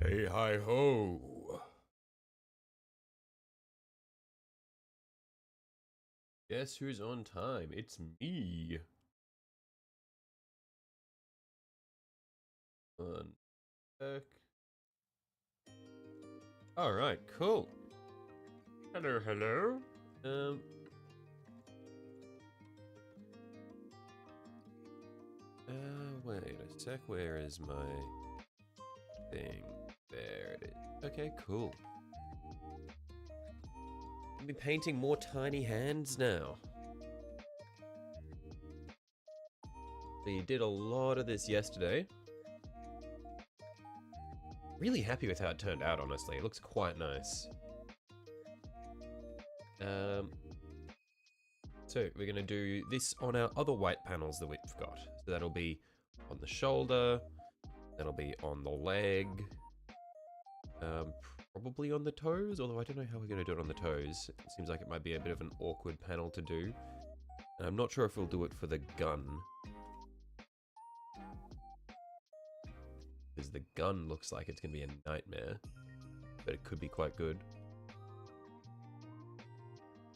Hey, hi, ho. Guess who's on time? It's me. One sec. Alright, cool. Hello, hello. Um. Wait a sec. Where is my thing? There it is. Okay, cool. I'll be painting more tiny hands now. We did a lot of this yesterday. Really happy with how it turned out, honestly. It looks quite nice. So we're going to do this on our other white panels that we've got. So that'll be on the shoulder, that'll be on the leg, probably on the toes, although I don't know how we're going to do it on the toes. It seems like it might be a bit of an awkward panel to do. And I'm not sure if we'll do it for the gun. Because the gun looks like it's going to be a nightmare, but it could be quite good.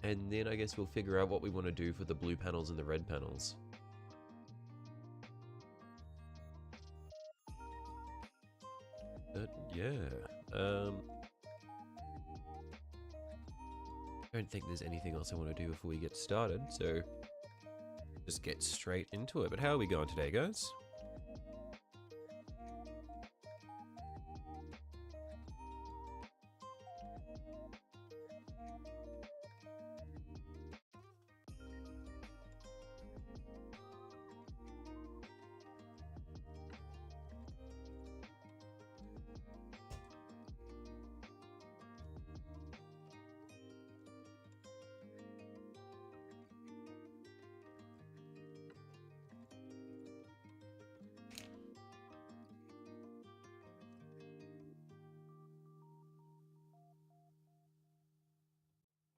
And then I guess we'll figure out what we want to do for the blue panels and the red panels. But yeah, I don't think there's anything else I want to do before we get started, so just get straight into it. But how are we going today, guys?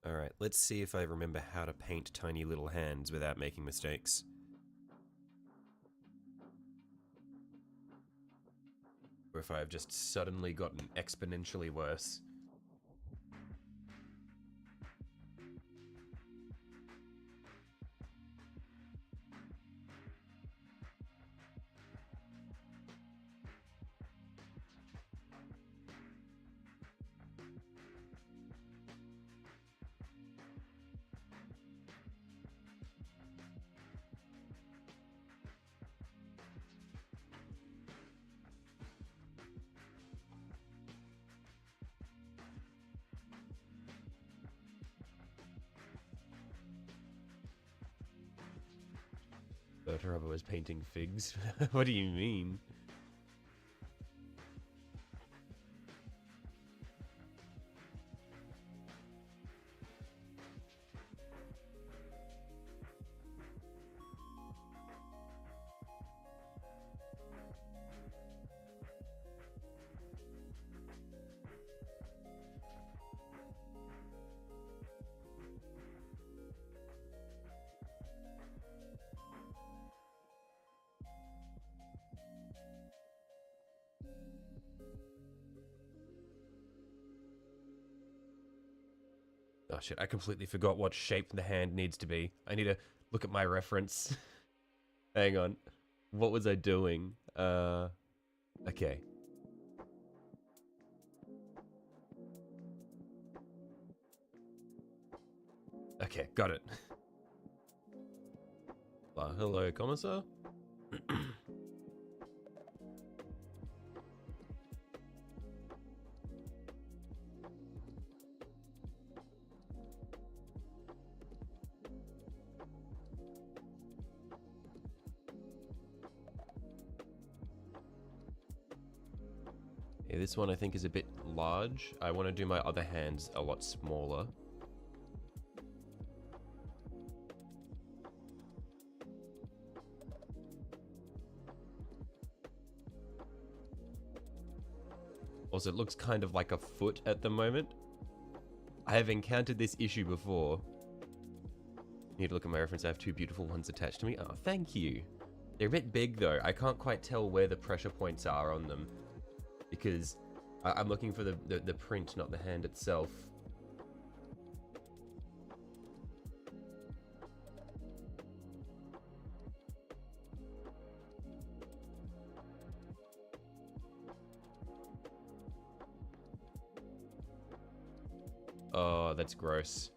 Alright, let's see if I remember how to paint tiny little hands without making mistakes. Or if I've just suddenly gotten exponentially worse. Rubber was painting figs. What do you mean? Oh shit, I completely forgot what shape the hand needs to be. I need to look at my reference. Hang on. What was I doing? Okay. Okay, got it. Hello, Commissar? Yeah, this one I think is a bit large. I want to do my other hands a lot smaller. Also, it looks kind of like a foot at the moment. I have encountered this issue before. Need to look at my reference. I have two beautiful ones attached to me. Oh, thank you. They're a bit big though. I can't quite tell where the pressure points are on them because I'm looking for the print, not the hand itself. Oh, that's gross.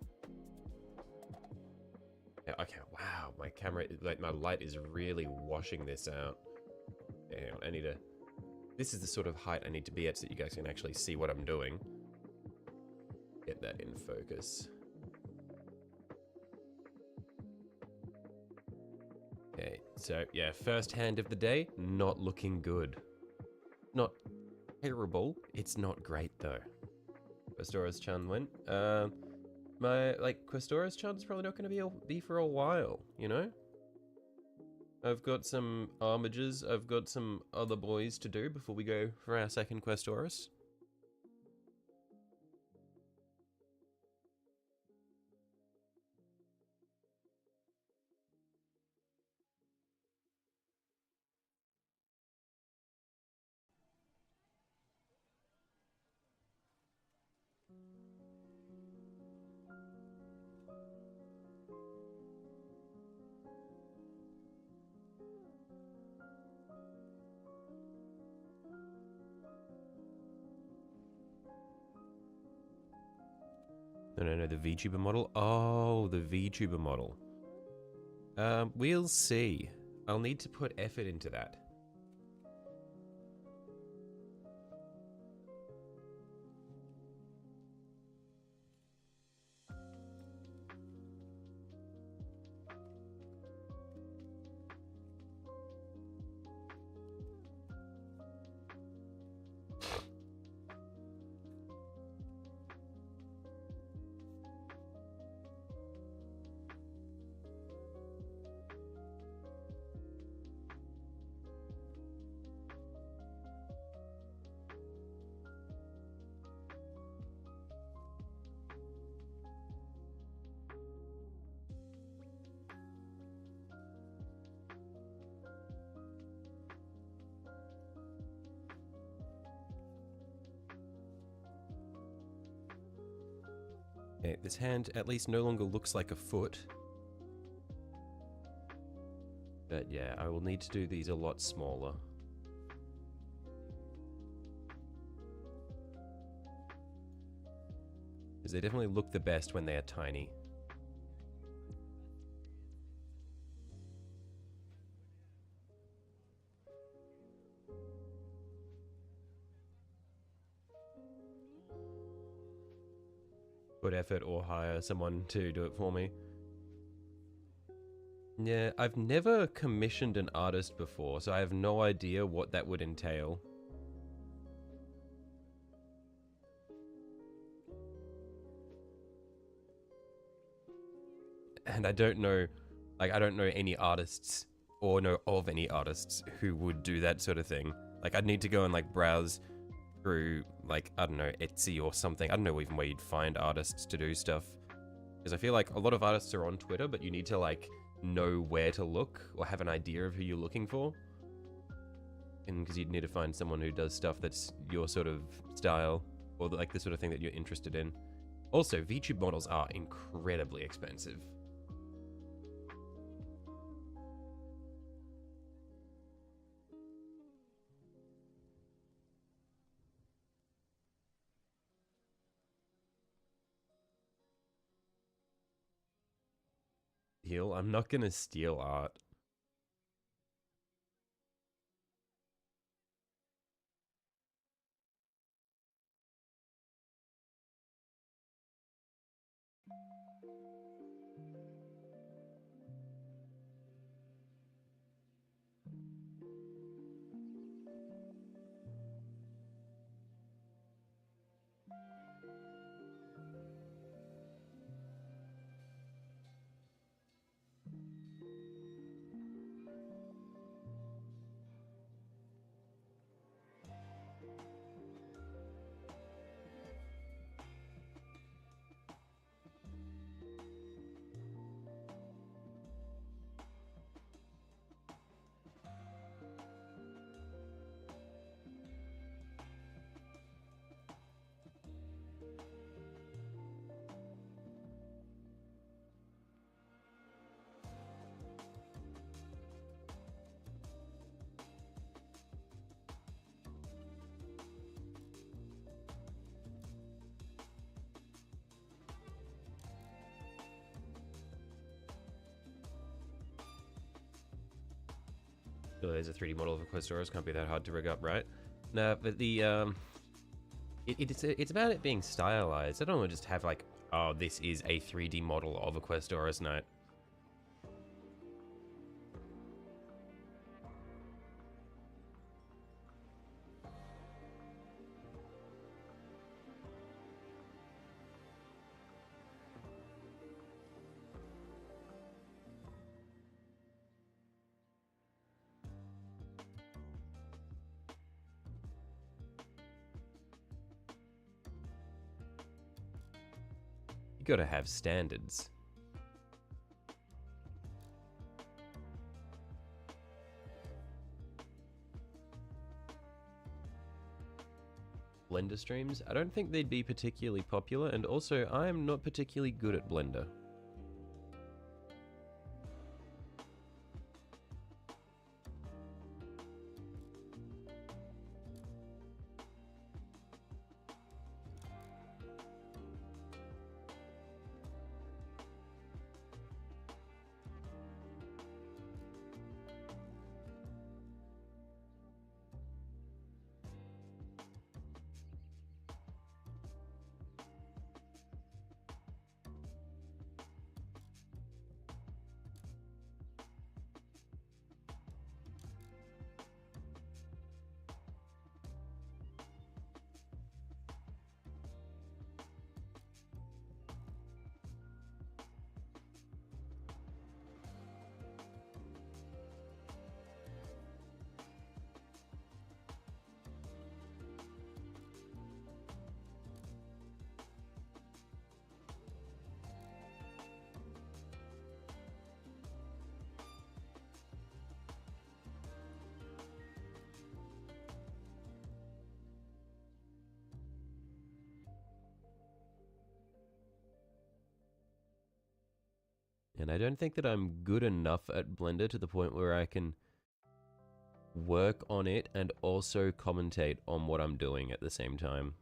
Yeah, okay, wow, my camera, like my light is really washing this out. Hang on, I need to, this is the sort of height I need to be at so that you guys can actually see what I'm doing. Get that in focus. Okay, so yeah, first hand of the day, not looking good. Not terrible, it's not great though. Questoris-chan went. Questoris-chan's probably not going to be for a while, you know? I've got some armages, I've got some other boys to do before we go for our second Questoris. No, the VTuber model. Oh, the VTuber model. We'll see. I'll need to put effort into that. Okay, this hand at least no longer looks like a foot. But yeah, I will need to do these a lot smaller. Because they definitely look the best when they are tiny. Put effort or hire someone to do it for me. Yeah, I've never commissioned an artist before, so I have no idea what that would entail. And I don't know, like, I don't know any artists or know of any artists who would do that sort of thing. Like, I'd need to go and, like, browse through, like, I don't know, Etsy or something. I don't know even where you'd find artists to do stuff. Because I feel like a lot of artists are on Twitter, but you need to, like, know where to look or have an idea of who you're looking for. And because you'd need to find someone who does stuff that's your sort of style or, like, the sort of thing that you're interested in. Also, VTube models are incredibly expensive. Heal? I'm not gonna steal art. Oh, there's a 3D model of a Questosaurus. Can't be that hard to rig up, right? No, but the it's about it being stylized. I don't want to just have like, oh, this is a 3D model of a Questosaurus Knight. You gotta have standards. Blender streams, I don't think they'd be particularly popular, and also I am not particularly good at Blender. And I don't think that I'm good enough at Blender to the point where I can work on it and also commentate on what I'm doing at the same time.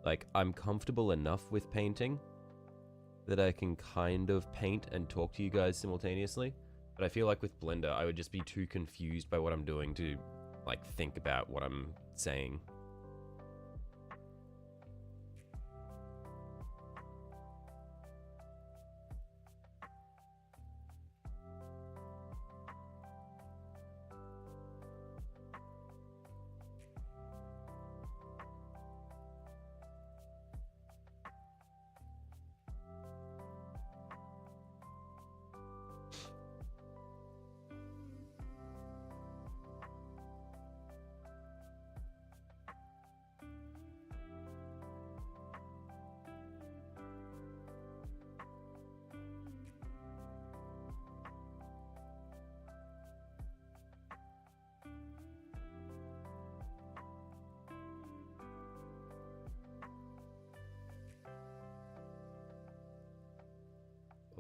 Like, I'm comfortable enough with painting that I can kind of paint and talk to you guys simultaneously. But I feel like with Blender, I would just be too confused by what I'm doing to, like, think about what I'm saying.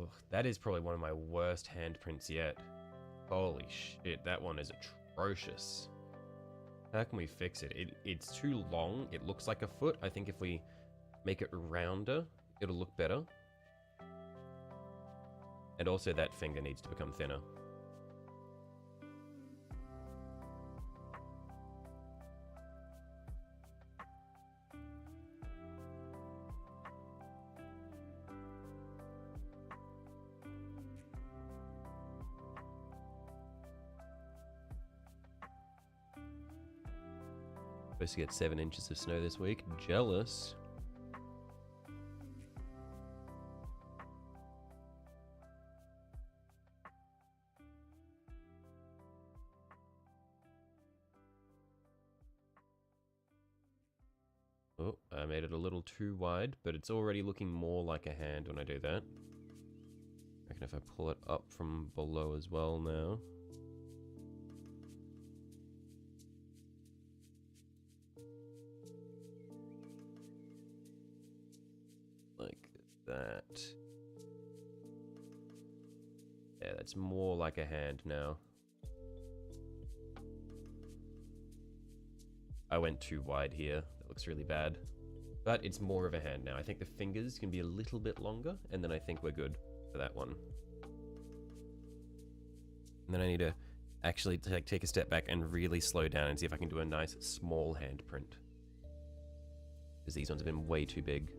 Ugh, that is probably one of my worst handprints yet. Holy shit, that one is atrocious. How can we fix it? It's too long. It looks like a foot. I think if we make it rounder, it'll look better. And also that finger needs to become thinner. Supposed to get 7 inches of snow this week. Jealous. Oh, I made it a little too wide, but it's already looking more like a hand when I do that. I reckon if I pull it up from below as well now. Like that. Yeah, that's more like a hand now. I went too wide here. That looks really bad. But it's more of a hand now. I think the fingers can be a little bit longer, and then I think we're good for that one. And then I need to actually take a step back and really slow down and see if I can do a nice small hand print. Because these ones have been way too big.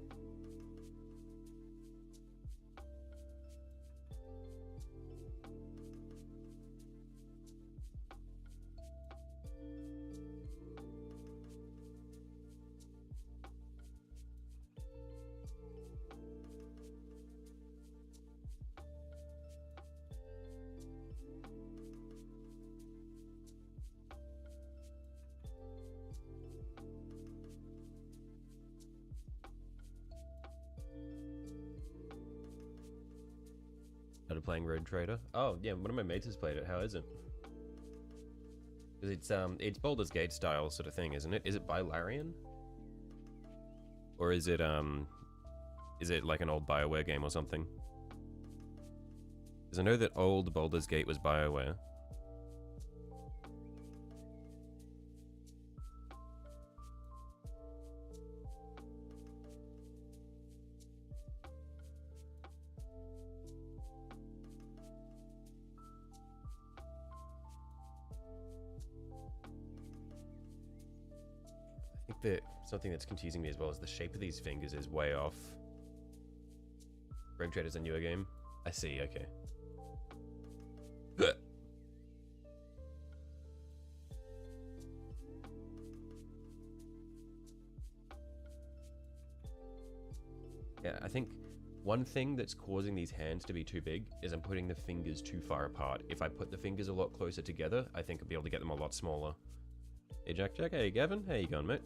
Started playing Road Trader. Oh yeah, one of my mates has played it. How is it? Because it's Baldur's Gate style sort of thing, isn't it? Is it by Larian? Or is it like an old BioWare game or something? Because I know that old Baldur's Gate was BioWare. I think that something that's confusing me as well is the shape of these fingers is way off. Rogue Trader's a newer game. I see, okay. Yeah, I think one thing that's causing these hands to be too big is I'm putting the fingers too far apart. If I put the fingers a lot closer together, I think I'll be able to get them a lot smaller. Hey Jack, hey Gavin, how you going, mate?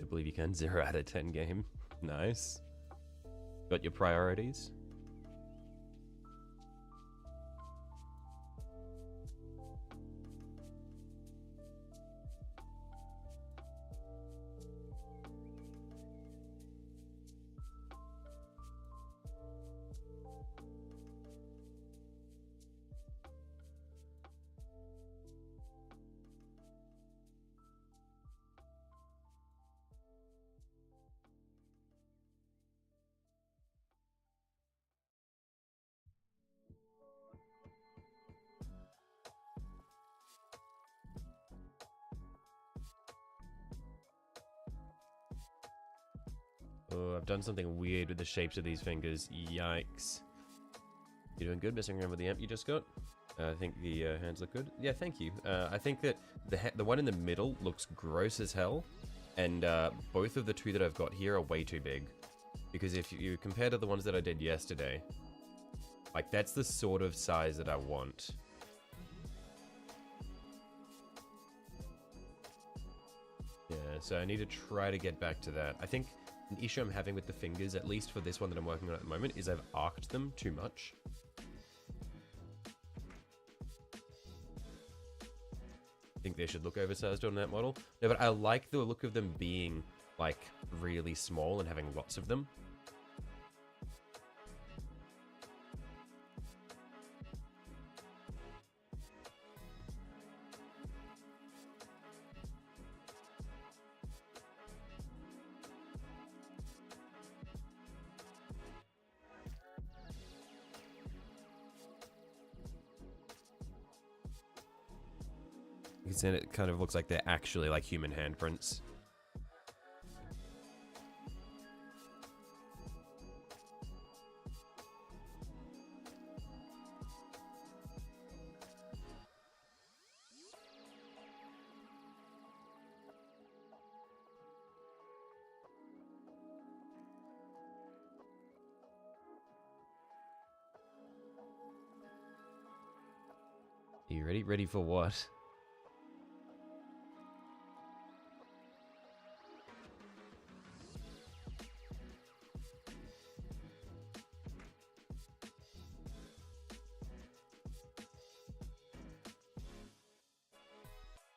I believe you can. 0 out of 10 game. Nice. Got your priorities? Oh, I've done something weird with the shapes of these fingers. Yikes. You're doing good messing around with the amp you just got. I think the hands look good. Yeah, thank you. I think that the one in the middle looks gross as hell. And both of the two that I've got here are way too big. Because if you compare to the ones that I did yesterday, like that's the sort of size that I want. Yeah, so I need to try to get back to that. I think an issue I'm having with the fingers, at least for this one that I'm working on at the moment, is I've arced them too much. I think they should look oversized on that model. No, but I like the look of them being, like, really small and having lots of them. Because then it kind of looks like they're actually like human handprints. Are you ready? Ready for what?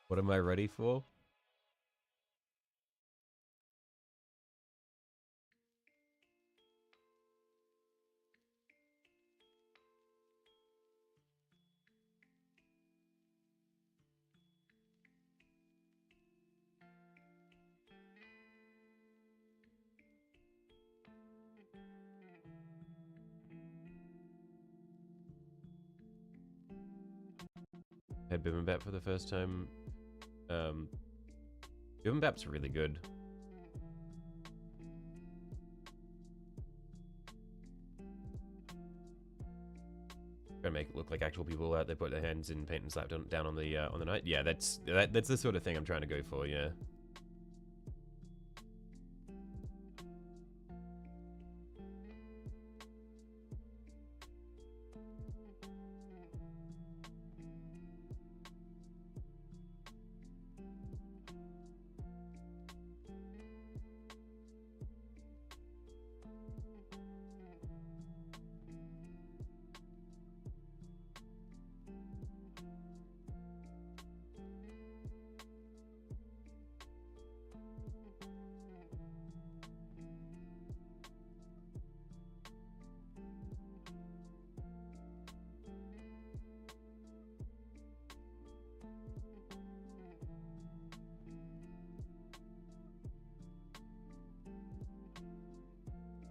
What am I ready for? had bibimbap for the first time. Bibimbap's really good. Trying to make it look like actual people out there put their hands in paint and slap down on the knight. Yeah, that's the sort of thing I'm trying to go for. Yeah.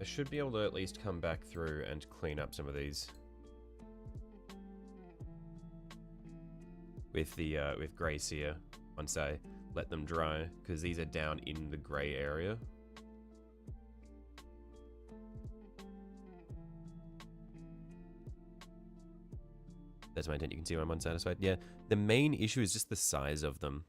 I should be able to at least come back through and clean up some of these with the with grey sear once I let them dry, because these are down in the grey area. That's my intent. You can see when I'm unsatisfied. Yeah, the main issue is just the size of them.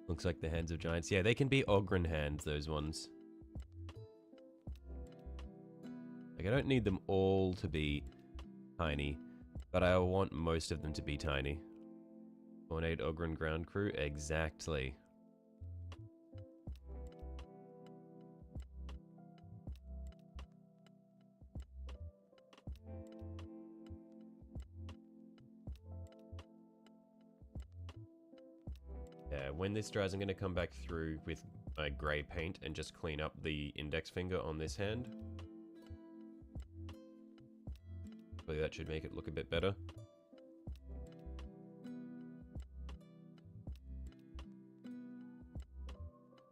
Looks like the hands of giants. Yeah, they can be Ogren hands, those ones. Like, I don't need them all to be tiny, but I want most of them to be tiny. Ornate Ogren ground crew? Exactly. Yeah, when this dries, I'm going to come back through with my grey paint and just clean up the index finger on this hand. Hopefully that should make it look a bit better.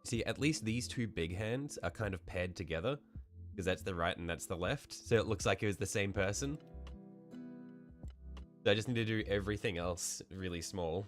See, at least these two big hands are kind of paired together, because that's the right and that's the left, so it looks like it was the same person. So I just need to do everything else really small.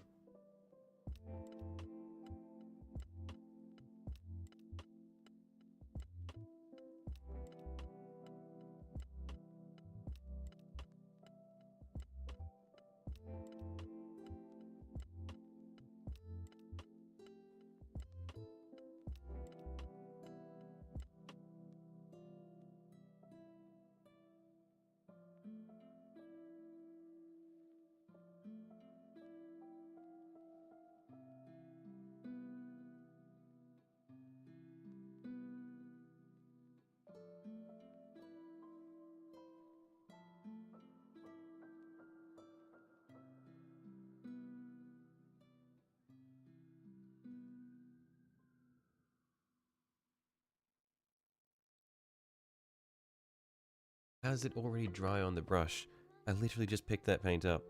How's it already dry on the brush? I literally just picked that paint up.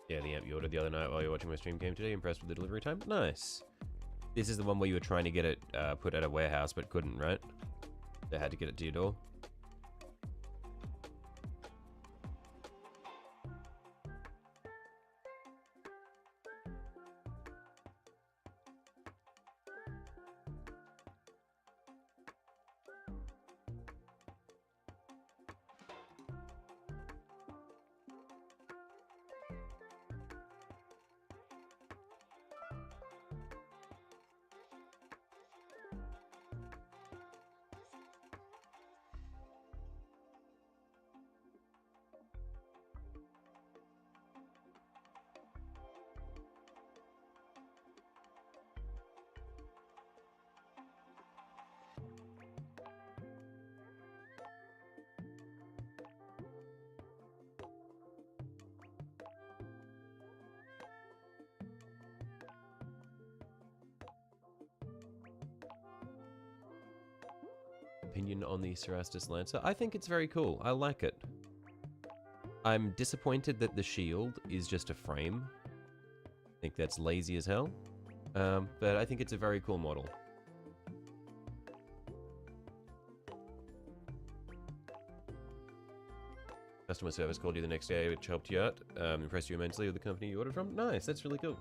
Yeah, the amp you ordered the other night while you were watching my stream came today. Impressed with the delivery time? Nice. This is the one where you were trying to get it put at a warehouse but couldn't, right? They had to get it to your door. Opinion on the Cerastus Lancer? I think it's very cool. I like it. I'm disappointed that the shield is just a frame. I think that's lazy as hell. But I think it's a very cool model. Customer service called you the next day, which helped you out. Impressed you immensely with the company you ordered from? Nice, that's really cool.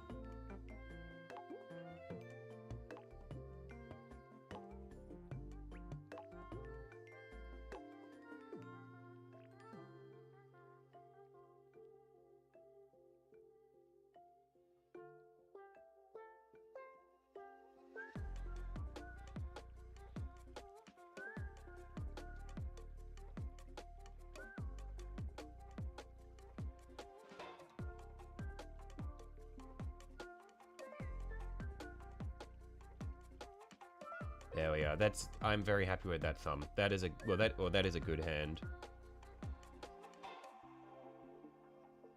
There we are. I'm very happy with that thumb. That is that is a good hand.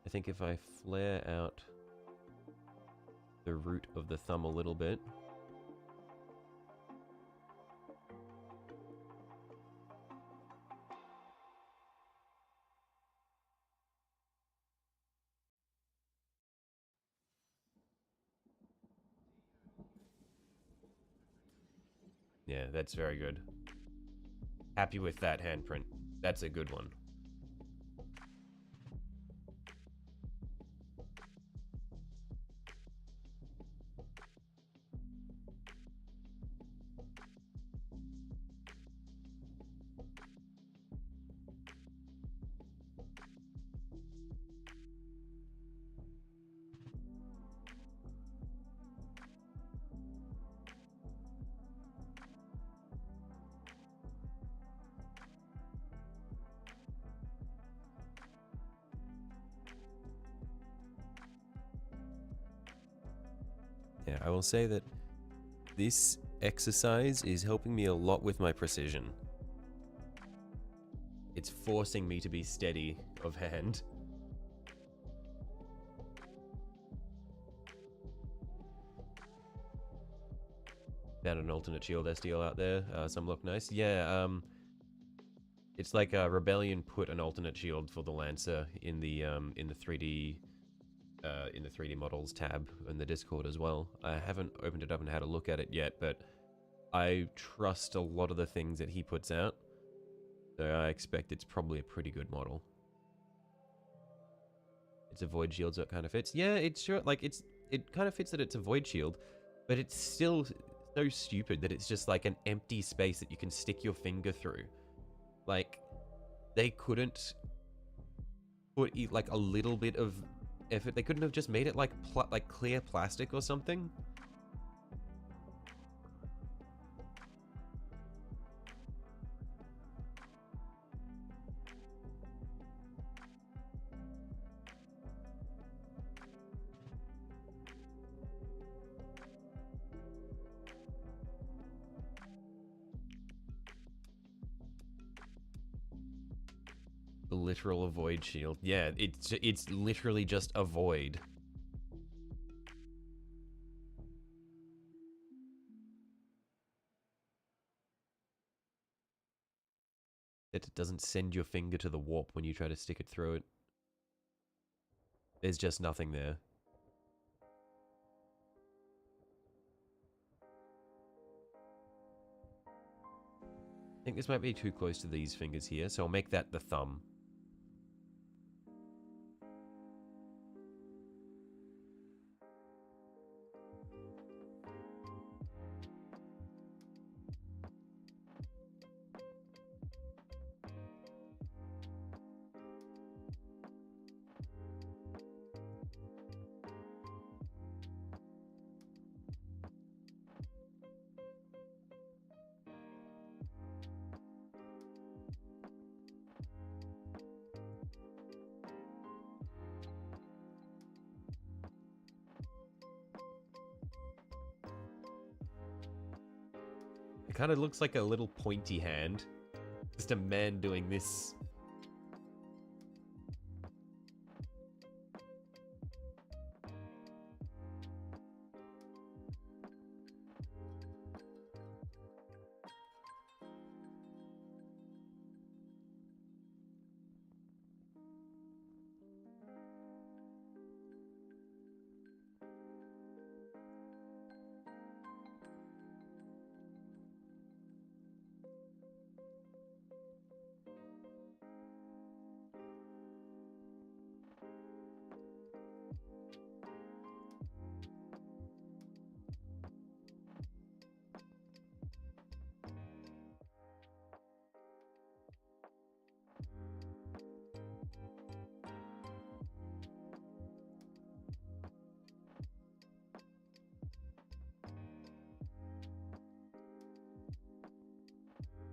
I think if I flare out the root of the thumb a little bit. Yeah, that's very good. Happy with that handprint. That's a good one. Yeah, I will say that this exercise is helping me a lot with my precision. It's forcing me to be steady of hand. Found an alternate shield SDL out there. Some look nice. Yeah, it's like Rebellion put an alternate shield for the Lancer in the 3D in the 3D models tab in the Discord as well. I haven't opened it up and had a look at it yet, but I trust a lot of the things that he puts out. So I expect it's probably a pretty good model. It's a void shield, so it kind of fits. Yeah, it's sure, like it kind of fits that it's a void shield, but it's still so stupid that it's just like an empty space that you can stick your finger through. Like, they couldn't put like a little bit of effort. They couldn't have just made it like clear plastic or something. The literal avoid shield. Yeah, it's literally just a void. It doesn't send your finger to the warp when you try to stick it through it. There's just nothing there. I think this might be too close to these fingers here, so I'll make that the thumb. It kind of looks like a little pointy hand. Just a man doing this.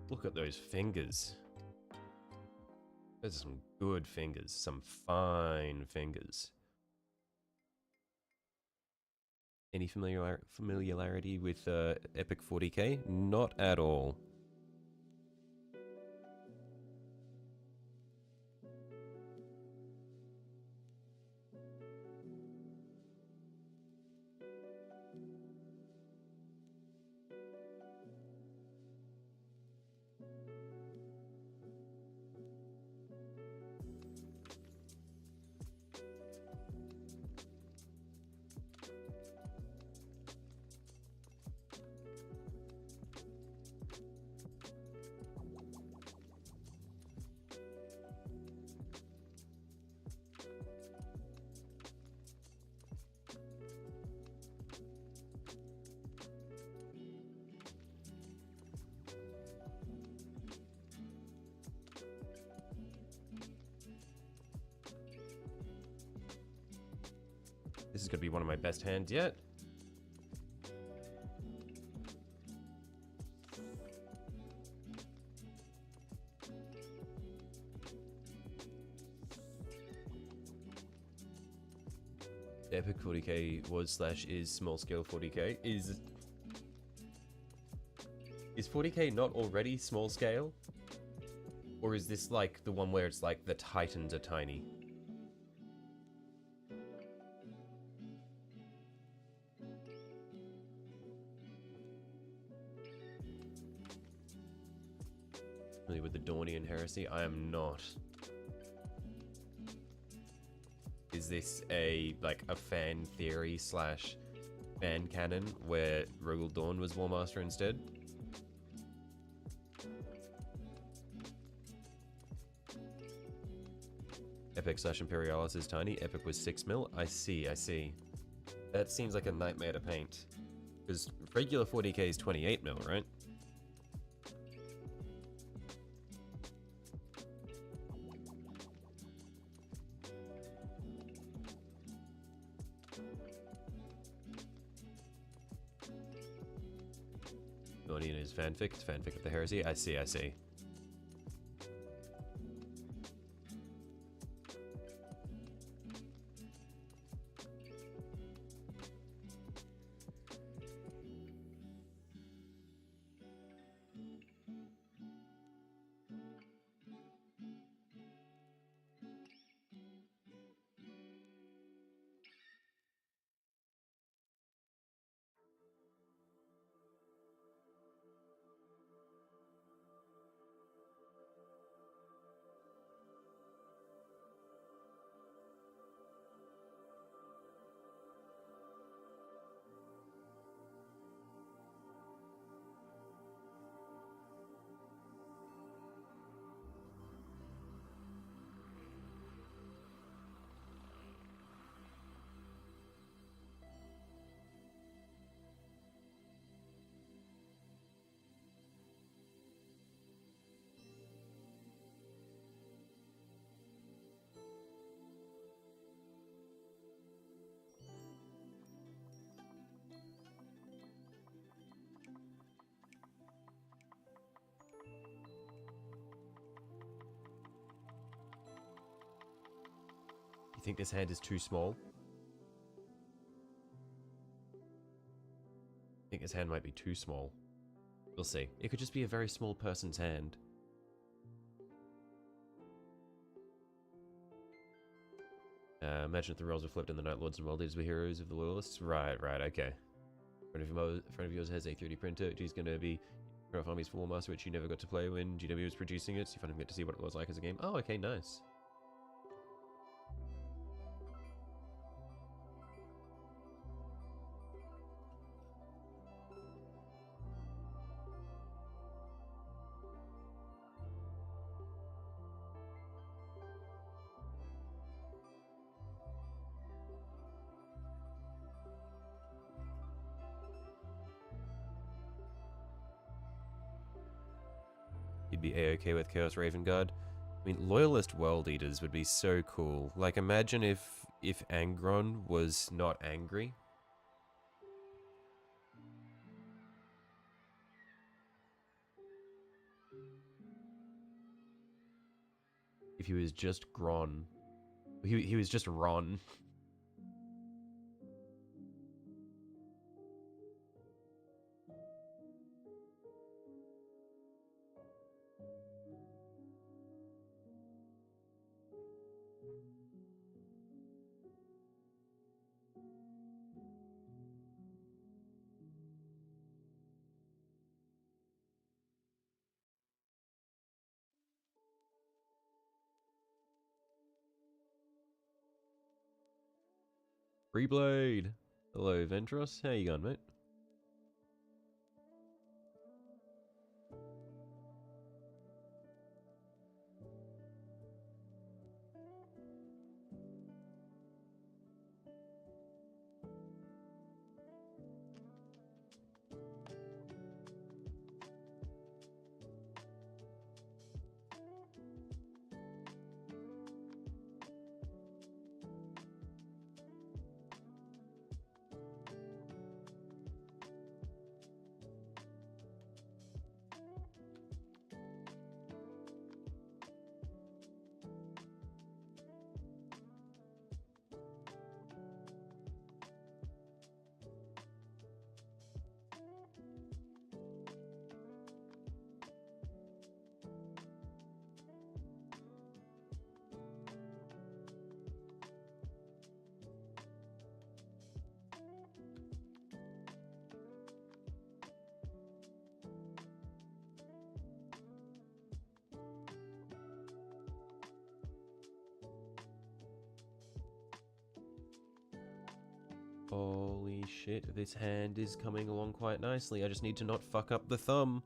Look at those fingers. Those are some good fingers. Some fine fingers. Any familiarity with Epic 40k? Not at all. This is going to be one of my best hands yet. Epic 40k was/is small scale 40k. Is 40k not already small scale? Or is this like the one where it's like the titans are tiny? Familiar with the Daunian heresy? I am not. Is this like a fan theory / fan canon where Rogel Dawn was War Master instead? Epic / Imperialis is tiny. Epic was 6 mil. I see, I see. That seems like a nightmare to paint. Because regular 40k is 28 mil, right? Daunian is fanfic. It's fanfic of the heresy. I see, I see. think this hand is too small? I think his hand might be too small. We'll see. It could just be a very small person's hand. Imagine if the roles were flipped and the Night Lords and World Eaters were heroes of the Loyalists. Right, okay. A friend of yours has a 3D printer. He's going to be off armies for Warmaster, which you never got to play when GW was producing it, so you finally get to see what it was like as a game. Oh, okay, nice. You'd be a-okay with Chaos Raven Guard. I mean, Loyalist World Eaters would be so cool. Like, imagine if Angron was not angry. If he was just Gron. He was just Ron. Free Blade! Hello, Ventros. How you going, mate? Holy shit, this hand is coming along quite nicely. I just need to not fuck up the thumb.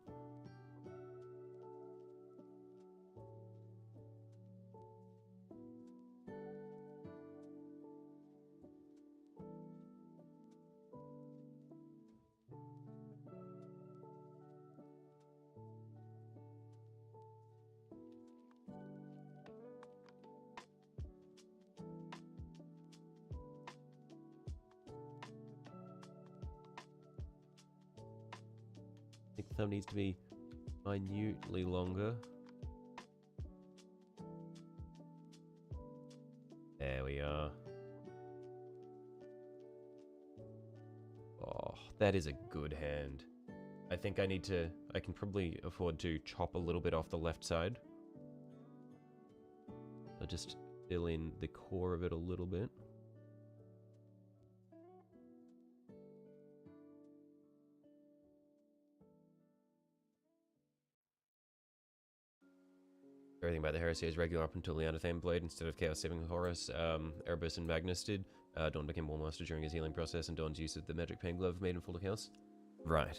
I think the thumb needs to be minutely longer. There we are. Oh, that is a good hand. I think I can probably afford to chop a little bit off the left side. I'll just fill in the core of it a little bit. Everything about the Heresy is regular up until the Anathema Blade instead of Chaos Saving Horus. Erebus and Magnus did. Dawn became Warmaster during his healing process, and Dawn's use of the Magic Pain Glove made him full of chaos. Right.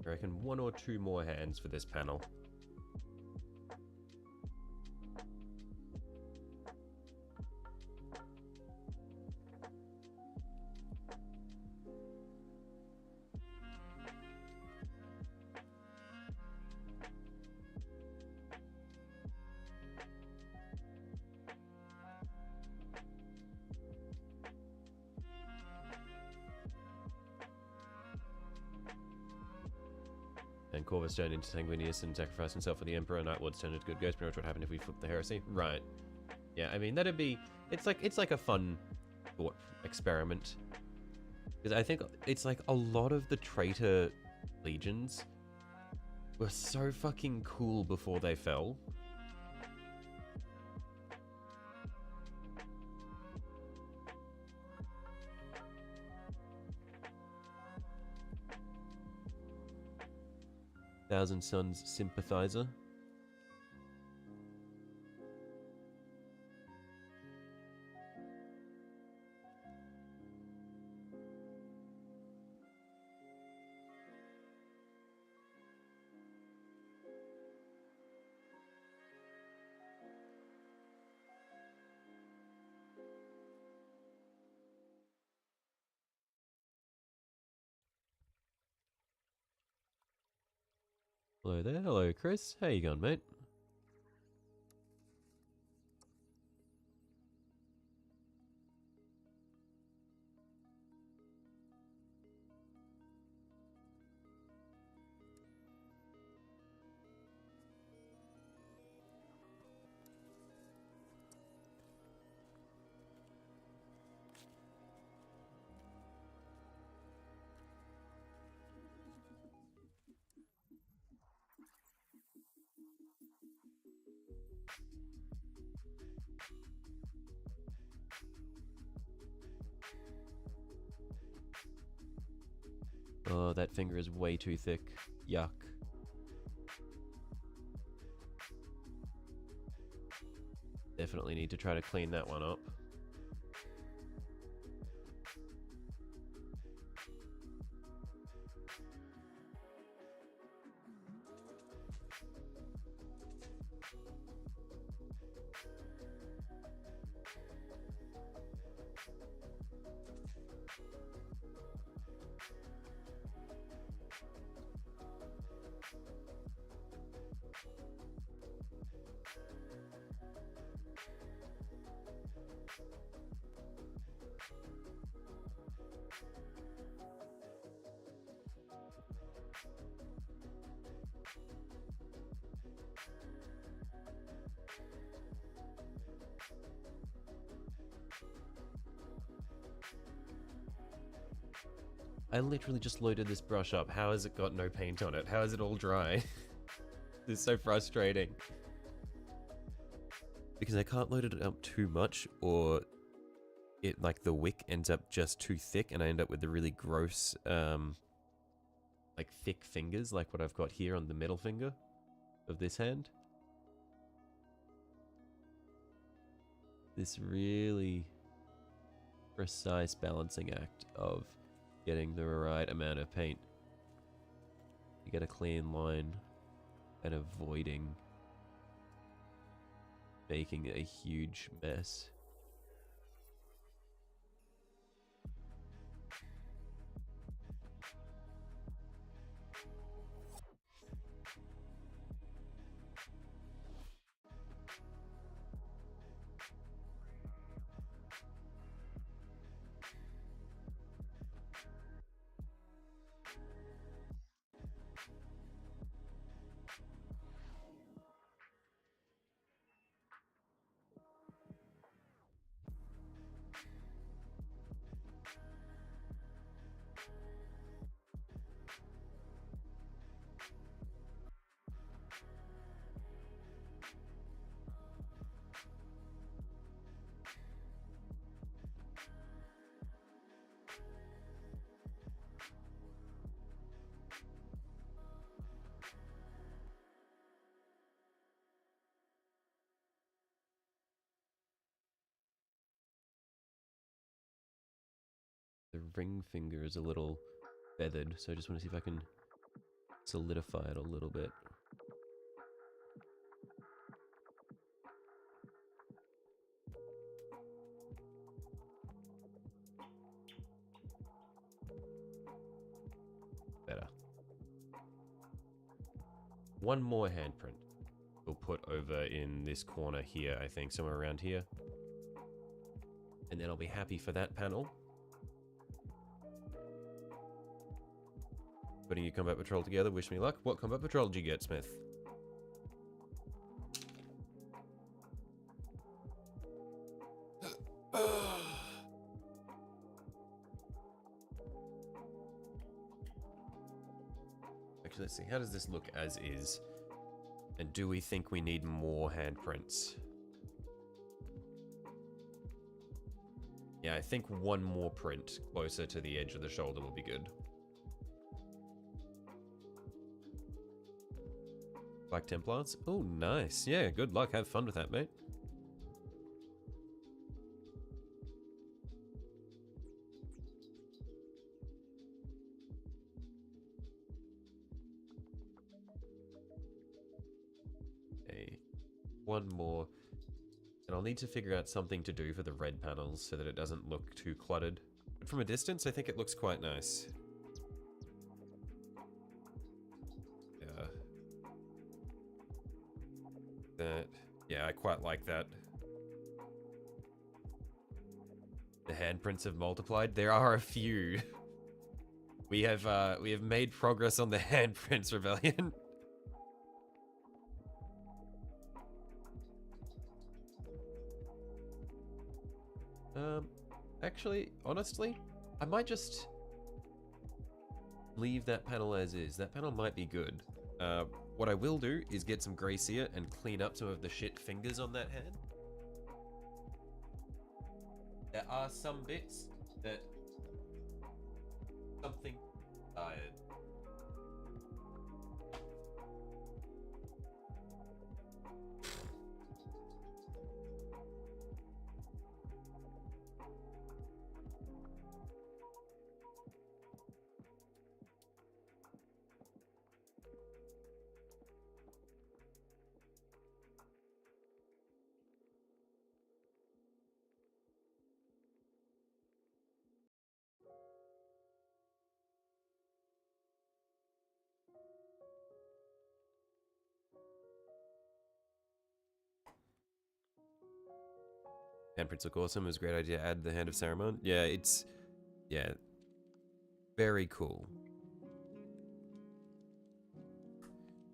I reckon 1 or 2 more hands for this panel. Corvus turned into Sanguinius and sacrificed himself for the Emperor. Nightlords turned into good ghosts. Pretty much what happened if we flipped the heresy. Right. Yeah, I mean, that'd be... It's like a fun thought experiment. Because I think it's like a lot of the traitor legions were so fucking cool before they fell. Thousand Sons sympathizer. Hello there. Hello, Chris. How you going, mate? Oh, that finger is way too thick. Yuck. Definitely need to try to clean that one up. I literally just loaded this brush up. How has it got no paint on it? How is it all dry? This is so frustrating. Because I can't load it up too much, or it, like, the wick ends up just too thick and I end up with the really gross, like, thick fingers, like what I've got here on the middle finger of this hand. This really precise balancing act of getting the right amount of paint. You get a clean line and avoiding making a huge mess. The ring finger is a little feathered, so I just want to see if I can solidify it a little bit. Better. One more handprint we'll put over in this corner here, I think, somewhere around here. And then I'll be happy for that panel. Putting your combat patrol together, wish me luck. What combat patrol did you get, Smith? Actually, let's see. How does this look as is? And do we think we need more handprints? Yeah, I think one more print closer to the edge of the shoulder will be good. Black Templars? Oh, nice. Yeah, good luck. Have fun with that, mate. Okay, one more. And I'll need to figure out something to do for the red panels so that it doesn't look too cluttered. But from a distance, I think it looks quite nice. Yeah. Yeah, I quite like that. The handprints have multiplied. There are a few. We have made progress on the handprints rebellion. Actually, honestly, I might just leave that panel as is. That panel might be good. What I will do is get some Gracia and clean up some of the shit fingers on that hand. There are some bits that something tired. Handprints look awesome. It was a great idea to add the Hand of Saruman. Yeah, yeah, very cool.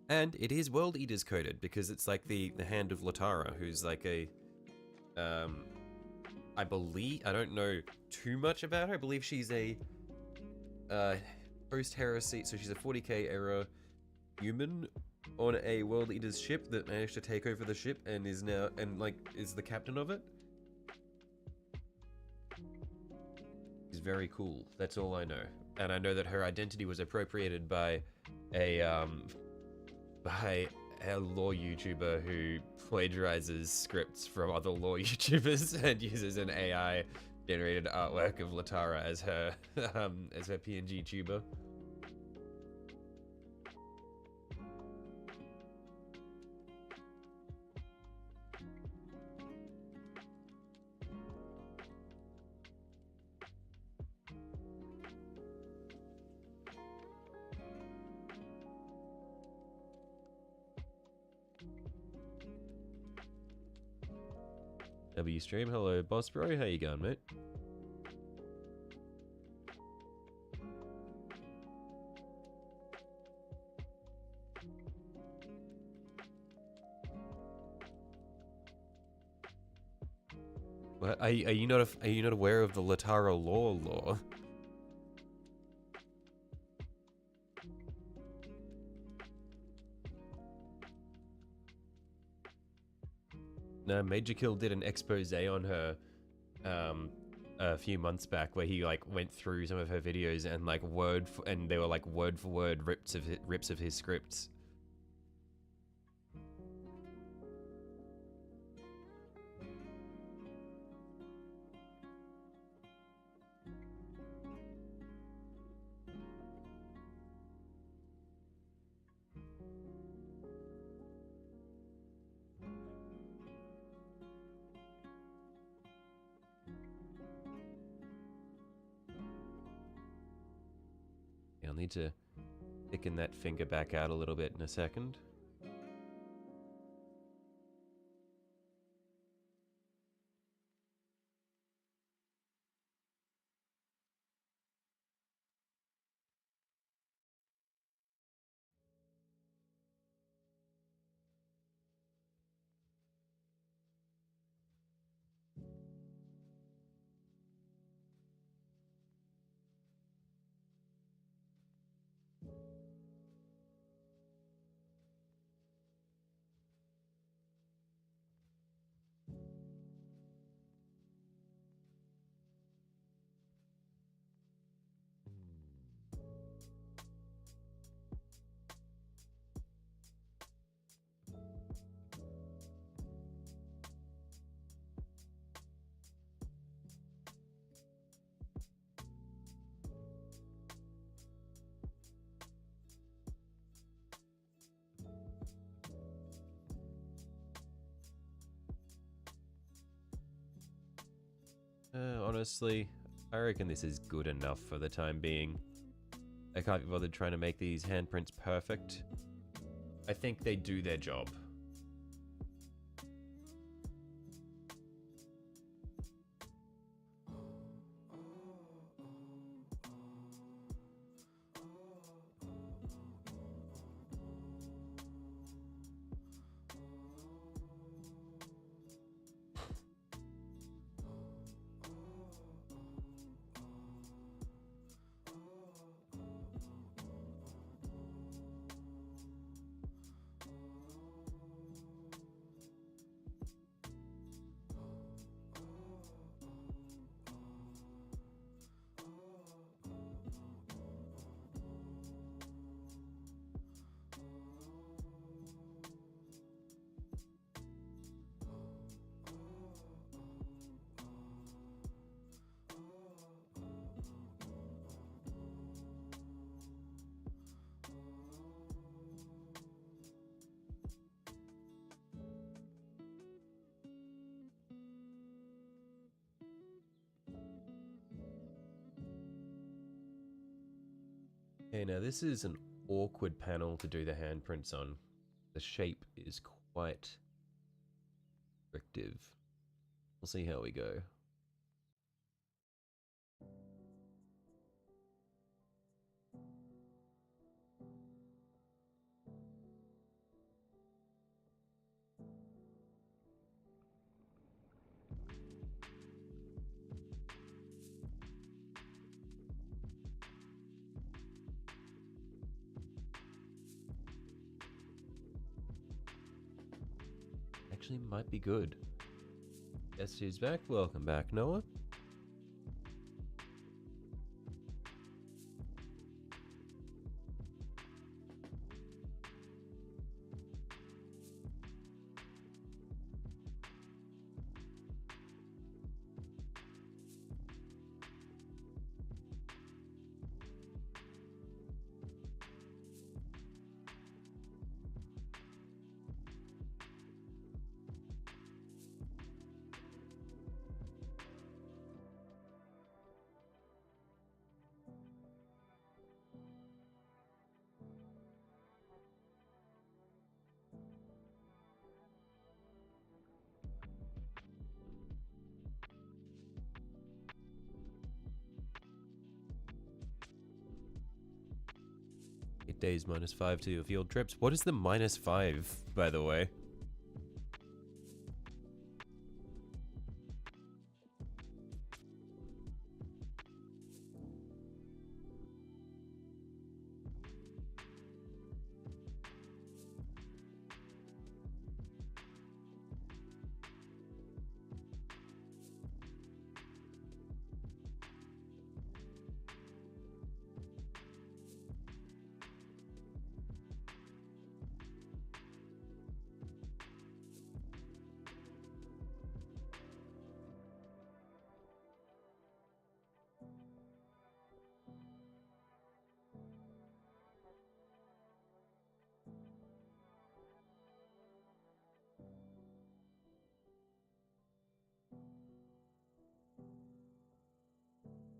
And it is World Eaters coded because it's like the Hand of Latara, who's like a, I believe, I don't know too much about her. I believe she's a, post-heresy, so she's a 40k era human on a World Eaters ship that managed to take over the ship and is now, and like, is the captain of it. She's very cool. That's all I know. And I know that her identity was appropriated by a lore YouTuber who plagiarizes scripts from other lore YouTubers and uses an AI generated artwork of Latara as her PNG tuber. W stream, hello boss bro, how you going, mate? What? Are you not aware of the Latara lore? No, Major Kill did an expose on her a few months back where he like went through some of her videos and like and they were like word for word rips of his scripts. I'll need to thicken that finger back out a little bit in a second. Honestly, I reckon this is good enough for the time being. I can't be bothered trying to make these handprints perfect. I think they do their job. Okay, now this is an awkward panel to do the handprints on. The shape is quite restrictive. We'll see how we go. Actually might be good. Guess who's back? Welcome back, Noah. Days -5 to your field trips. What is the -5, by the way?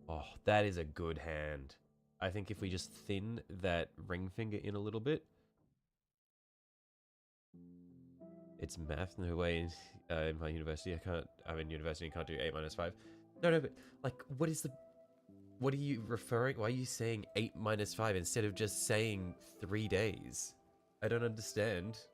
Oh, that is a good hand. I think if we just thin that ring finger in a little bit. It's math, no way. In my university, I'm in university and can't do 8 -5. No, but, like, what are you referring? Why are you saying 8 -5 instead of just saying 3 days? I don't understand.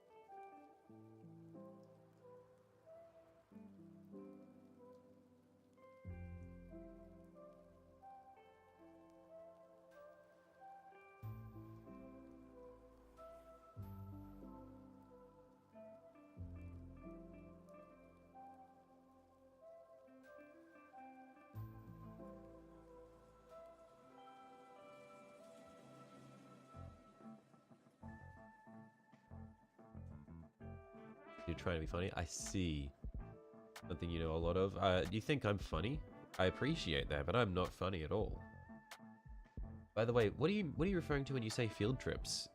You're trying to be funny? I see. Something you know a lot of. You think I'm funny? I appreciate that, but I'm not funny at all. By the way, what are you referring to when you say field trips?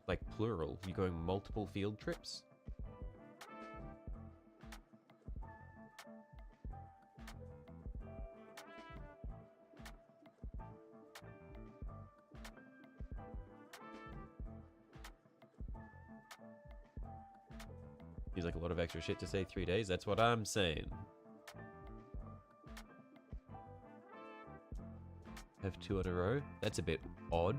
Like plural. You going multiple field trips? Seems like a lot of extra shit to say 3 days. That's what I'm saying. Have 2 in a row? That's a bit odd.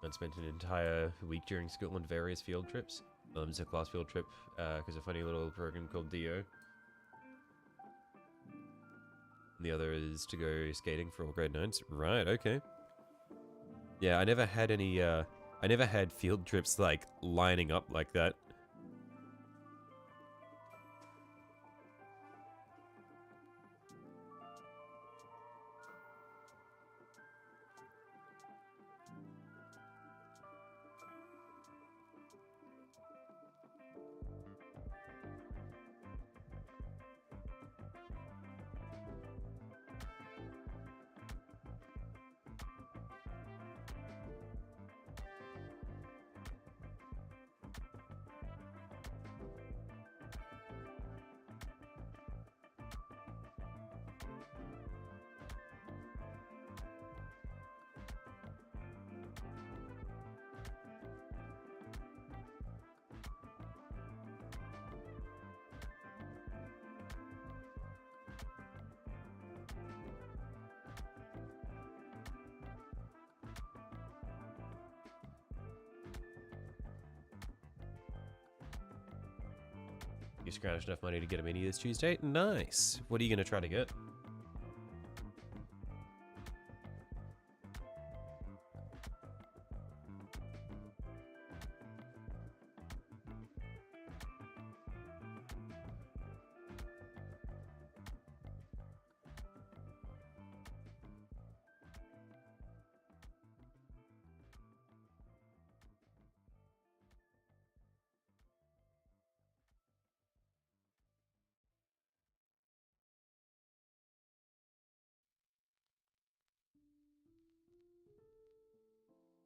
I spent an entire week during school on various field trips. It's a class field trip because a funny little program called Dio. And the other is to go skating for all grade 9s. Right, okay. Yeah, I never had any, I never had field trips like lining up like that. You scrounged enough money to get a mini this Tuesday? Nice! What are you going to try to get?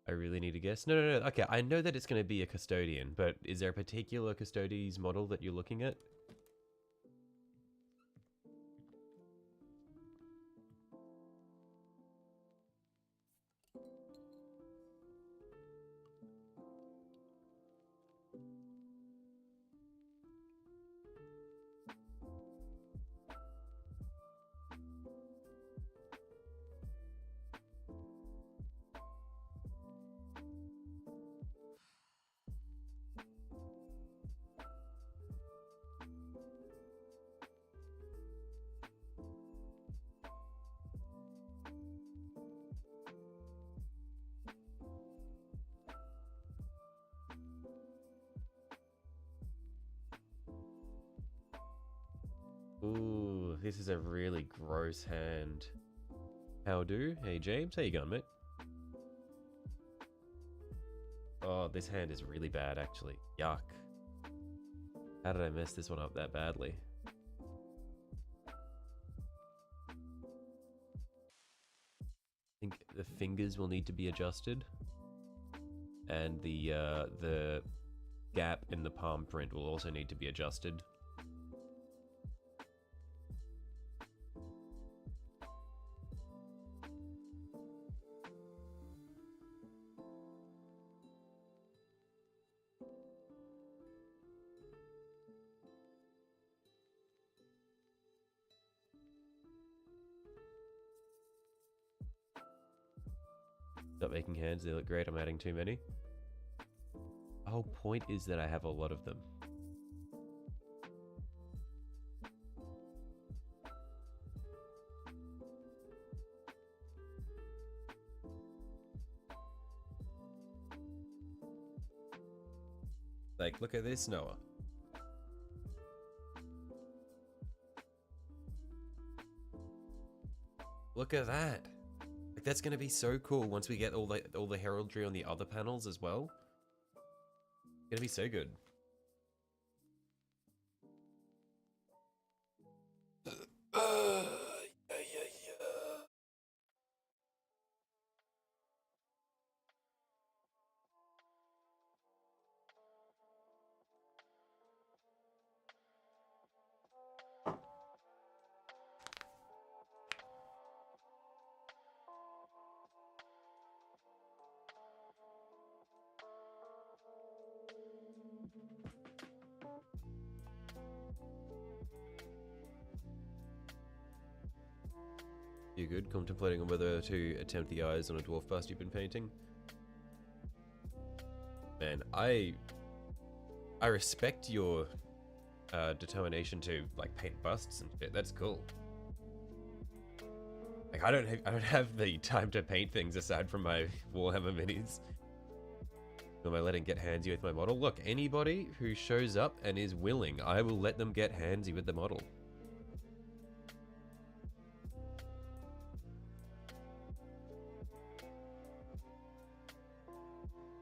I really need to guess. No. Okay, I know that it's going to be a custodian, but is there a particular custodian's model that you're looking at? Ooh, this is a really gross hand. How do? Hey James, how you going, mate? Oh, this hand is really bad, actually. Yuck. How did I mess this one up that badly? I think the fingers will need to be adjusted. And the gap in the palm print will also need to be adjusted. Stop making hands, they look great, I'm adding too many. The whole point is that I have a lot of them. Like, look at this, Noah. Look at that. Like, that's gonna be so cool once we get all the heraldry on the other panels as well. It's gonna be so good. You good? Contemplating on whether to attempt the eyes on a dwarf bust you've been painting? Man, I respect your determination to like paint busts and shit. That's cool. Like I don't have the time to paint things aside from my Warhammer minis. Am I letting get handsy with my model? Look, anybody who shows up and is willing, I will let them get handsy with the model.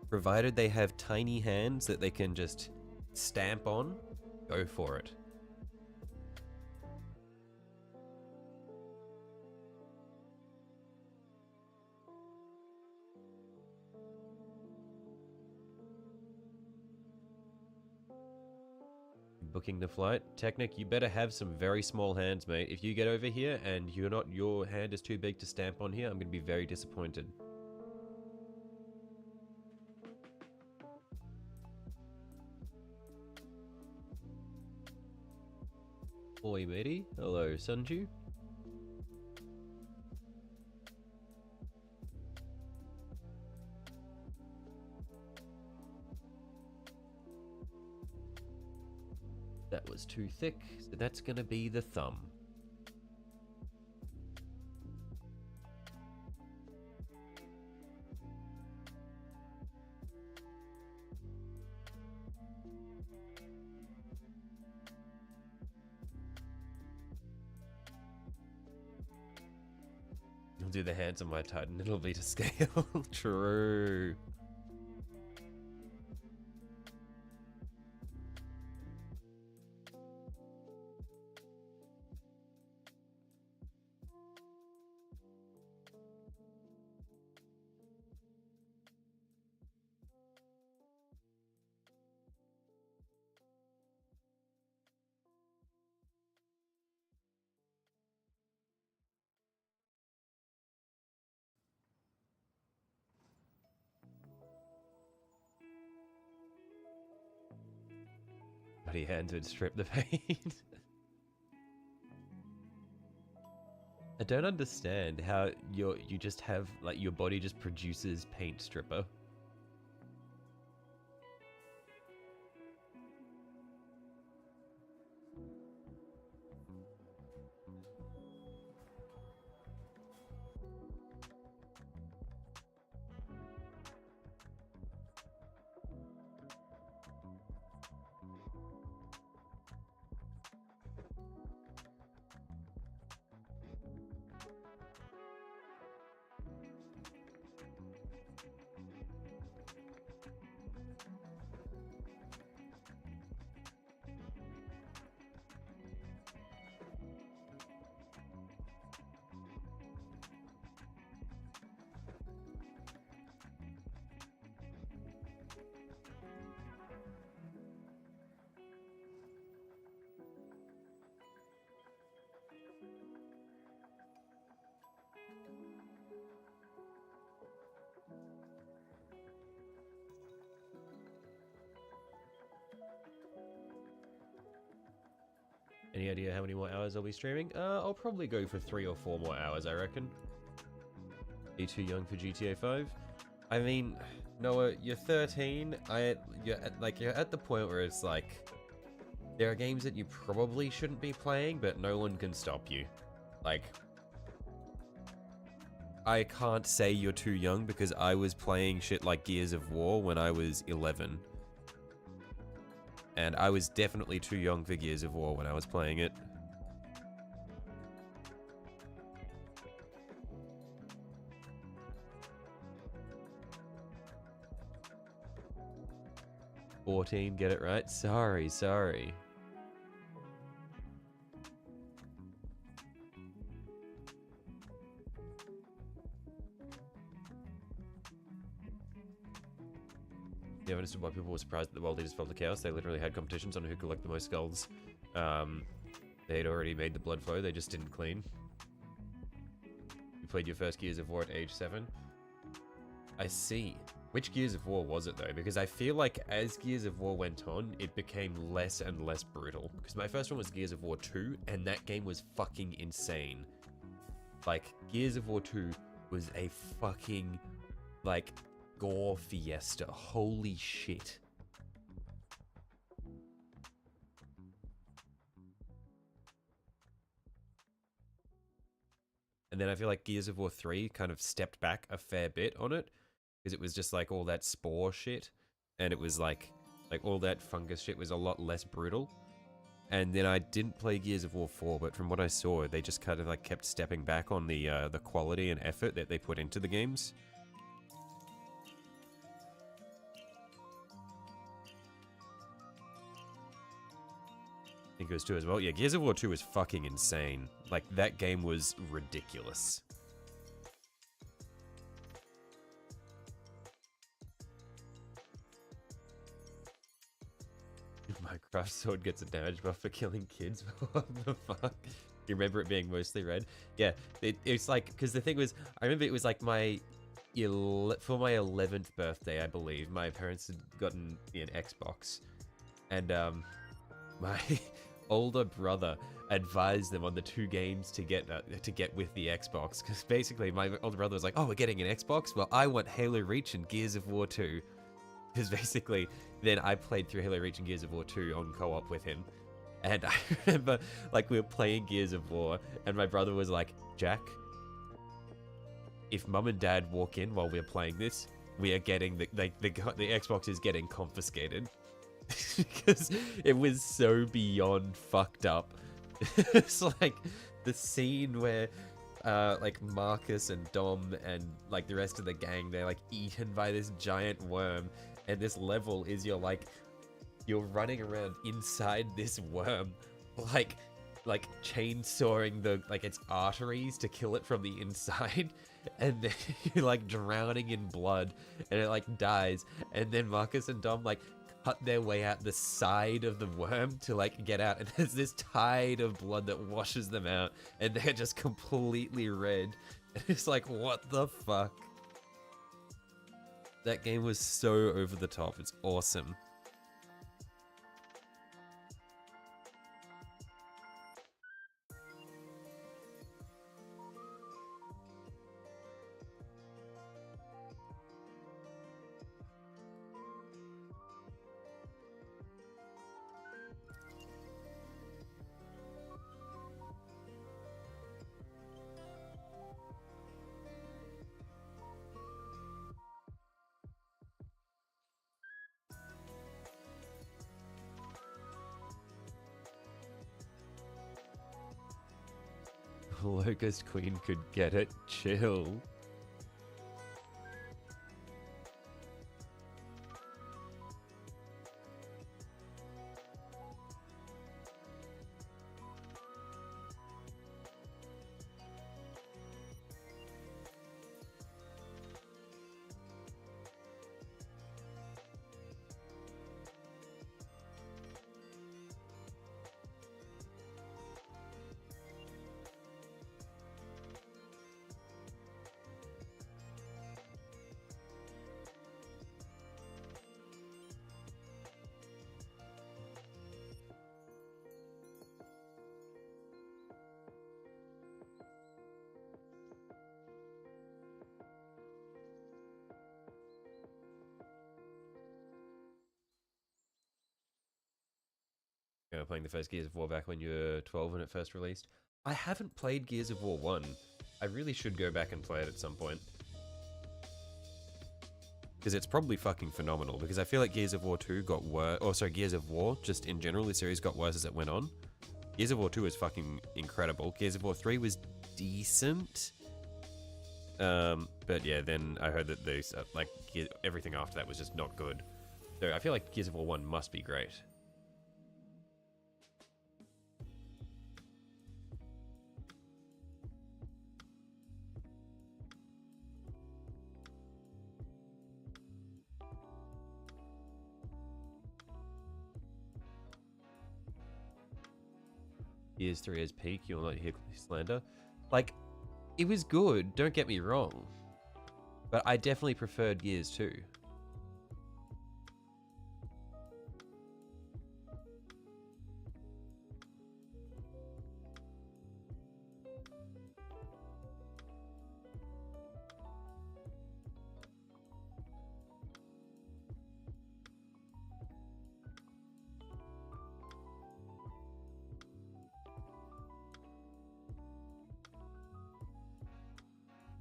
Provided they have tiny hands that they can just stamp on, go for it. Booking the flight. Technic, you better have some very small hands, mate. If you get over here and your hand is too big to stamp on here, I'm going to be very disappointed. Oi, matey. Hello, Sunju. That was too thick, so that's gonna be the thumb. I'll do the hands on my Titan, it'll be to scale. True. Bloody hands would strip the paint. I don't understand how you just have, like, your body just produces paint stripper. Any idea how many more hours I'll be streaming? I'll probably go for 3 or 4 more hours, I reckon. Are you too young for GTA 5? I mean, Noah, you're 13. You're at the point where it's like, there are games that you probably shouldn't be playing, but no one can stop you. Like, I can't say you're too young because I was playing shit like Gears of War when I was 11. And I was definitely too young for Gears of War when I was playing it. 14, get it right? Sorry, sorry. The evidence of why people were surprised that the world leaders fell to chaos. They literally had competitions on who could collect the most skulls. They had already made the blood flow, they just didn't clean. You played your first Gears of War at age 7? I see. Which Gears of War was it though? Because I feel like as Gears of War went on, it became less and less brutal. Because my first one was Gears of War 2, and that game was fucking insane. Like, Gears of War 2 was a fucking, like, gore fiesta. Holy shit. And then I feel like Gears of War 3 kind of stepped back a fair bit on it, because it was just like all that spore shit, and it was like all that fungus shit was a lot less brutal. And then I didn't play Gears of War 4, but from what I saw, they just kind of like kept stepping back on the quality and effort that they put into the games. I think it was 2 as well. Yeah, Gears of War 2 was fucking insane. Like, that game was ridiculous. Minecraft sword gets a damage buff for killing kids. What the fuck? You remember it being mostly red? Yeah, it's like, because the thing was, I remember it was like for my 11th birthday, I believe, my parents had gotten me an Xbox, and my older brother advised them on the 2 games to get with the Xbox, because basically my older brother was like, oh, we're getting an Xbox? Well, I want Halo Reach and Gears of War 2. Because basically, then I played through Halo Reach and Gears of War 2 on co-op with him. And I remember, like, we were playing Gears of War, and my brother was like, Jack, if mum and dad walk in while we're playing this, we are getting, the Xbox is getting confiscated. Because it was so beyond fucked up. It's like the scene where like Marcus and Dom and like the rest of the gang, they're like eaten by this giant worm, and this level is you're running around inside this worm, like chainsawing its arteries to kill it from the inside, and then you're like drowning in blood, and it like dies, and then Marcus and Dom like cut their way out the side of the worm to like get out, and there's this tide of blood that washes them out, and they're just completely red. And it's like, what the fuck? That game was so over the top. It's awesome. Locust Queen could get it. Chill. Playing the first Gears of War back when you were 12 when it first released. I haven't played Gears of War 1. I really should go back and play it at some point. Because it's probably fucking phenomenal, because I feel like Gears of War 2 got worse, or sorry, Gears of War, just in general, the series got worse as it went on. Gears of War 2 was fucking incredible. Gears of War 3 was decent. But yeah, then I heard that those, like, everything after that was just not good. So I feel like Gears of War 1 must be great. Gears 3 as peak, you'll not hear slander. Like, it was good, don't get me wrong. But I definitely preferred Gears 2.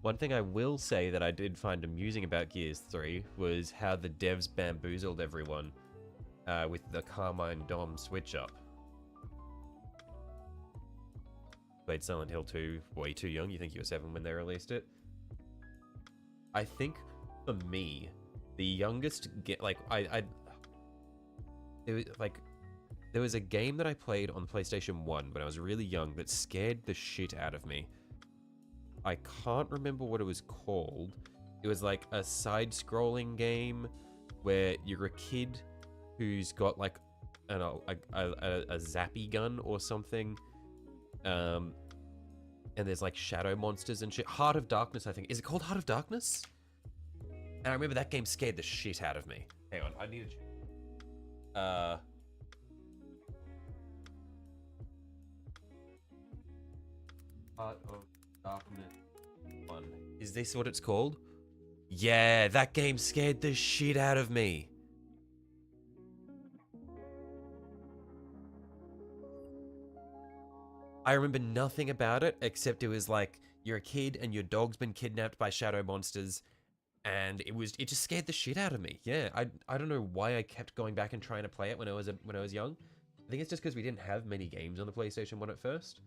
One thing I will say that I did find amusing about Gears 3 was how the devs bamboozled everyone with the Carmine Dom switch up. Played Silent Hill 2 way too young. You think you were 7 when they released it? I think for me, the youngest it was like there was a game that I played on PlayStation 1 when I was really young that scared the shit out of me. I can't remember what it was called. It was like a side-scrolling game where you're a kid who's got like a zappy gun or something. And there's like shadow monsters and shit. Heart of Darkness, I think. Is it called Heart of Darkness? And I remember that game scared the shit out of me. Hang on, I need to... Heart of Darkness 1. Is this what it's called? Yeah, that game scared the shit out of me. I remember nothing about it except it was like you're a kid and your dog's been kidnapped by shadow monsters, and it just scared the shit out of me. Yeah, I don't know why I kept going back and trying to play it when I was young. I think it's just because we didn't have many games on the PlayStation 1 at first.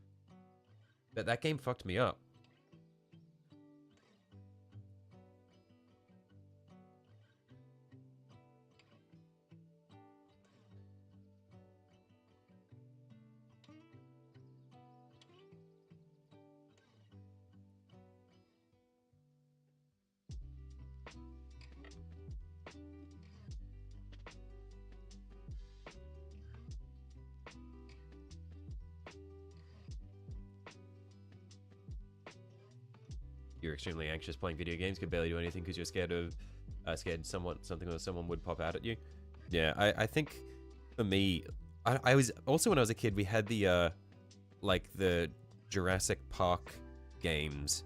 But that game fucked me up. You're extremely anxious playing video games, could barely do anything because you're scared of someone would pop out at you. Yeah, I think for me, I was also, when I was a kid, we had the like the Jurassic Park games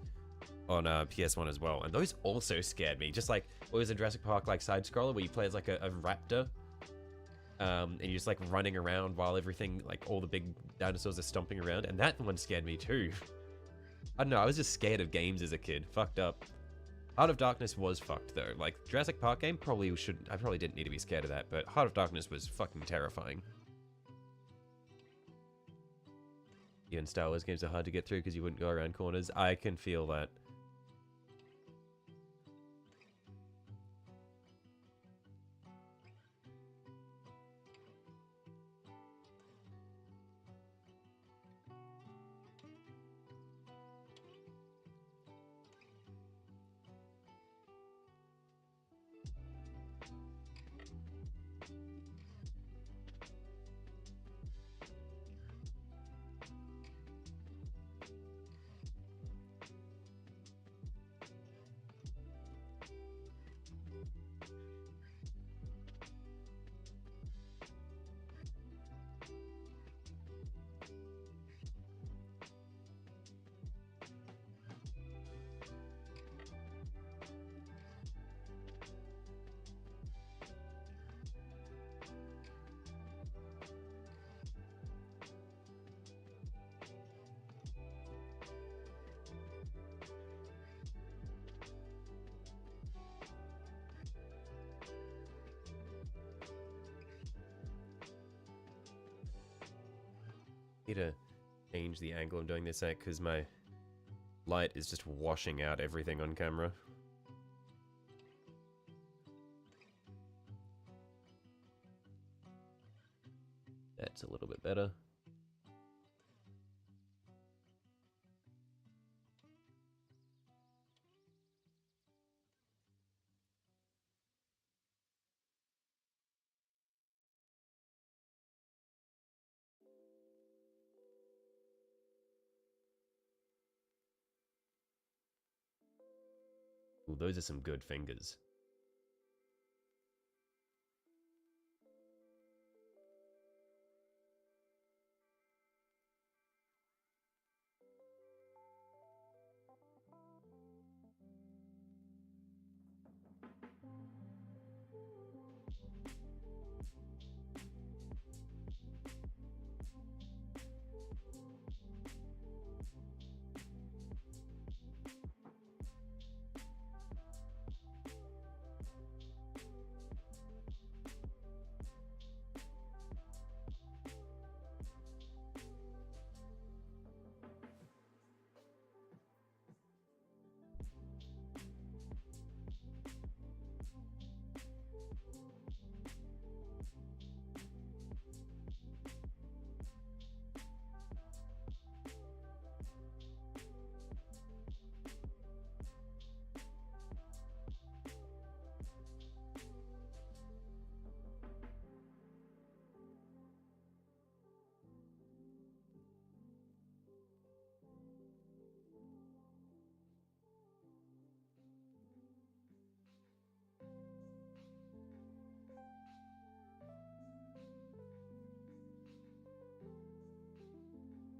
on PS1 as well, and those also scared me. Just like, what was a Jurassic Park like side scroller where you play as like a raptor, and you're just like running around while everything, like all the big dinosaurs are stomping around, and that one scared me too. I don't know, I was just scared of games as a kid. Fucked up. Heart of Darkness was fucked though. Like, Jurassic Park game, I probably didn't need to be scared of that, but Heart of Darkness was fucking terrifying. Even Star Wars games are hard to get through because you wouldn't go around corners. I can feel that. Need to change the angle I'm doing this at because my light is just washing out everything on camera. That's a little bit better. Ooh, those are some good fingers.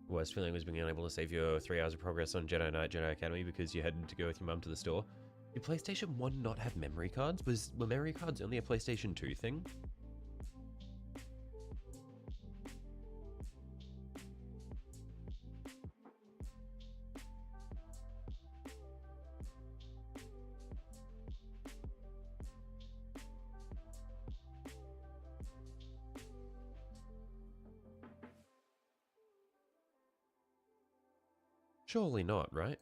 Worst feeling was being unable to save your 3 hours of progress on Jedi Knight Jedi Academy because you had to go with your mum to the store. Did PlayStation 1 not have memory cards? Were memory cards only a PlayStation 2 thing? Surely not, right?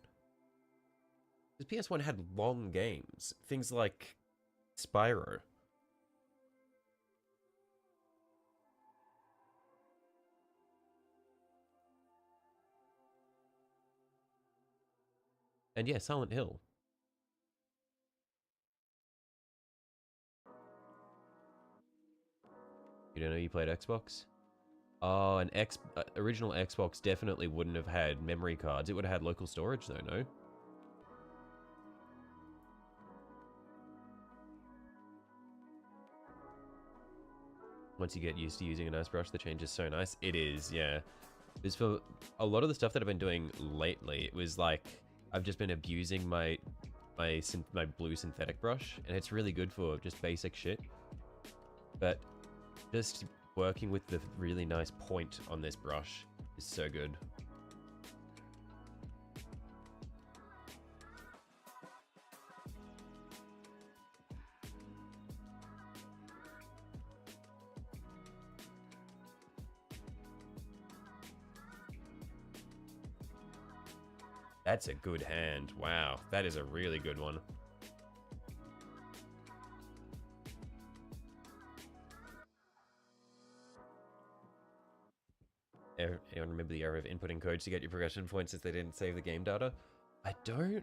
Because PS1 had long games. Things like Spyro. And yeah, Silent Hill. You don't know you played Xbox? Oh, an original Xbox definitely wouldn't have had memory cards. It would have had local storage though, no? Once you get used to using a nice brush, the change is so nice. It is, yeah. Because for a lot of the stuff that I've been doing lately, it was like I've just been abusing my blue synthetic brush, and it's really good for just basic shit. But just working with the really nice point on this brush is so good. That's a good hand. Wow, that is a really good one. Anyone remember the error of inputting codes to get your progression points since they didn't save the game data? I don't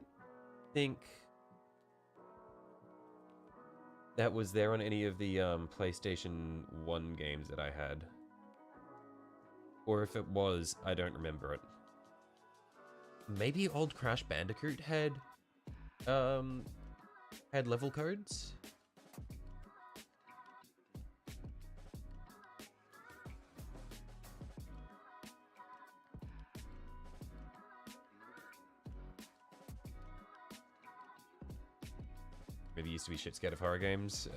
think that was there on any of the PlayStation 1 games that I had. Or if it was, I don't remember it. Maybe old Crash Bandicoot had level codes? Maybe used to be shit scared of horror games.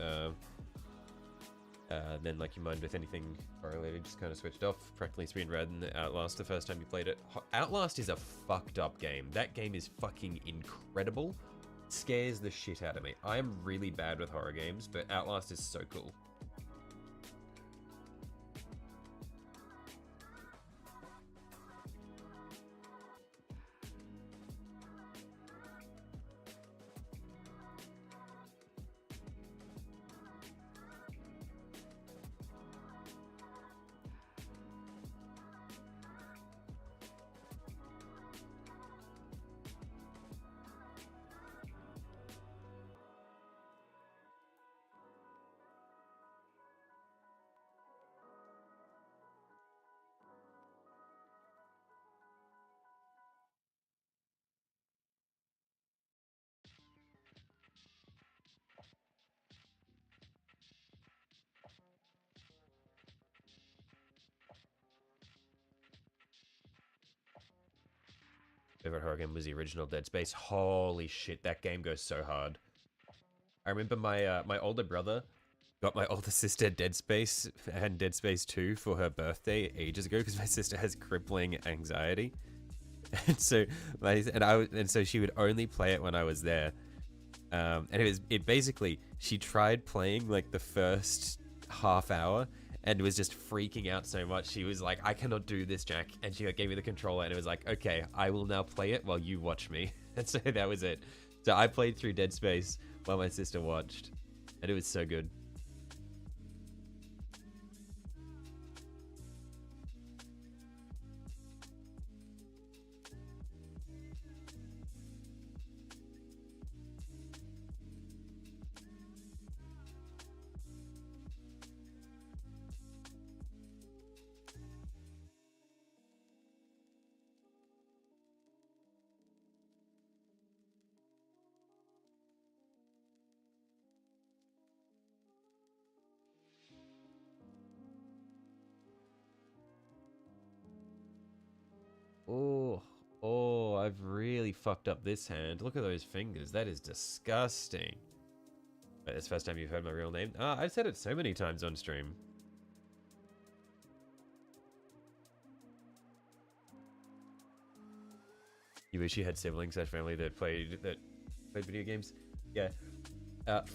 Then, like, your mind with anything horror-related just kind of switched off. Practically screen red in Outlast the first time you played it. Outlast is a fucked up game. That game is fucking incredible. It scares the shit out of me. I am really bad with horror games, but Outlast is so cool. favorite horror game was the original Dead Space. Holy shit, that game goes so hard. I remember my older brother got my older sister Dead Space and Dead Space 2 for her birthday ages ago because my sister has crippling anxiety. And so so she would only play it when I was there. And it basically, she tried playing like the first half hour and was just freaking out so much. She was like, I cannot do this, Jack. And she like, gave me the controller and it was like, okay, I will now play it while you watch me. And so that was it. So I played through Dead Space while my sister watched. And it was so good. Oh, oh, I've really fucked up this hand. Look at those fingers. That is disgusting. Wait, that's the first time you've heard my real name? Ah, I've said it so many times on stream. You wish you had siblings or family that played video games? Yeah.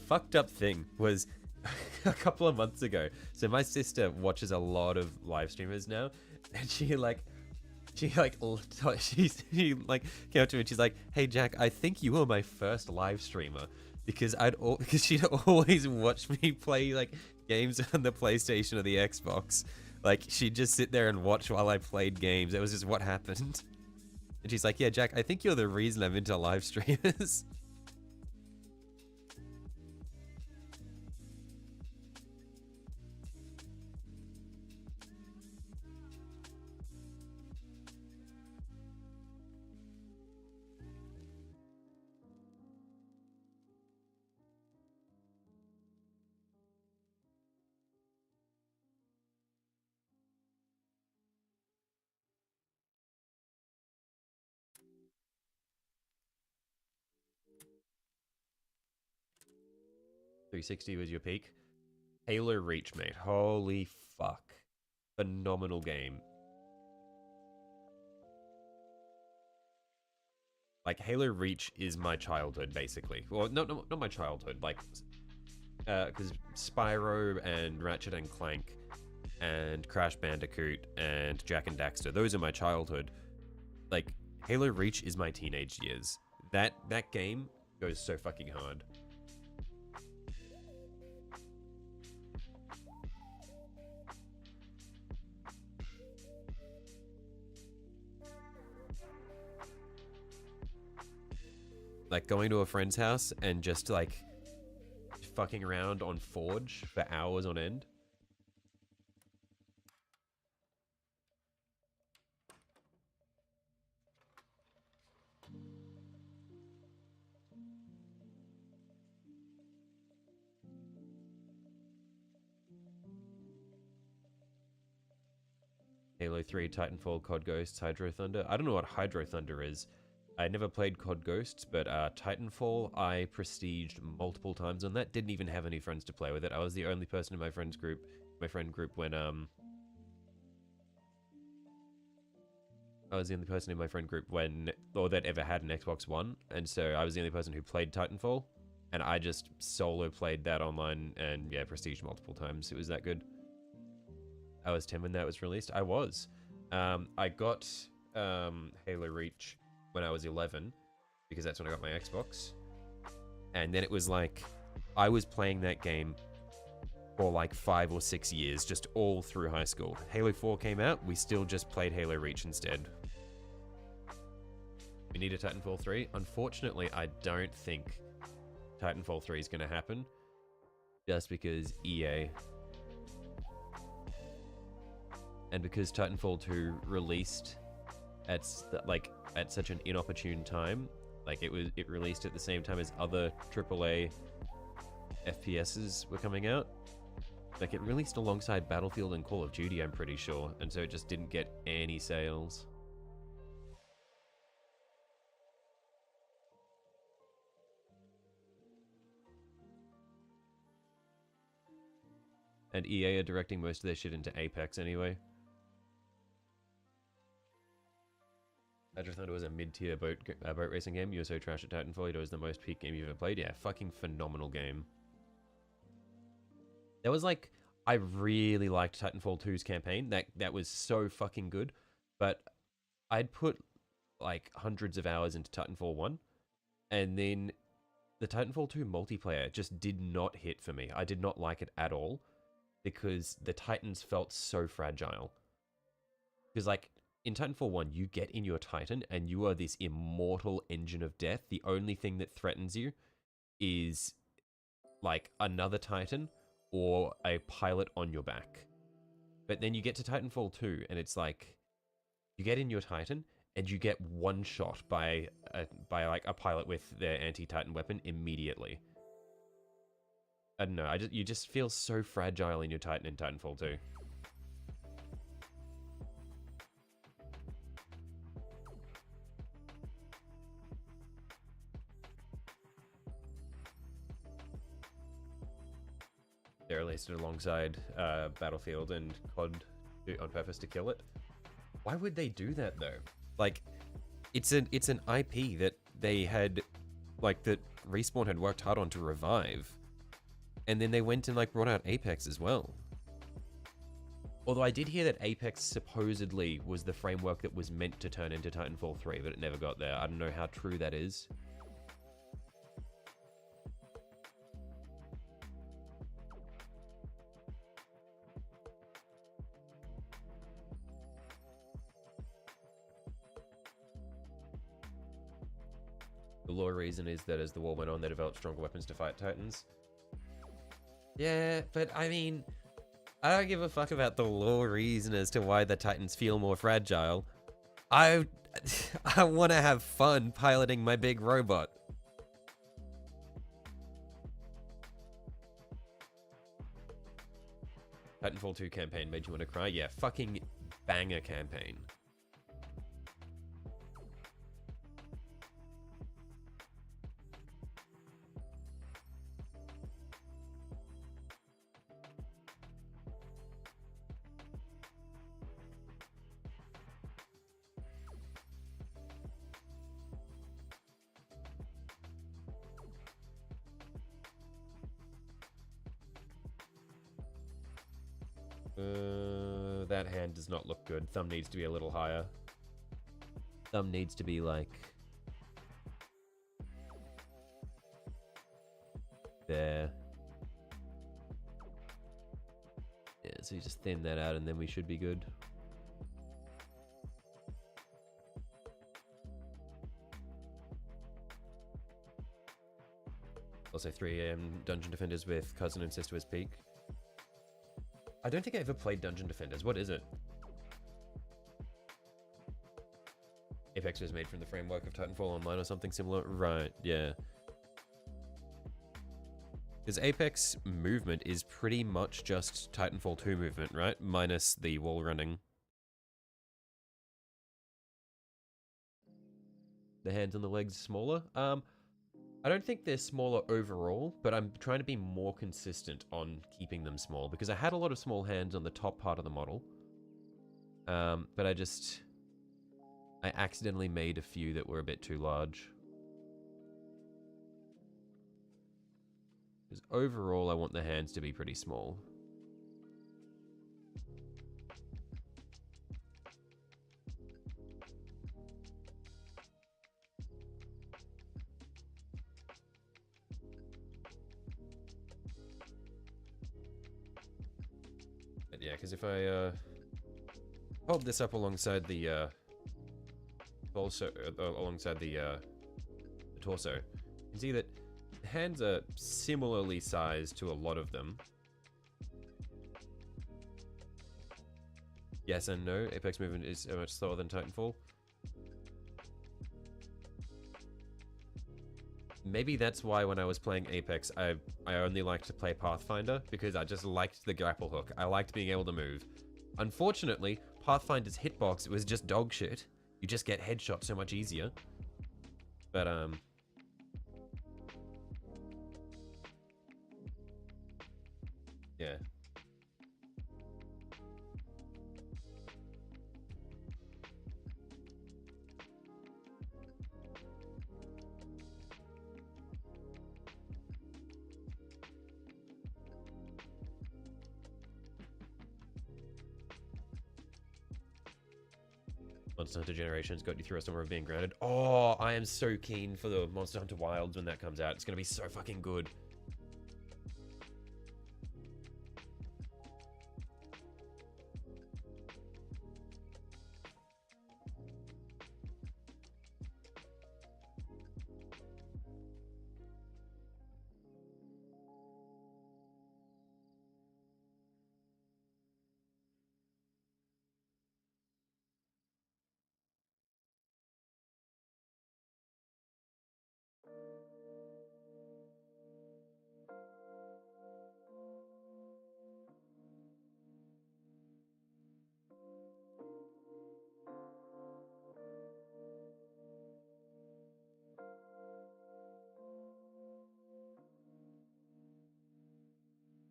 Fucked up thing was a couple of months ago. So my sister watches a lot of live streamers now, and she like came up to me and she's like, "Hey Jack, I think you were my first live streamer because because she'd always watch me play like games on the PlayStation or the Xbox. Like she'd just sit there and watch while I played games. That was just what happened." And she's like, "Yeah, Jack, I think you're the reason I'm into live streamers." .360 was your peak. Halo Reach, mate. Holy fuck. Phenomenal game. Like, Halo Reach is my childhood, basically. Well, not my childhood. Like, because Spyro and Ratchet and Clank and Crash Bandicoot and Jak and Daxter, those are my childhood. Like, Halo Reach is my teenage years. That game goes so fucking hard. Like going to a friend's house and just like fucking around on Forge for hours on end. Halo 3, Titanfall, COD Ghosts, Hydro Thunder. I don't know what Hydro Thunder is. I never played COD Ghosts, but Titanfall, I prestiged multiple times on that. Didn't even have any friends to play with it. I was the only person in my friend group when I was the only person in my friend group that ever had an Xbox One, and so I was the only person who played Titanfall, and I just solo played that online, and yeah, prestiged multiple times. It was that good. I was 10 when that was released. I was. I got Halo Reach when I was 11, because that's when I got my Xbox. And then it was like, I was playing that game for like 5 or 6 years, just all through high school. Halo 4 came out, we still just played Halo Reach instead. We need a Titanfall 3. Unfortunately, I don't think Titanfall 3 is going to happen, just because EA. And because Titanfall 2 released at such an inopportune time, like it released at the same time as other AAA FPSs were coming out. Like it released alongside Battlefield and Call of Duty, I'm pretty sure, and so it just didn't get any sales. And EA are directing most of their shit into Apex anyway. Hydro Thunder was a mid-tier boat racing game. You were so trash at Titanfall. It was the most peak game you've ever played. Yeah, fucking phenomenal game. That was like, I really liked Titanfall 2's campaign. That was so fucking good. But I'd put like hundreds of hours into Titanfall 1. And then the Titanfall 2 multiplayer just did not hit for me. I did not like it at all. Because the Titans felt so fragile. Because like, in Titanfall 1, you get in your Titan and you are this immortal engine of death. The only thing that threatens you is like another Titan or a pilot on your back. But then you get to Titanfall 2 and it's like you get in your Titan and you get one shot by like a pilot with their anti-Titan weapon immediately. I don't know, you just feel so fragile in your Titan in Titanfall 2. They released it alongside Battlefield and COD on purpose to kill it. Why would they do that though? Like, it's an IP that they had, like, that Respawn had worked hard on to revive, and then they went and like brought out Apex as well. Although I did hear that Apex supposedly was the framework that was meant to turn into Titanfall 3, but it never got there. I don't know how true that is. The lore reason is that as the war went on, they developed stronger weapons to fight Titans. Yeah, but I mean, I don't give a fuck about the lore reason as to why the Titans feel more fragile. I want to have fun piloting my big robot. Titanfall 2 campaign made you want to cry? Yeah, fucking banger campaign. That hand does not look good. Thumb needs to be a little higher. Thumb needs to be like... there. Yeah, so you just thin that out and then we should be good. Also 3 AM Dungeon Defenders with Cousin and Sister was peak. I don't think I ever played Dungeon Defenders. What is it? Apex was made from the framework of Titanfall Online or something similar? Right, yeah. Because Apex movement is pretty much just Titanfall 2 movement, right? Minus the wall running. The hands and the legs smaller? I don't think they're smaller overall, but I'm trying to be more consistent on keeping them small, because I had a lot of small hands on the top part of the model. But I accidentally made a few that were a bit too large. Because overall, I want the hands to be pretty small. But yeah, because if I hold this up alongside the alongside the torso, you can see that the hands are similarly sized to a lot of them. Yes and no. Apex movement is much slower than Titanfall. Maybe that's why when I was playing Apex, I only liked to play Pathfinder, because I just liked the grapple hook. I liked being able to move. Unfortunately, Pathfinder's hitbox was just dog shit. You just get headshots so much easier. But, yeah. Monster Hunter Generations got you through a summer of being grounded. Oh, I am so keen for the Monster Hunter Wilds when that comes out. It's gonna be so fucking good.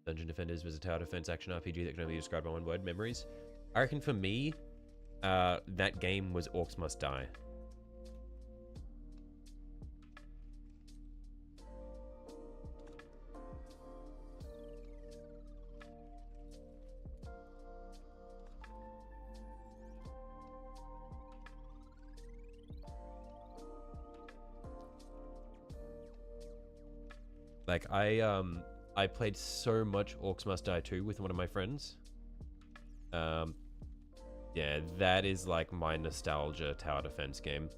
Dungeon Defenders was a tower defense action RPG that can only be described by one word, memories. I reckon for me, that game was Orcs Must Die. Like, I played so much Orcs Must Die 2 with one of my friends. Yeah, that is like my nostalgia tower defense game.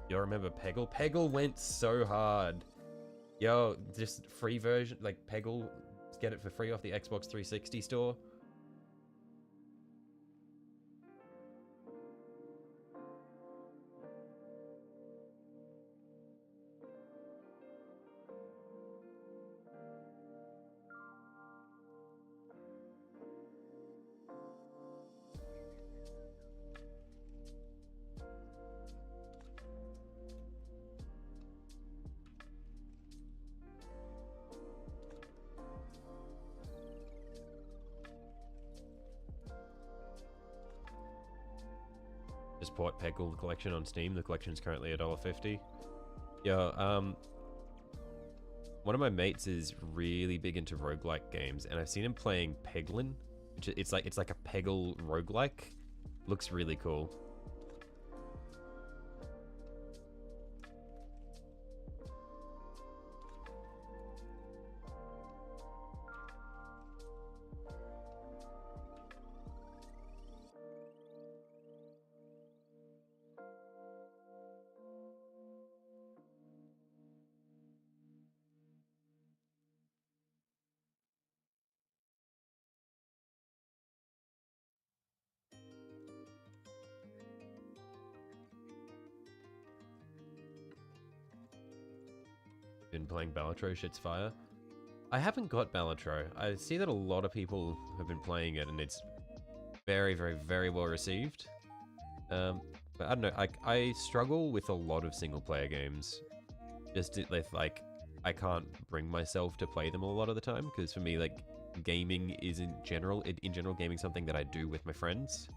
Yo, remember Peggle? Peggle went so hard. Yo, just free version, like Peggle, get it for free off the Xbox 360 store. Just bought Peggle collection on Steam. The collection's currently $1.50. Yeah, one of my mates is really big into roguelike games, and I've seen him playing Peglin, which it's like a Peggle roguelike. Looks really cool. Been playing Balatro, shit's fire. I haven't got Balatro. I see that a lot of people have been playing it, and it's very, very, very well received. But I don't know, I struggle with a lot of single-player games. Just with, like, I can't bring myself to play them a lot of the time, because for me, like, gaming is in general gaming something that I do with my friends.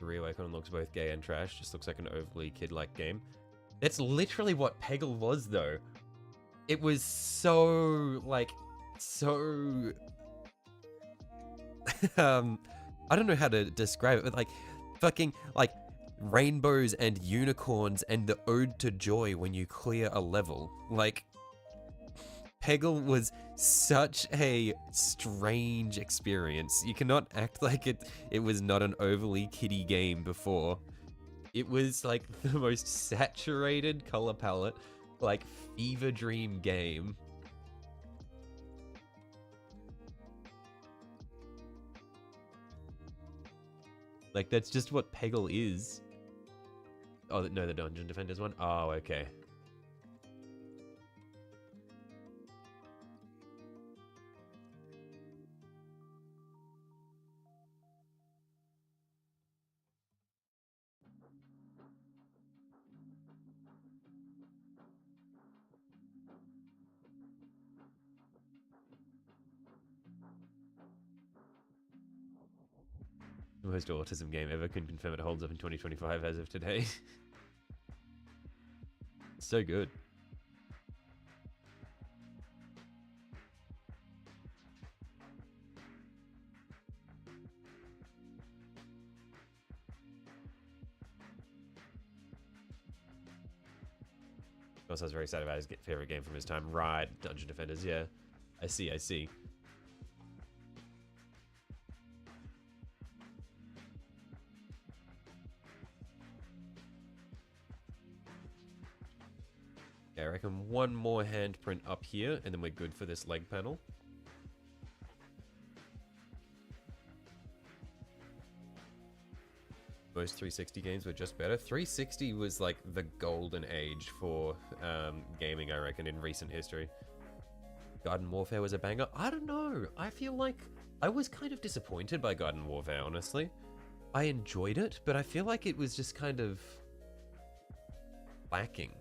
The Real Icon looks both gay and trash, just looks like an overly kid-like game. That's literally what Peggle was, though. It was so, like, so... I don't know how to describe it, but, like, fucking, like, rainbows and unicorns and the ode to joy when you clear a level. Like, Peggle was such a strange experience. You cannot act like it was not an overly kiddie game before. It was like the most saturated color palette, like fever dream game. Like, that's just what Peggle is. Oh, no, the Dungeon Defenders one? Oh, okay. The most autism game ever. Can confirm it holds up in 2025 as of today. So good. Also, I was very excited about his favorite game from his time. Right, Dungeon Defenders, yeah. I see, I see. Yeah, I reckon one more handprint up here, and then we're good for this leg panel. Most 360 games were just better. 360 was like the golden age for gaming, I reckon, in recent history. Garden Warfare was a banger. I don't know. I feel like I was kind of disappointed by Garden Warfare, honestly. I enjoyed it, but I feel like it was just kind of lacking.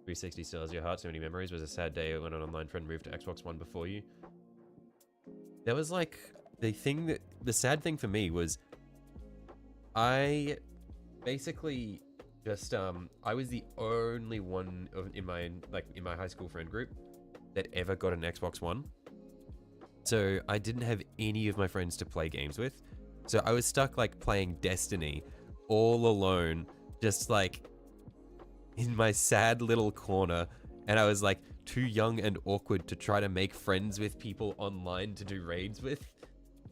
.360 still has your heart, so many memories. Was a sad day when an online friend moved to Xbox One before you. There was like the sad thing for me was I basically just I was the only one in my high school friend group that ever got an Xbox One. So I didn't have any of my friends to play games with. So I was stuck like playing Destiny all alone, just like in my sad little corner, and I was like too young and awkward to try to make friends with people online to do raids with.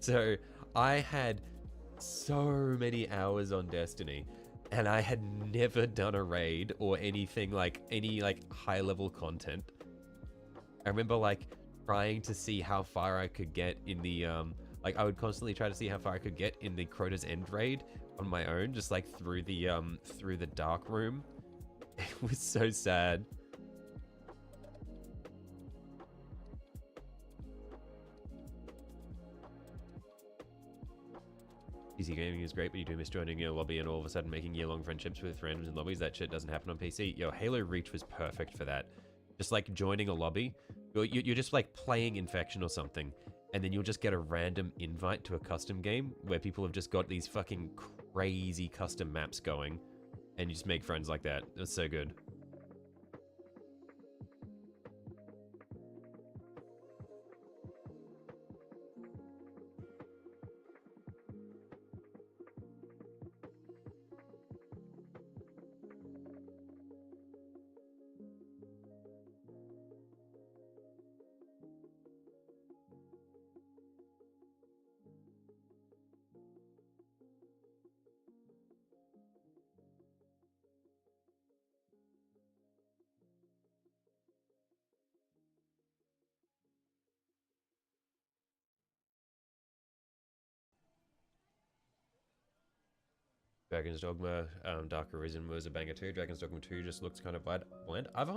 So I had so many hours on Destiny, and I had never done a raid or anything like any high level content. I remember like trying to see how far I could get in the I would constantly try to see how far I could get in the Crota's End raid on my own, just like through the dark room. It was so sad. PC gaming is great, but you do miss joining your lobby and all of a sudden making year-long friendships with randoms in lobbies. That shit doesn't happen on PC. Yo, Halo Reach was perfect for that. Just like joining a lobby, you're just like playing Infection or something, and then you'll just get a random invite to a custom game where people have just got these fucking crazy custom maps going, and you just make friends like that. It was so good. Dragon's Dogma, Dark Arisen was a banger too. Dragon's Dogma 2 just looks kind of bland. I've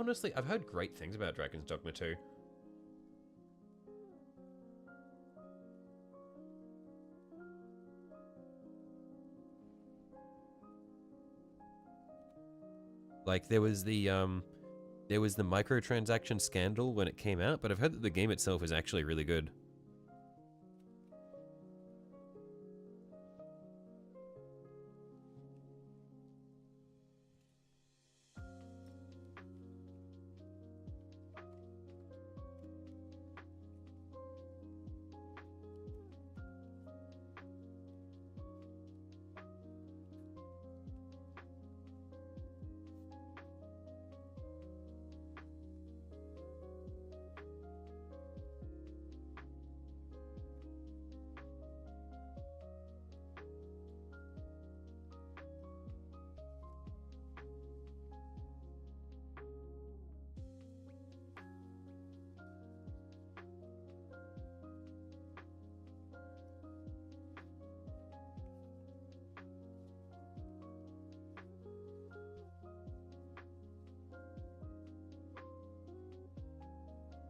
heard great things about Dragon's Dogma 2. Like there was the microtransaction scandal when it came out, but I've heard that the game itself is actually really good.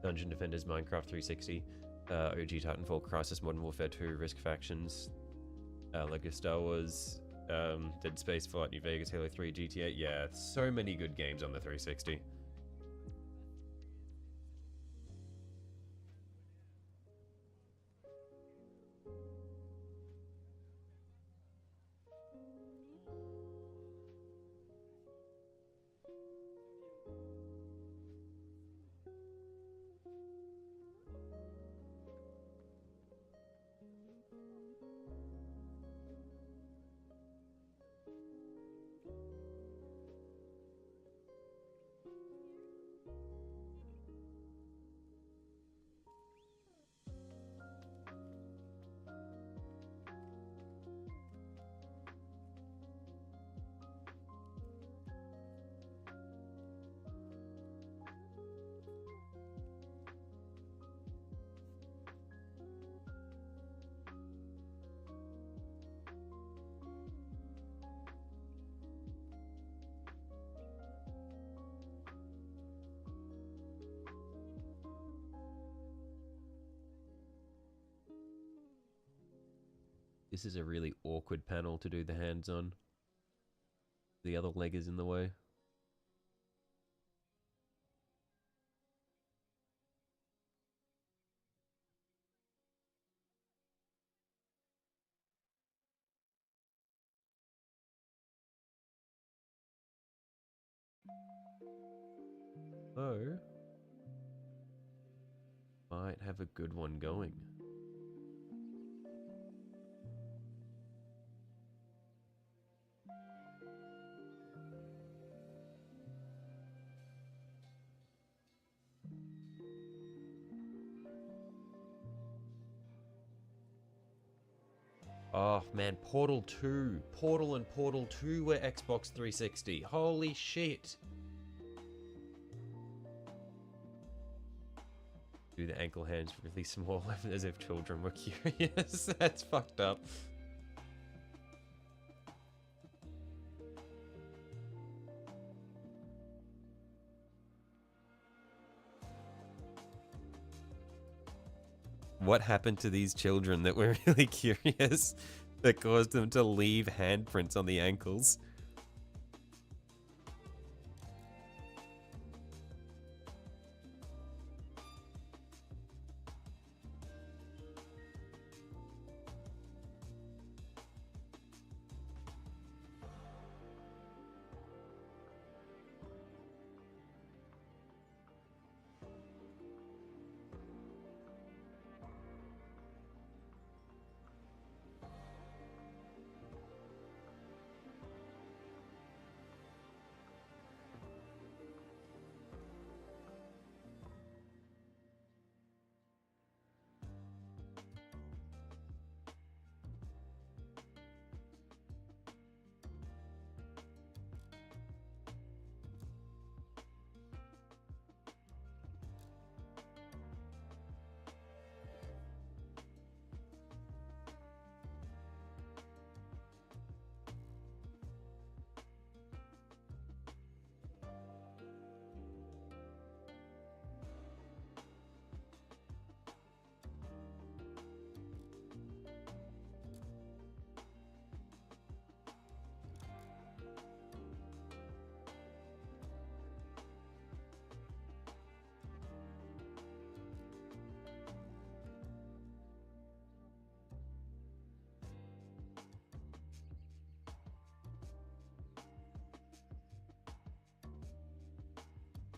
Dungeon Defenders, Minecraft 360, OG Titanfall, Crisis, Modern Warfare 2, Risk Factions, Lego Star Wars, Dead Space, Fallout New Vegas, Halo 3, GTA. Yeah, so many good games on the 360. This is a really awkward panel to do the hands on. The other leg is in the way. Oh, might have a good one going. Oh man, Portal 2. Portal and Portal 2 were Xbox 360. Holy shit. Do the ankle hands really small as if children were curious. That's fucked up. What happened to these children that were really curious that caused them to leave handprints on the ankles?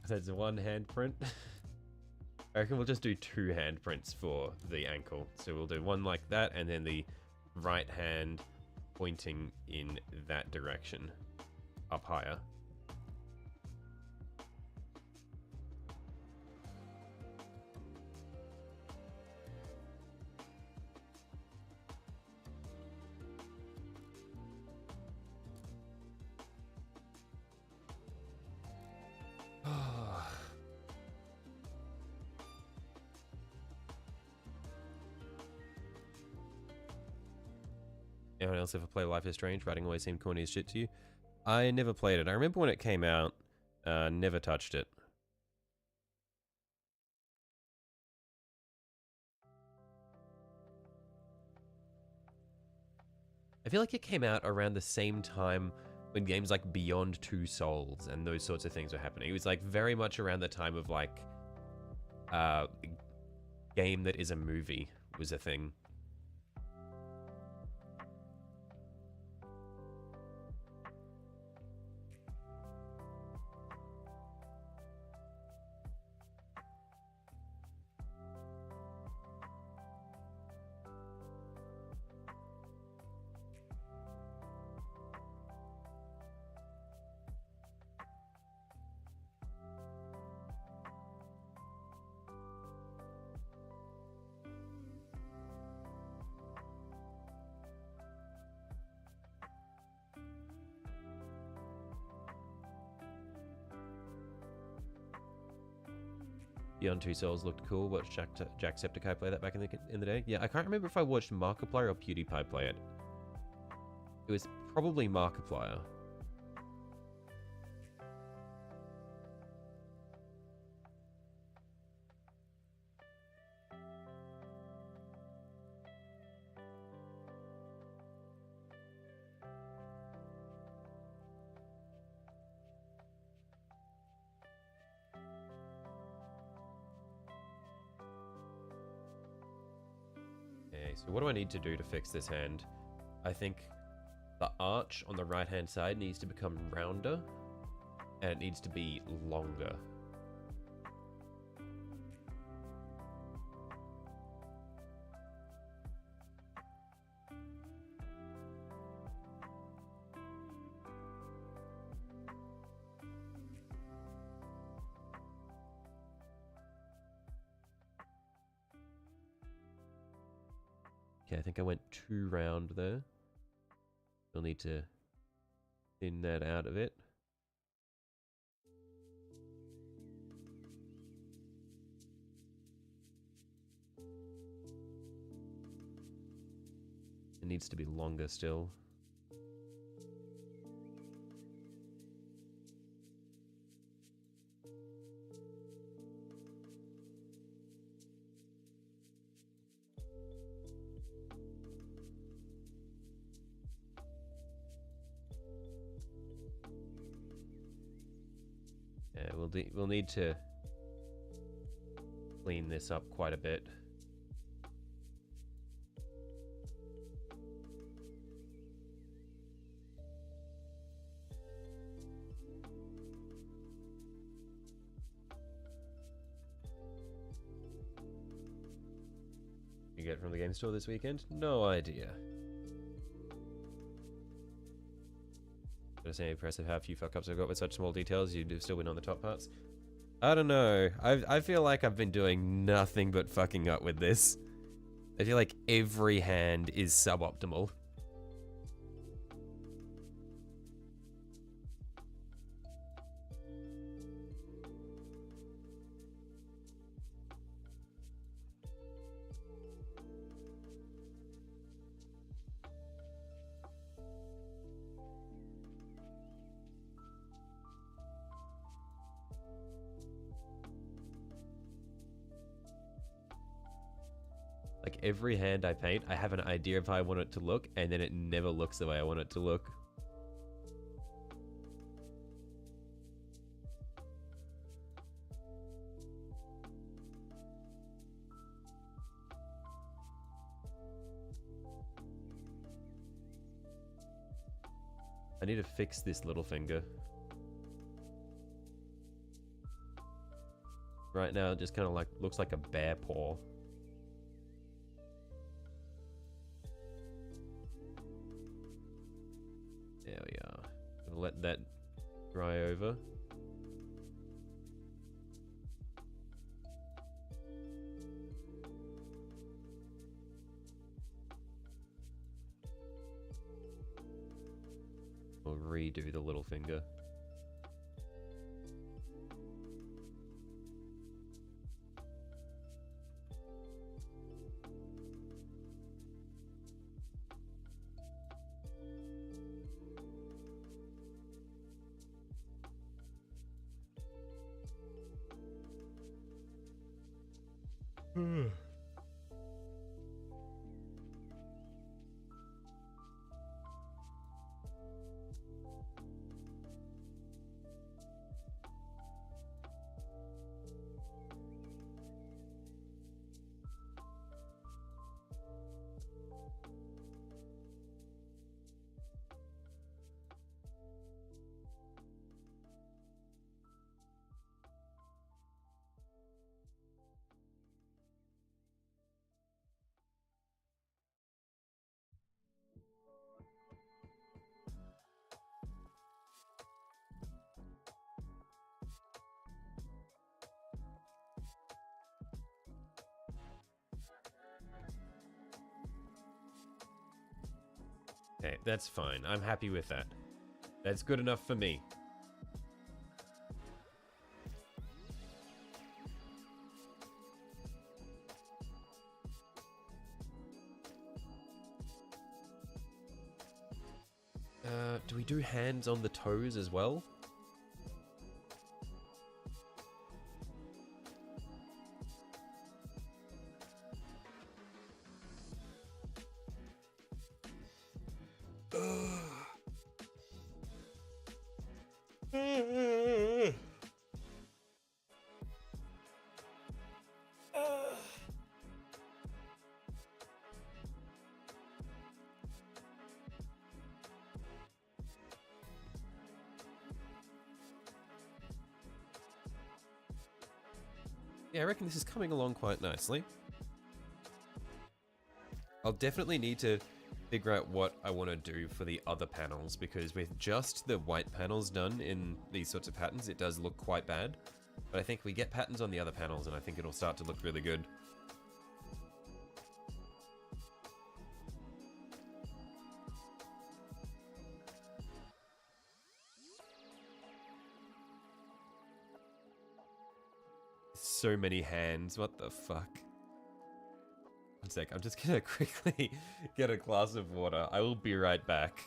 There's one handprint. I reckon we'll just do two handprints for the ankle. So we'll do one like that, and then the right hand pointing in that direction, up higher. Anyone else ever play Life is Strange? Writing always seemed corny as shit to you. I never played it. I remember when it came out, never touched it. I feel like it came out around the same time when games like Beyond Two Souls and those sorts of things were happening. It was like very much around the time of like game that is a movie was a thing. Beyond Two Souls looked cool. Watched Jacksepticeye play that back in the day. Yeah, I can't remember if I watched Markiplier or PewDiePie play it. It was probably Markiplier. Okay, so what do I need to do to fix this hand? I think the arch on the right-hand side needs to become rounder, and it needs to be longer. Okay, I think I went too round there. We'll need to thin that out of it. It needs to be longer still. Yeah, we'll need to clean this up quite a bit. You get from the game store this weekend? No idea. It's impressive how few fuck ups I've got with such small details. You do still win on the top parts. I don't know. I feel like I've been doing nothing but fucking up with this. I feel like every hand is suboptimal. Like every hand I paint, I have an idea of how I want it to look, and then it never looks the way I want it to look. I need to fix this little finger. Right now, it just kind of like looks like a bear paw. There we are. Gonna let that dry over. We'll redo the little finger. Okay, that's fine. I'm happy with that. That's good enough for me. Do we do hands on the toes as well? Yeah, I reckon this is coming along quite nicely. I'll definitely need to figure out what I want to do for the other panels, because with just the white panels done in these sorts of patterns, it does look quite bad. But I think we get patterns on the other panels and I think it'll start to look really good. So many hands, what the fuck? One sec, I'm just gonna quickly get a glass of water. I will be right back.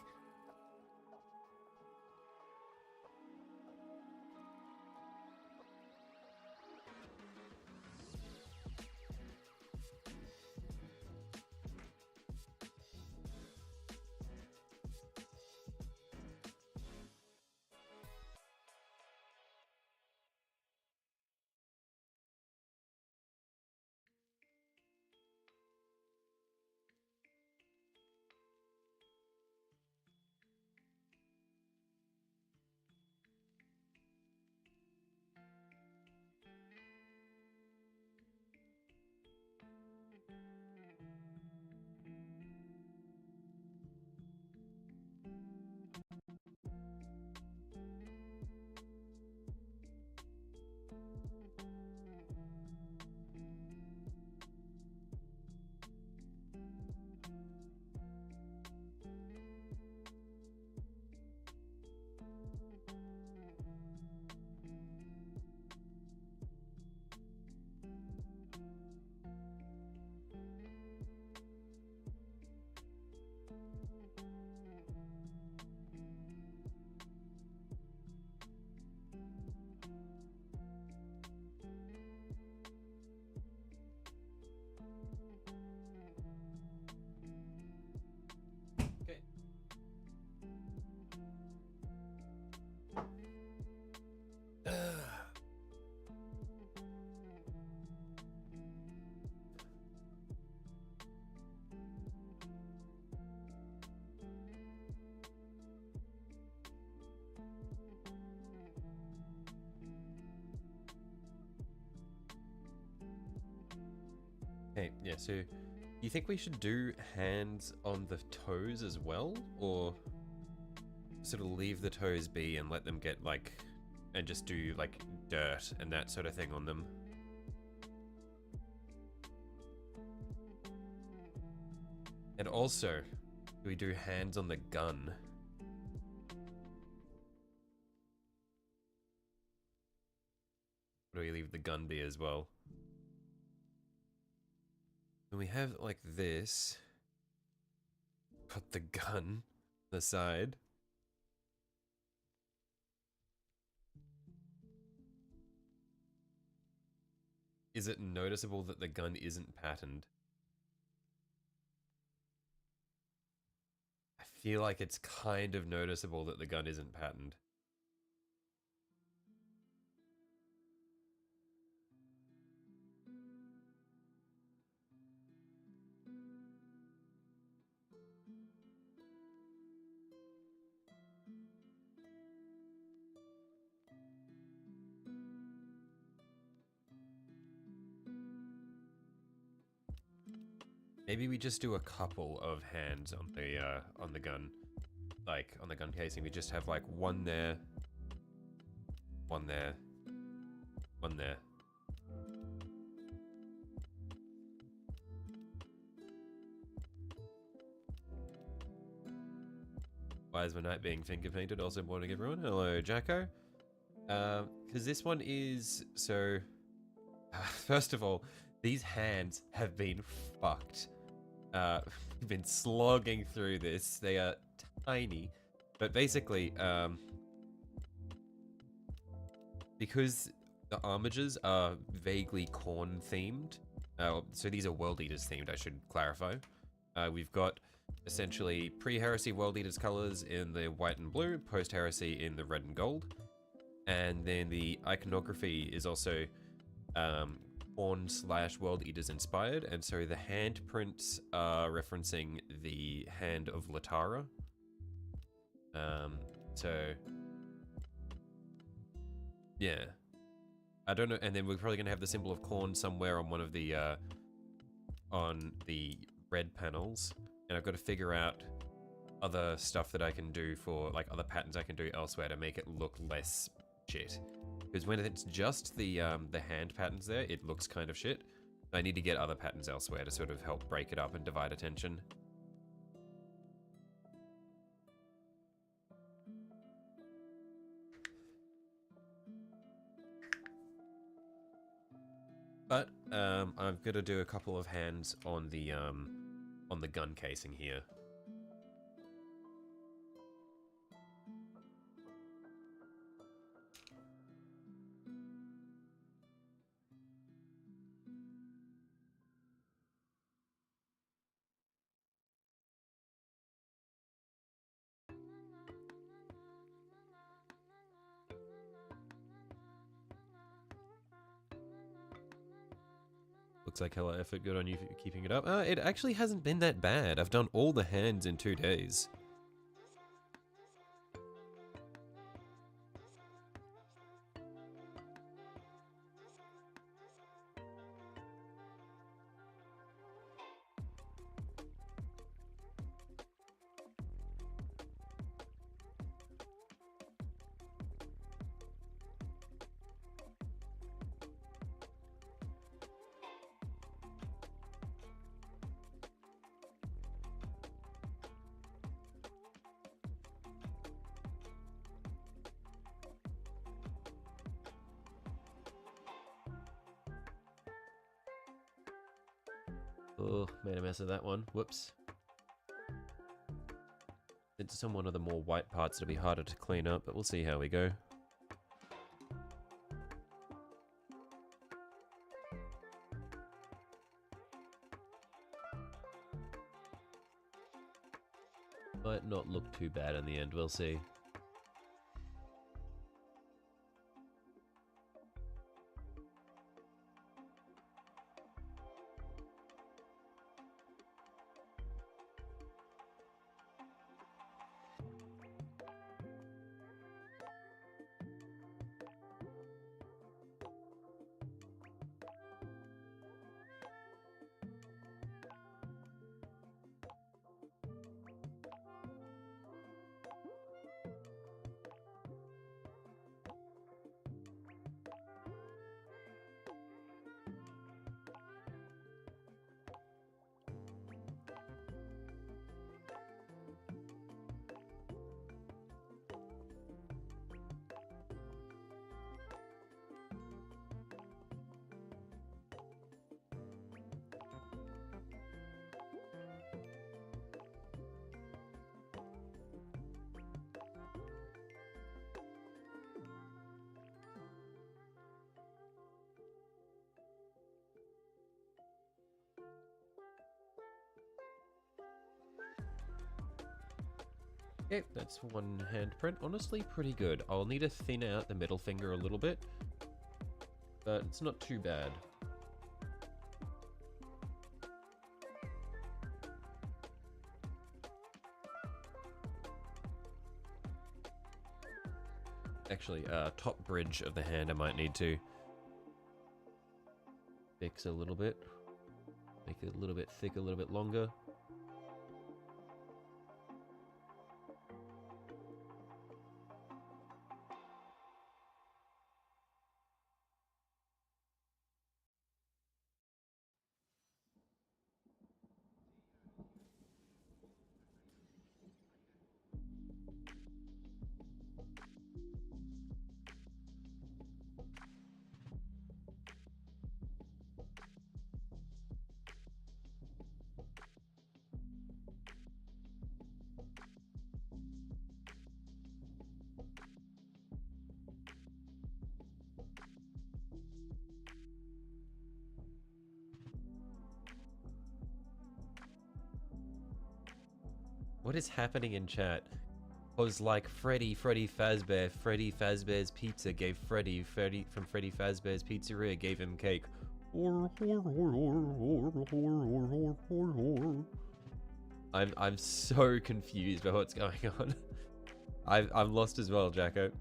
Okay. Okay, yeah, so you think we should do hands on the toes as well? Or sort of leave the toes be and let them get like, and just do like dirt and that sort of thing on them? And also, do we do hands on the gun? Or do we leave the gun be as well? When we have like this, put the gun on the side. Is it noticeable that the gun isn't patterned? I feel like it's kind of noticeable that the gun isn't patterned. Maybe we just do a couple of hands on the gun. Like, on the gun casing, we just have like one there, one there, one there. Eyes of a Night being finger painted. Also morning everyone. Hello Jacko. Because this one is so. First of all, these hands have been fucked. We've been slogging through this. They are tiny, but basically, because the armigers are vaguely corn themed, so these are World Eaters themed, I should clarify. We've got essentially pre-heresy World Eaters colors in the white and blue, post-heresy in the red and gold, and then the iconography is also corn / World Eaters inspired, and so the handprints are referencing the hand of Latara. So yeah, I don't know, and then we're probably gonna have the symbol of corn somewhere on one of the red panels, and I've got to figure out other stuff that I can do for, like, other patterns I can do elsewhere to make it look less shit. Because when it's just the hand patterns there, it looks kind of shit. I need to get other patterns elsewhere to sort of help break it up and divide attention. But I'm gonna do a couple of hands on the gun casing here. Looks like hella effort. Good on you for keeping it up. It actually hasn't been that bad. I've done all the hands in 2 days. Oh, made a mess of that one. Whoops. It's some one of the more white parts that'll be harder to clean up, but we'll see how we go. Might not look too bad in the end, we'll see. Okay, that's one handprint. Honestly, pretty good. I'll need to thin out the middle finger a little bit, but it's not too bad. Actually, top bridge of the hand I might need to fix a little bit. Make it a little bit thicker, a little bit longer. What is happening in chat? Was like Freddy Fazbear's Pizza gave Freddy from Freddy Fazbear's Pizzeria gave him cake. I'm so confused by what's going on. I'm lost as well, Jacko.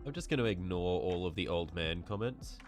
I'm just going to ignore all of the old man comments.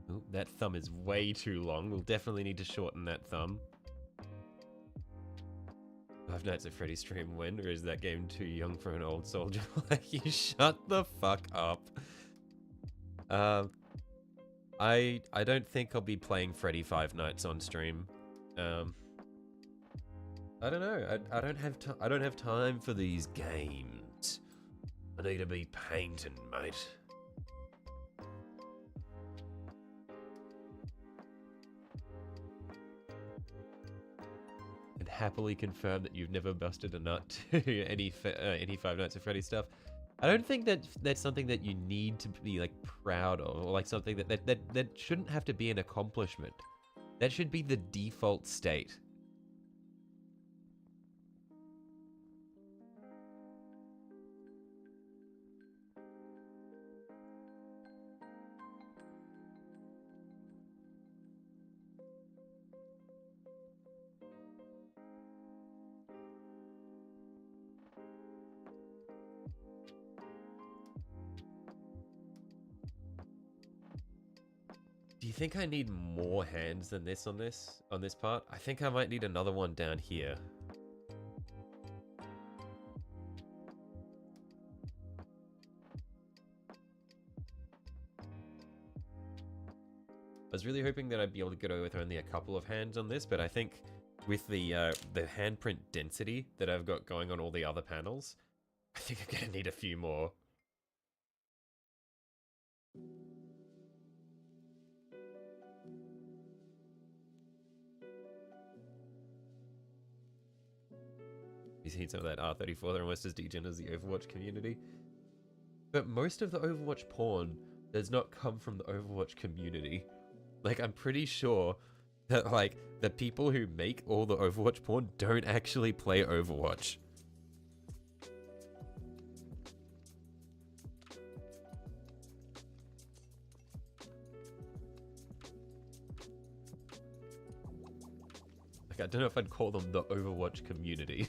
Ooh, that thumb is way too long. We'll definitely need to shorten that thumb. Five Nights at Freddy's stream when, or is that game too young for an old soldier like you? Shut the fuck up. I don't think I'll be playing Freddy Five Nights on stream. I don't know. I don't have time for these games. I need to be painting, mate. And happily confirm that you've never busted a nut to any Five Nights at Freddy stuff. I don't think that that's something that you need to be like proud of, or like something that shouldn't have to be an accomplishment. That should be the default state. Do you think I need more hands than this on this part? I think I might need another one down here. I was really hoping that I'd be able to get away with only a couple of hands on this, but I think with the handprint density that I've got going on all the other panels, I think I'm gonna need a few more. You've seen some of that R34, they're almost as degen as the Overwatch community. But most of the Overwatch porn does not come from the Overwatch community. Like, I'm pretty sure that, like, the people who make all the Overwatch porn don't actually play Overwatch. Like, I don't know if I'd call them the Overwatch community.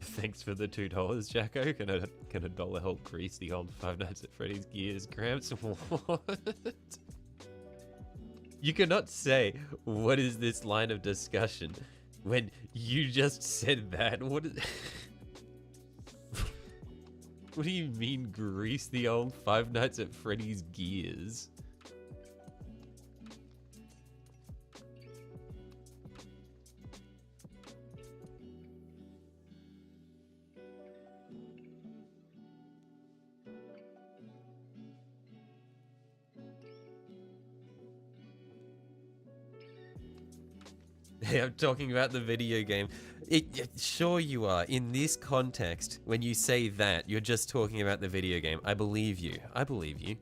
Thanks for the $2, Jacko. Can a dollar help grease the old Five Nights at Freddy's gears, Gramps? What? You cannot say, what is this line of discussion, when you just said that. What is... What do you mean grease the old Five Nights at Freddy's gears? Yeah, I'm talking about the video game. Sure you are. In this context, when you say that, you're just talking about the video game. I believe you. I believe you.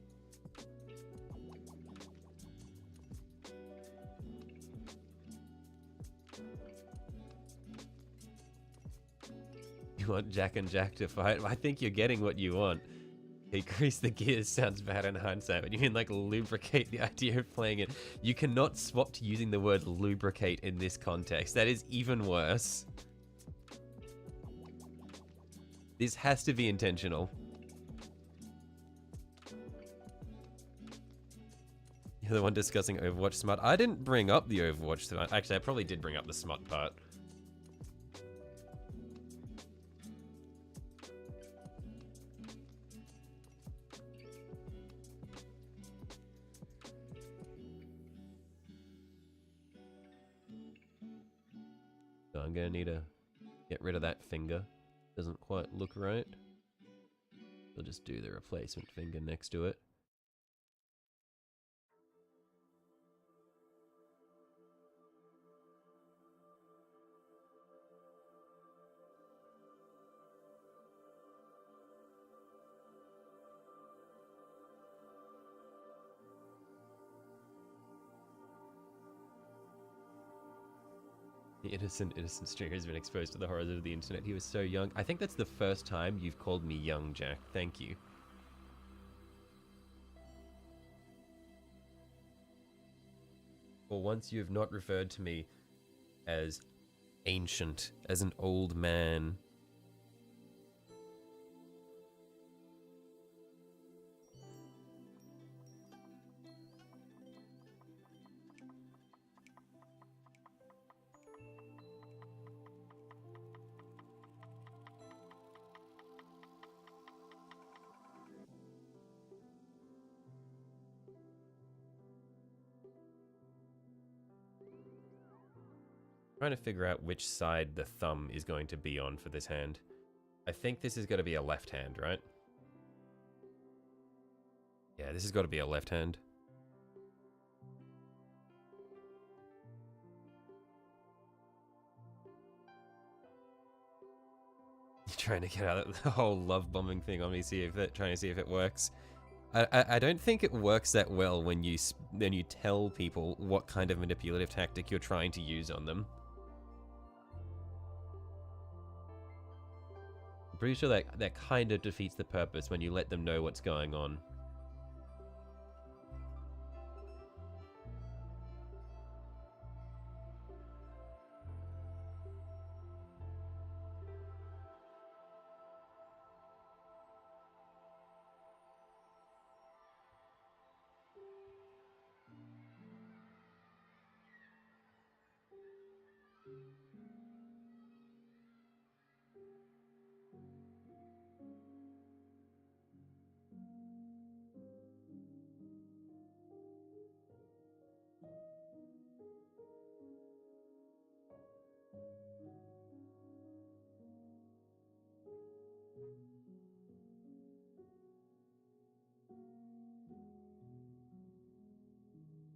You want Jack and Jack to fight? I think you're getting what you want. Hey, grease the gears sounds bad in hindsight, but you can like lubricate the idea of playing it. You cannot swap to using the word lubricate in this context. That is even worse. This has to be intentional. You're the one discussing Overwatch smut. I didn't bring up the Overwatch smut. Actually, I probably did bring up the smut part. So I'm gonna need to get rid of that finger. Doesn't quite look right. We'll just do the replacement finger next to it. The innocent streamer has been exposed to the horrors of the internet. He was so young. I think that's the first time you've called me young, Jack. Thank you. For once you have not referred to me as ancient, as an old man. Trying to figure out which side the thumb is going to be on for this hand. I think this is going to be a left hand, right? Yeah, this has got to be a left hand. You're trying to get out of the whole love bombing thing on me, trying to see if it works. I don't think it works that well when you tell people what kind of manipulative tactic you're trying to use on them. I'm pretty sure that kind of defeats the purpose when you let them know what's going on.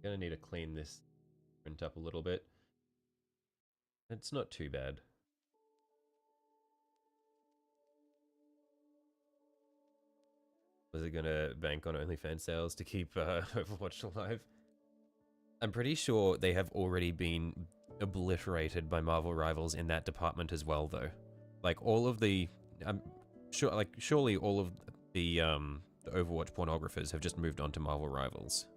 Gonna need to clean this print up a little bit. It's not too bad. Was it gonna bank on OnlyFans sales to keep Overwatch alive? I'm pretty sure they have already been obliterated by Marvel Rivals in that department as well, though. Like all of the, I'm sure, like surely all of the Overwatch pornographers have just moved on to Marvel Rivals.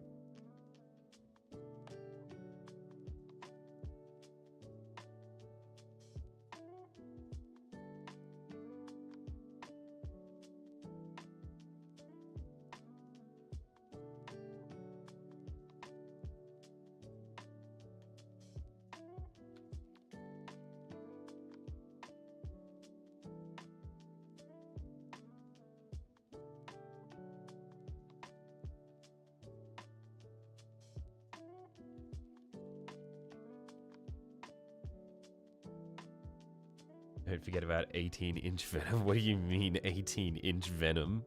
Don't forget about 18-inch Venom. What do you mean 18-inch Venom?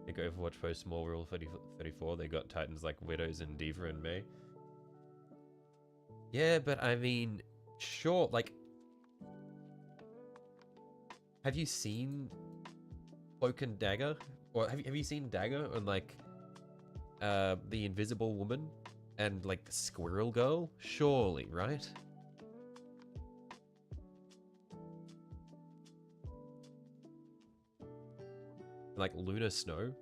Like Overwatch post Small Rule 34, they got Titans like Widows and Diva and Mei. Yeah, but I mean, sure, like, have you seen Cloak and Dagger? Or have you seen Dagger and like the Invisible Woman and like the Squirrel Girl? Surely, right? Like Luna Snow?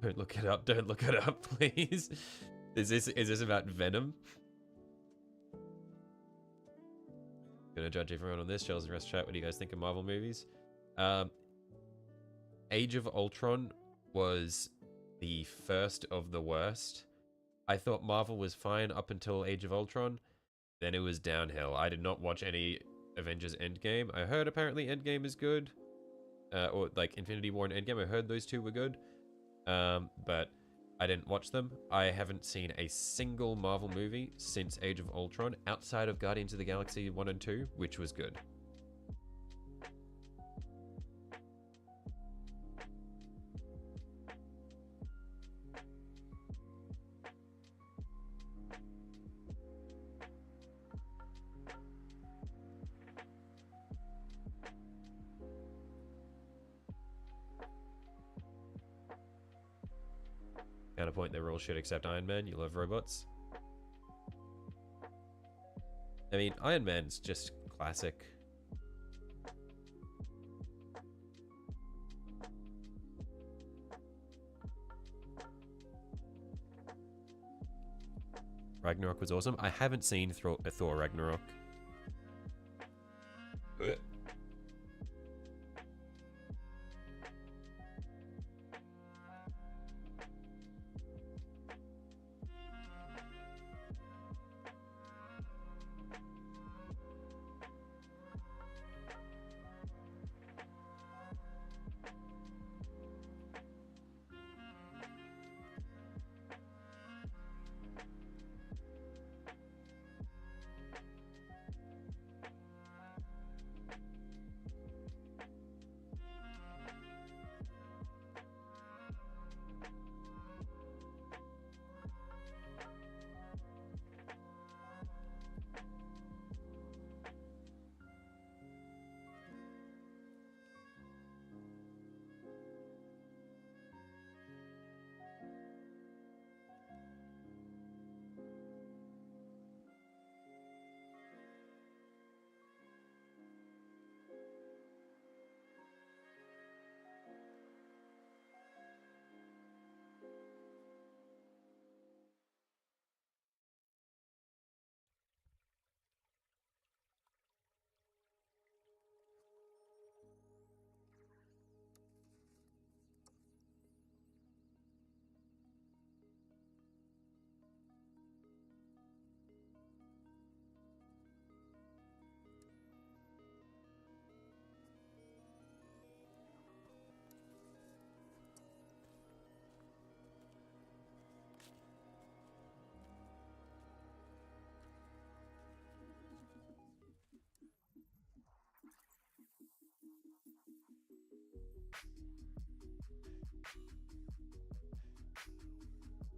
Don't look it up, don't look it up, please. Is this about Venom? Gonna judge everyone on this. Charles and Rest chat, what do you guys think of Marvel movies? Age of Ultron was the first of the worst. I thought Marvel was fine up until Age of Ultron. Then it was downhill. I did not watch any Avengers Endgame. I heard apparently Endgame is good. Or like Infinity War and Endgame. I heard those two were good. But I didn't watch them. I haven't seen a single Marvel movie since Age of Ultron outside of Guardians of the Galaxy 1 and 2, which was good. Counterpoint, they were all shit except Iron Man. You love robots. I mean, Iron Man's just classic. Ragnarok was awesome. I haven't seen Thor Ragnarok.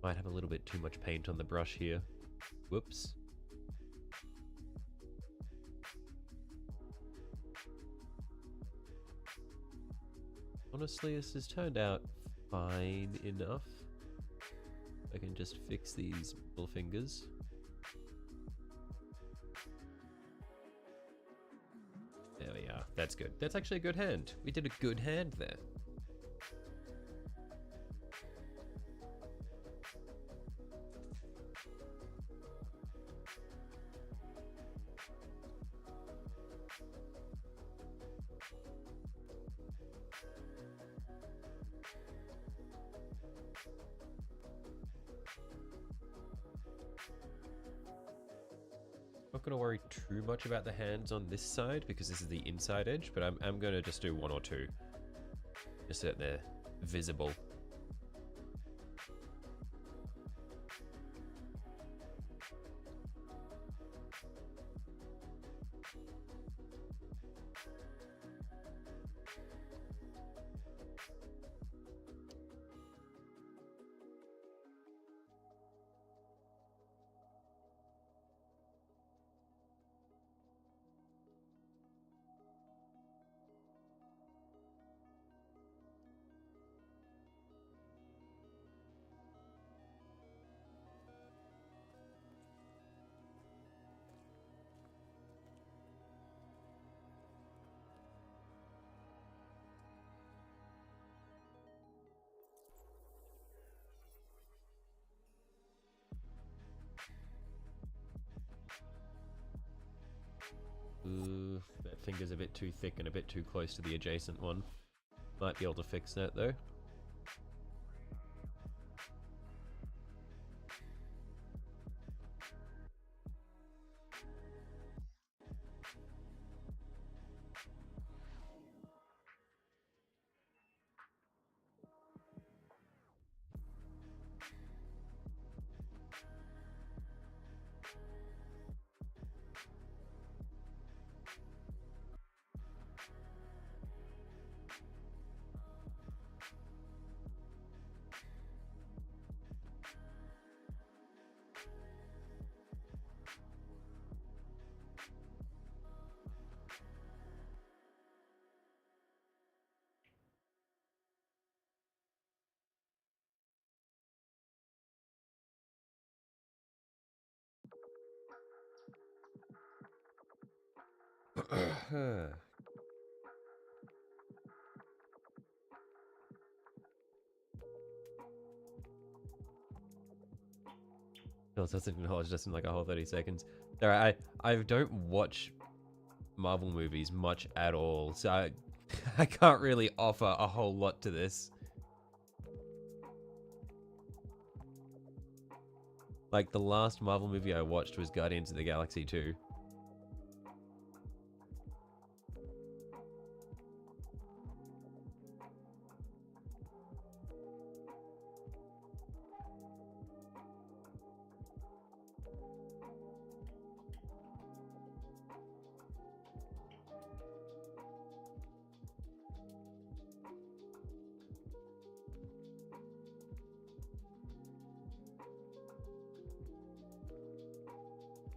Might have a little bit too much paint on the brush here. Whoops. Honestly, this has turned out fine enough. I can just fix these middle fingers. There we are. That's good. That's actually a good hand. We did a good hand there. Not going to worry too much about the hands on this side because this is the inside edge, but I'm going to just do one or two. Just so that they're visible. That finger's a bit too thick and a bit too close to the adjacent one. Might be able to fix that though. No, it doesn't acknowledge just in like a whole 30 seconds. There, I don't watch Marvel movies much at all, so I can't really offer a whole lot to this. Like, the last Marvel movie I watched was Guardians of the Galaxy 2.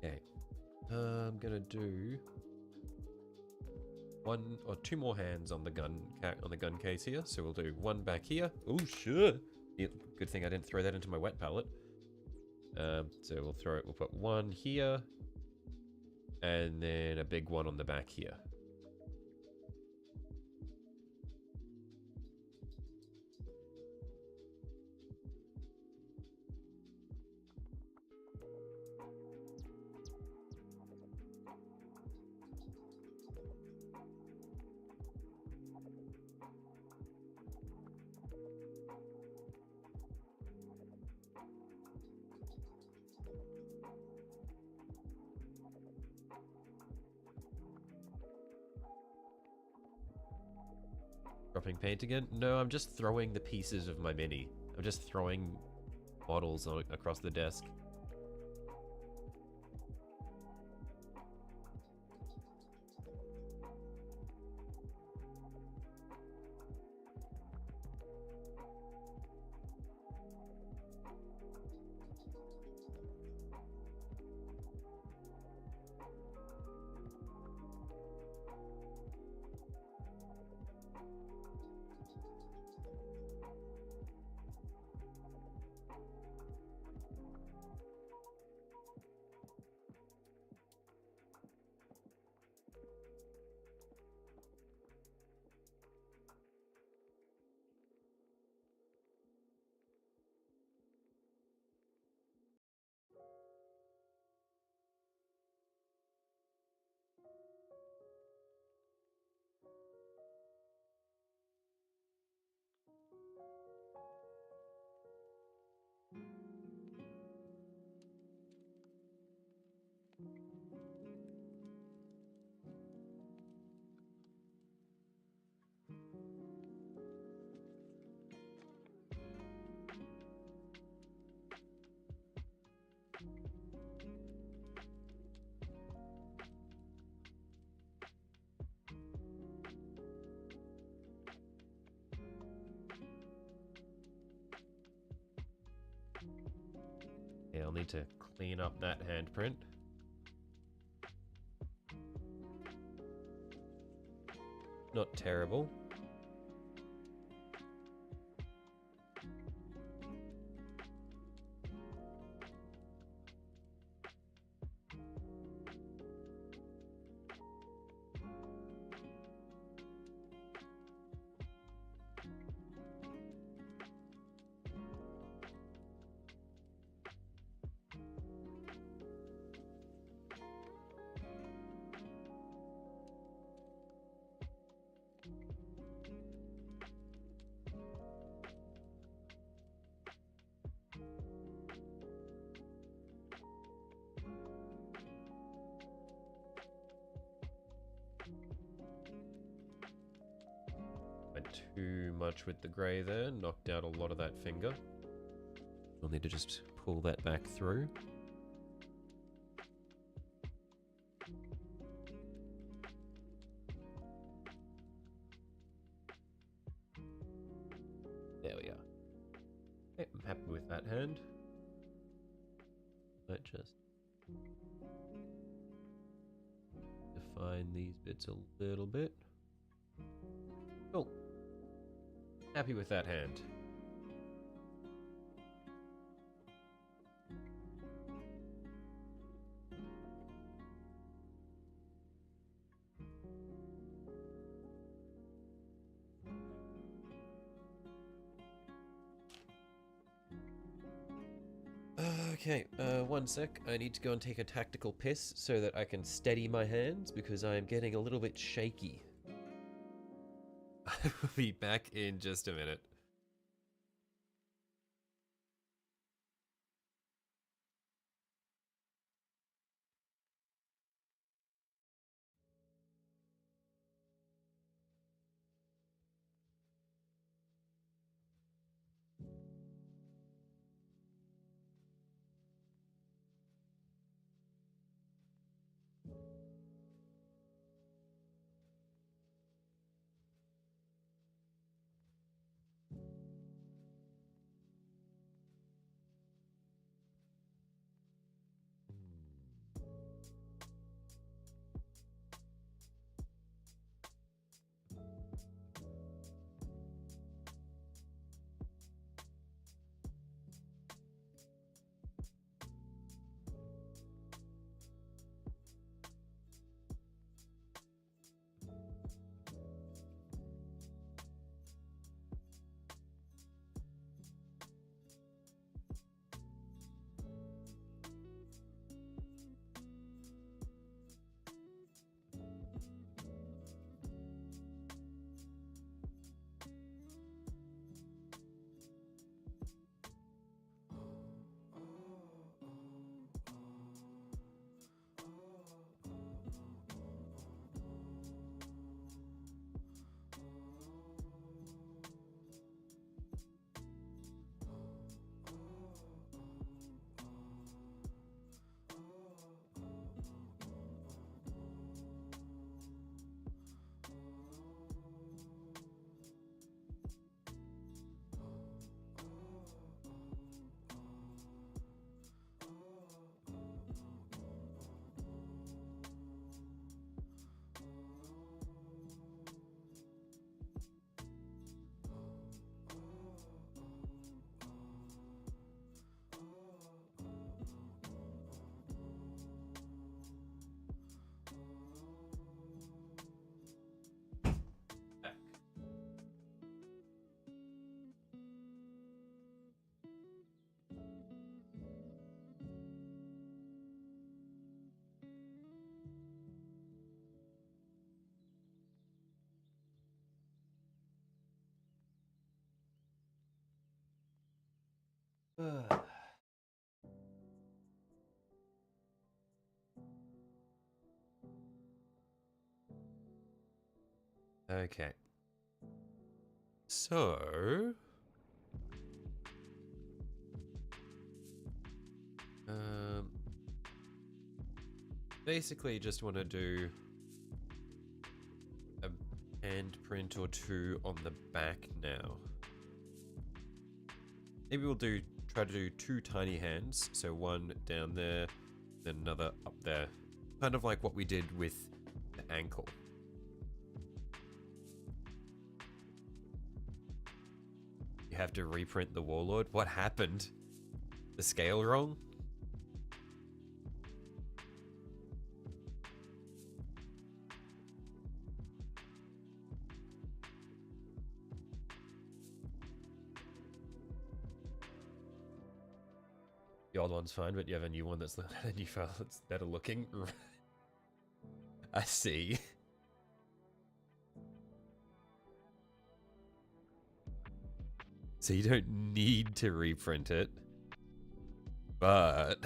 Okay, I'm gonna do one or two more hands on the gun case here. So we'll do one back here. Oh sure. Yeah, good thing I didn't throw that into my wet palette. So we'll put one here, and then a big one on the back here. Dropping paint again? No, I'm just throwing the pieces of my mini. I'm just throwing models across the desk. need to clean up that handprint. Not terrible. Went too much with the grey there, knocked out a lot of that finger. We'll need to just pull that back through. There we are. Okay, I'm happy with that hand. Let's just define these bits a little bit. Cool. Happy with that hand. Okay, one sec. I need to go and take a tactical piss so that I can steady my hands because I am getting a little bit shaky. I will be back in just a minute. Okay. So... basically just want to do a handprint or two on the back now. Maybe we'll do try to do 2 tiny hands. So one down there, then another up there. Kind of like what we did with the ankle. You have to reprint the Warlord. What happened? The scale wrong? The old one's fine, but you have a new one that's a new file that's better looking. I see. So you don't need to reprint it, but...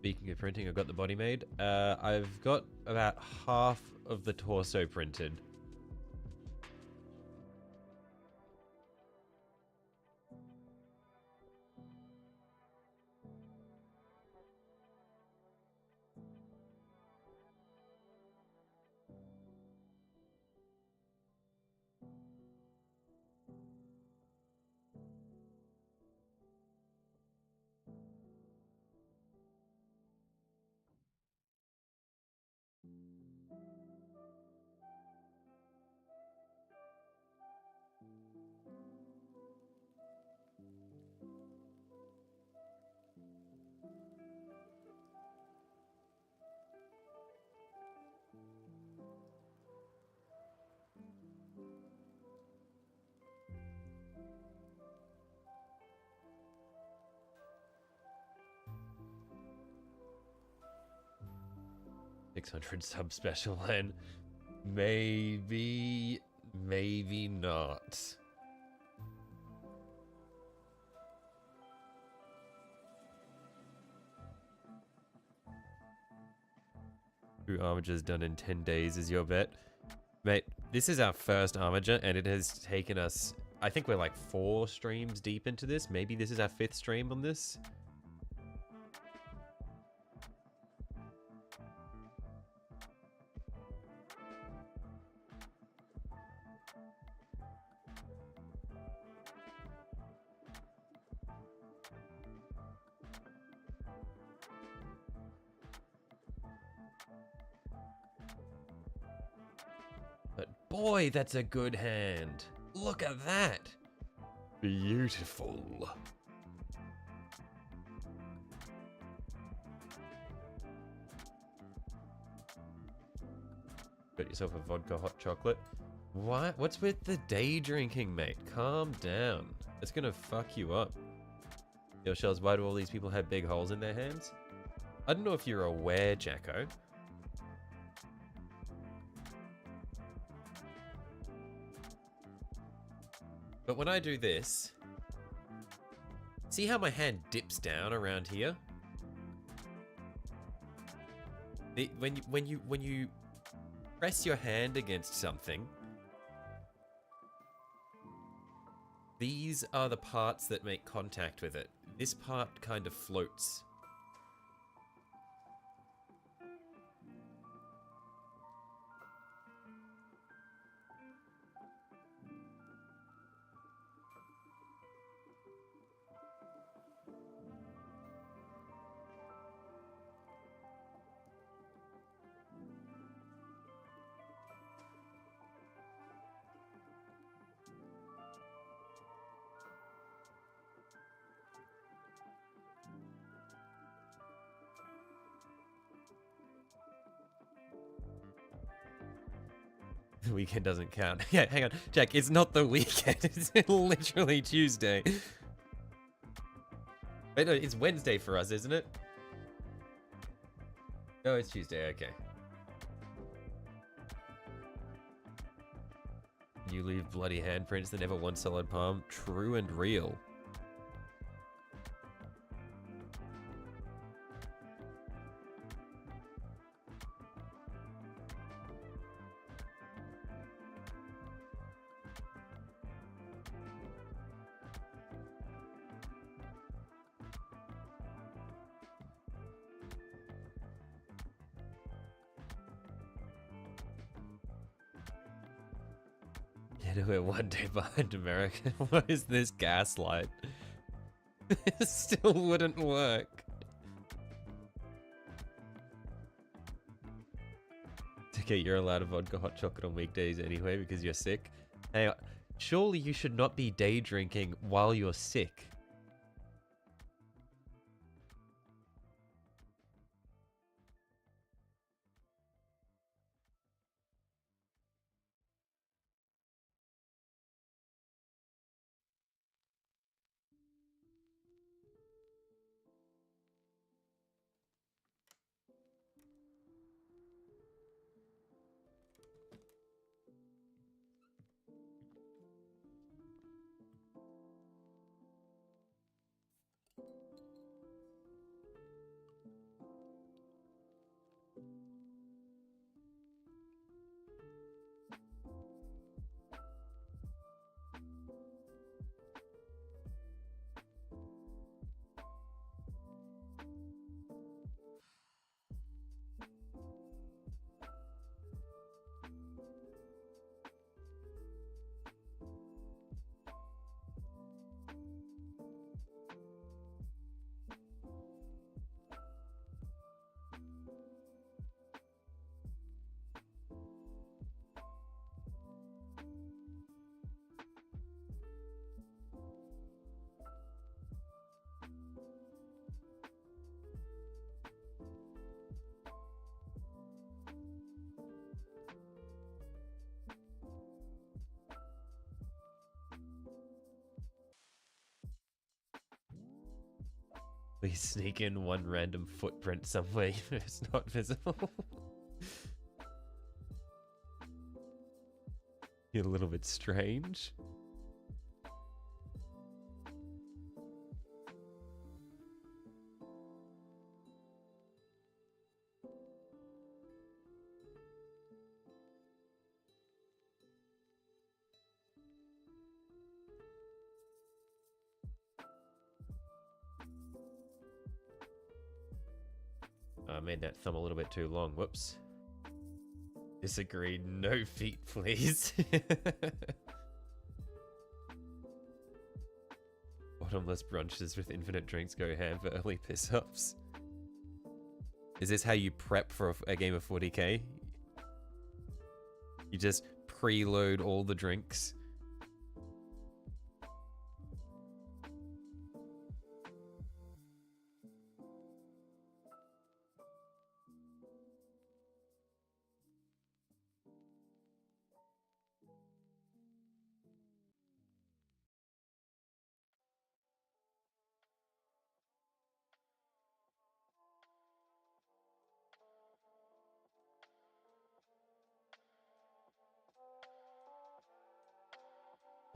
Speaking of printing, I've got the body made. I've got about half of the torso printed. $600 sub special and maybe not. Two armatures done in 10 days is your bet. Mate, this is our first armature and it has taken us, I think we're like 4 streams deep into this. Maybe this is our 5th stream on this. But boy, that's a good hand. Look at that. Beautiful. Got yourself a vodka hot chocolate. What? What's with the day drinking, mate? Calm down. It's gonna fuck you up. Yo, Shells, why do all these people have big holes in their hands? I don't know if you're aware, Jacko. But when I do this, see how my hand dips down around here? When you press your hand against something, these are the parts that make contact with it. This part kind of floats. The weekend doesn't count. Yeah, hang on. Jack, it's not the weekend. It's literally Tuesday. Wait, no, it's Wednesday for us, isn't it? No, it's Tuesday. Okay. you leave bloody handprints that never one solid palm. True and real. We're one day behind America. What is this gaslight? It still wouldn't work. It's okay, you're allowed a vodka hot chocolate on weekdays anyway because you're sick. Hey, surely you should not be day drinking while you're sick. Please sneak in one random footprint somewhere it's not visible. You're a little bit strange. I made that thumb a little bit too long. Whoops. Disagreed. No feet, please. Bottomless brunches with infinite drinks go ham for early piss-ups. Is this how you prep for a game of 40k? You just preload all the drinks?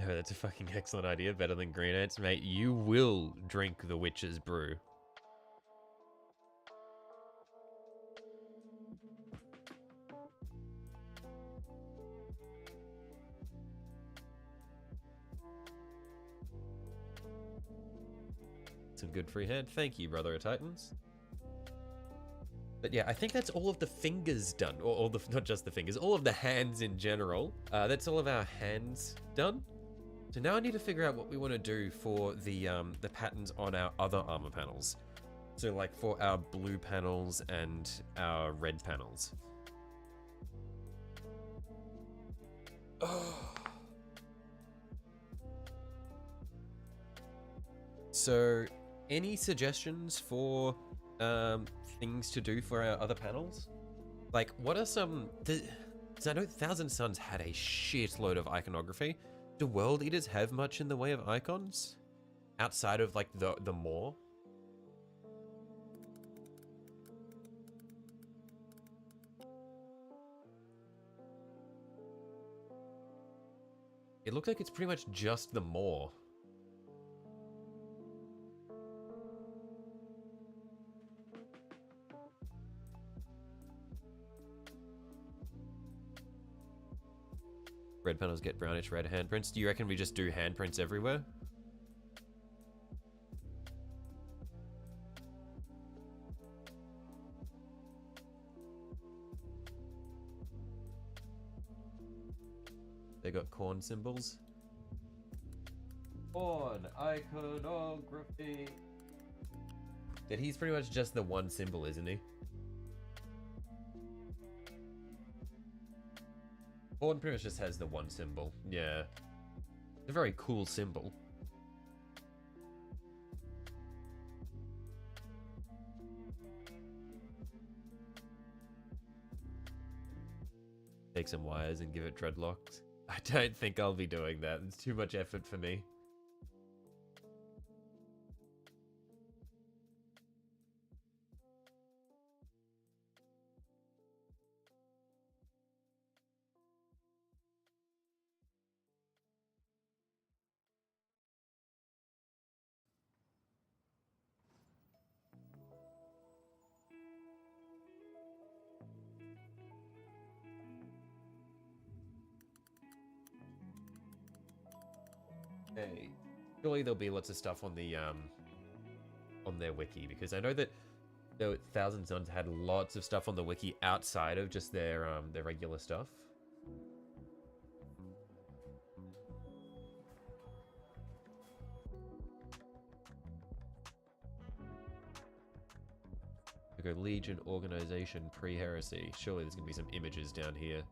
No, that's a fucking excellent idea. Better than green ants, mate. You will drink the witch's brew. Some good freehand. Thank you, Brother of Titans. But yeah, I think that's all of the fingers done. Or all the, not just the fingers, all of the hands in general. That's all of our hands done. So now I need to figure out what we want to do for the patterns on our other armor panels. So like for our blue panels and our red panels. Oh. So any suggestions for things to do for our other panels? Like what are some... Because I know Thousand Suns had a shitload of iconography. Do World Eaters have much in the way of icons? Outside of like the more? It looks like it's pretty much just the Moor. Red panels get brownish red handprints. Do you reckon we just do handprints everywhere? They got corn symbols. Corn iconography. That he's pretty much just the one symbol, isn't he? Corn pretty much just has the one symbol. Yeah. It's a very cool symbol. Take some wires and give it dreadlocks. I don't think I'll be doing that. It's too much effort for me. Okay. Surely there'll be lots of stuff on the on their wiki, because I know that the Thousand Suns had lots of stuff on the wiki outside of just their regular stuff. We go Legion organization pre-heresy. Surely there's gonna be some images down here.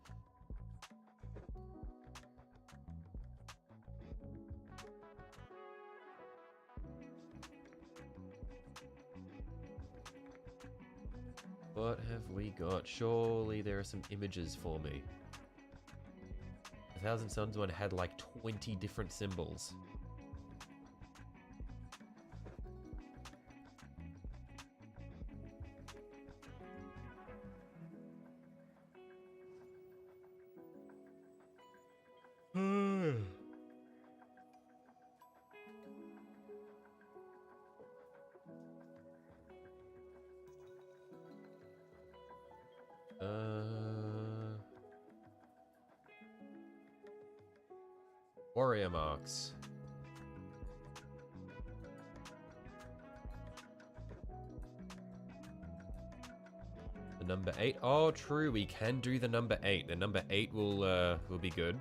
What have we got? Surely there are some images for me. The Thousand Suns one had like 20 different symbols. Warrior marks. The number 8. Oh, true. We can do the number 8. The number 8 will be good.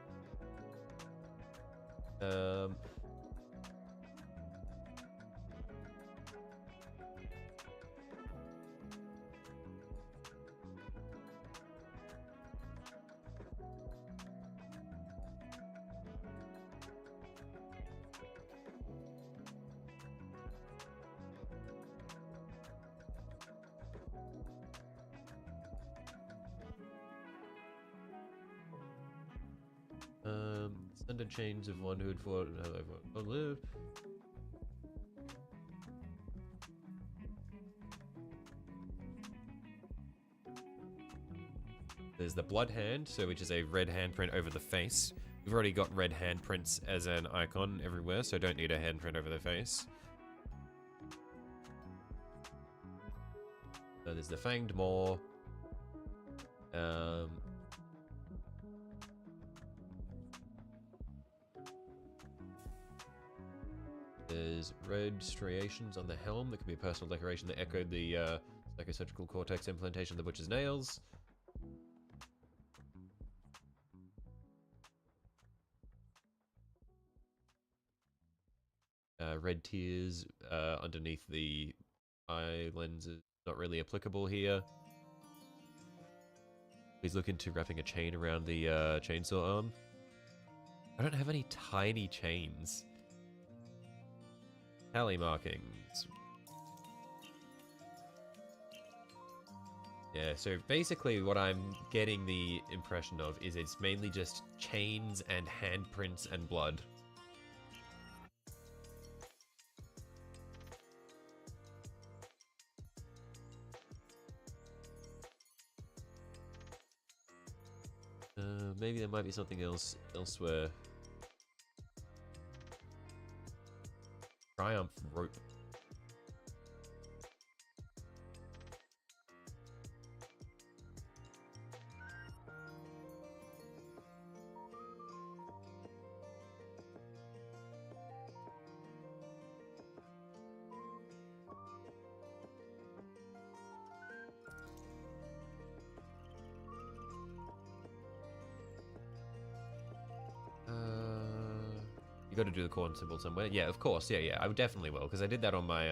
Standard chains of one who had fought and how they lived. There's the blood hand, so which is a red handprint over the face. We've already got red handprints as an icon everywhere, so don't need a handprint over the face. So there's the Fanged Maw. There's red striations on the helm that can be a personal decoration that echoed the psychosurgical cortex implantation of the Butcher's Nails. Red tears underneath the eye lenses, not really applicable here. He's looking to wrapping a chain around the chainsaw arm. I don't have any tiny chains. Tally markings. Yeah, so basically what I'm getting the impression of is it's mainly just chains and handprints and blood. Maybe there might be something else elsewhere. Triumph rope. You got to do the corn symbol somewhere. Yeah, of course. Yeah, I definitely will, because I did that on my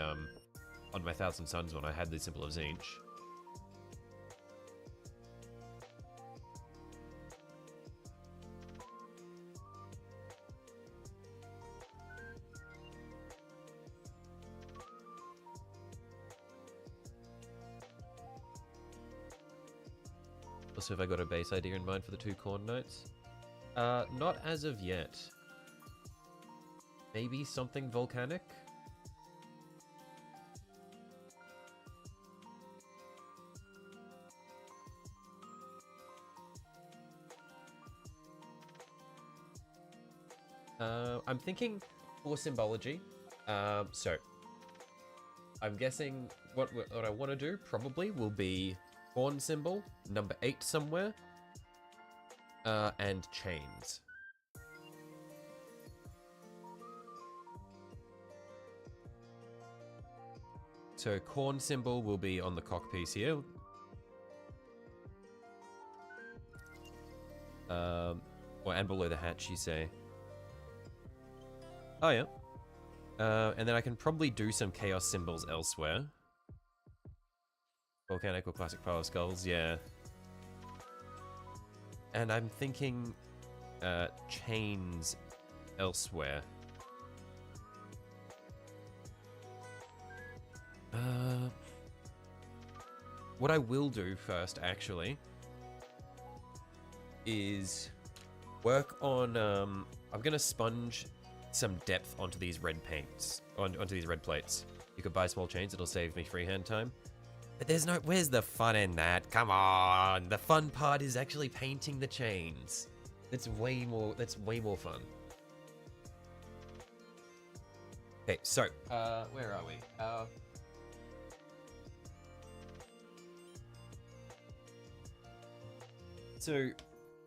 1,000 Suns when I had the symbol of Zinch. Also, have I got a base idea in mind for the 2 corn knights? Not as of yet. Maybe something volcanic? I'm thinking for symbology. So I'm guessing what I want to do probably will be corn symbol, number 8 somewhere, and chains. So corn symbol will be on the cock piece here. And below the hatch, you say. Oh, yeah. And then I can probably do some chaos symbols elsewhere. Volcanic or classic pile of skulls, yeah. And I'm thinking chains elsewhere. What I will do first, actually, is work on, I'm gonna sponge some depth onto these red paints, onto these red plates. You could buy small chains, it'll save me freehand time. But there's no, where's the fun in that? Come on, the fun part is actually painting the chains. That's way more fun. Okay, so, where are we? So,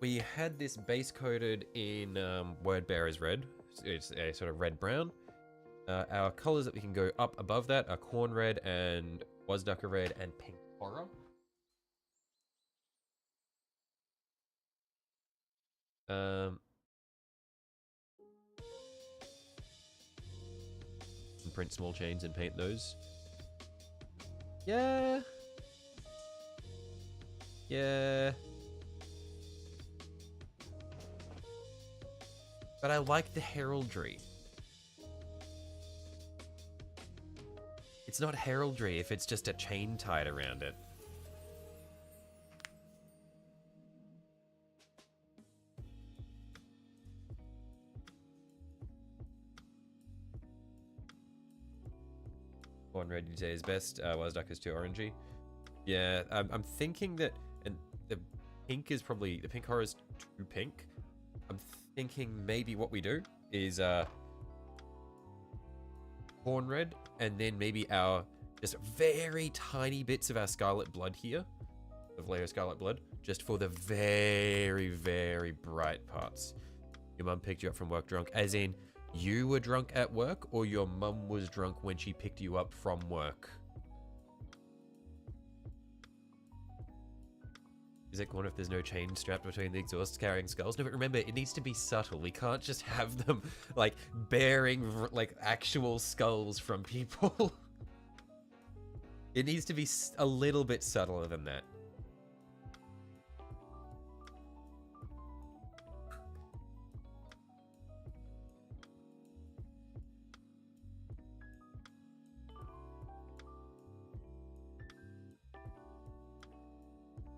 we had this base coated in Word Bearer's red. It's a sort of red-brown. Our colors that we can go up above that are corn red and Wazducker red and pink horror. And print small chains and paint those. Yeah. Yeah. But I like the heraldry. It's not heraldry if it's just a chain tied around it. One red you say is best. Wazduck is too orangey. Yeah, I'm thinking that, and the pink is probably, the pink horror is too pink. I'm thinking maybe what we do is corn red, and then maybe our just very tiny bits of our scarlet blood here, of layer scarlet blood, just for the very, very bright parts. Your mum picked you up from work drunk, as in you were drunk at work, or your mum was drunk when she picked you up from work? Is it corn if there's no chain strapped between the exhaust carrying skulls? No, but remember, it needs to be subtle. We can't just have them, like, bearing, like, actual skulls from people. It needs to be a little bit subtler than that.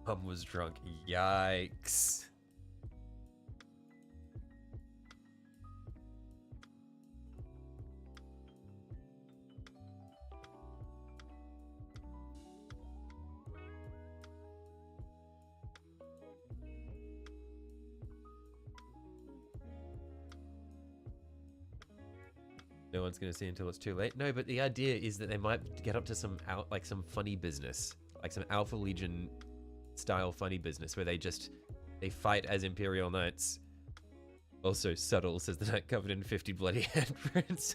Mum was drunk. Yikes. No one's gonna see until it's too late. No, but the idea is that they might get up to some some funny business, like some Alpha Legion style funny business where they fight as Imperial Knights. Also subtle, says the knight covered in 50 bloody handprints.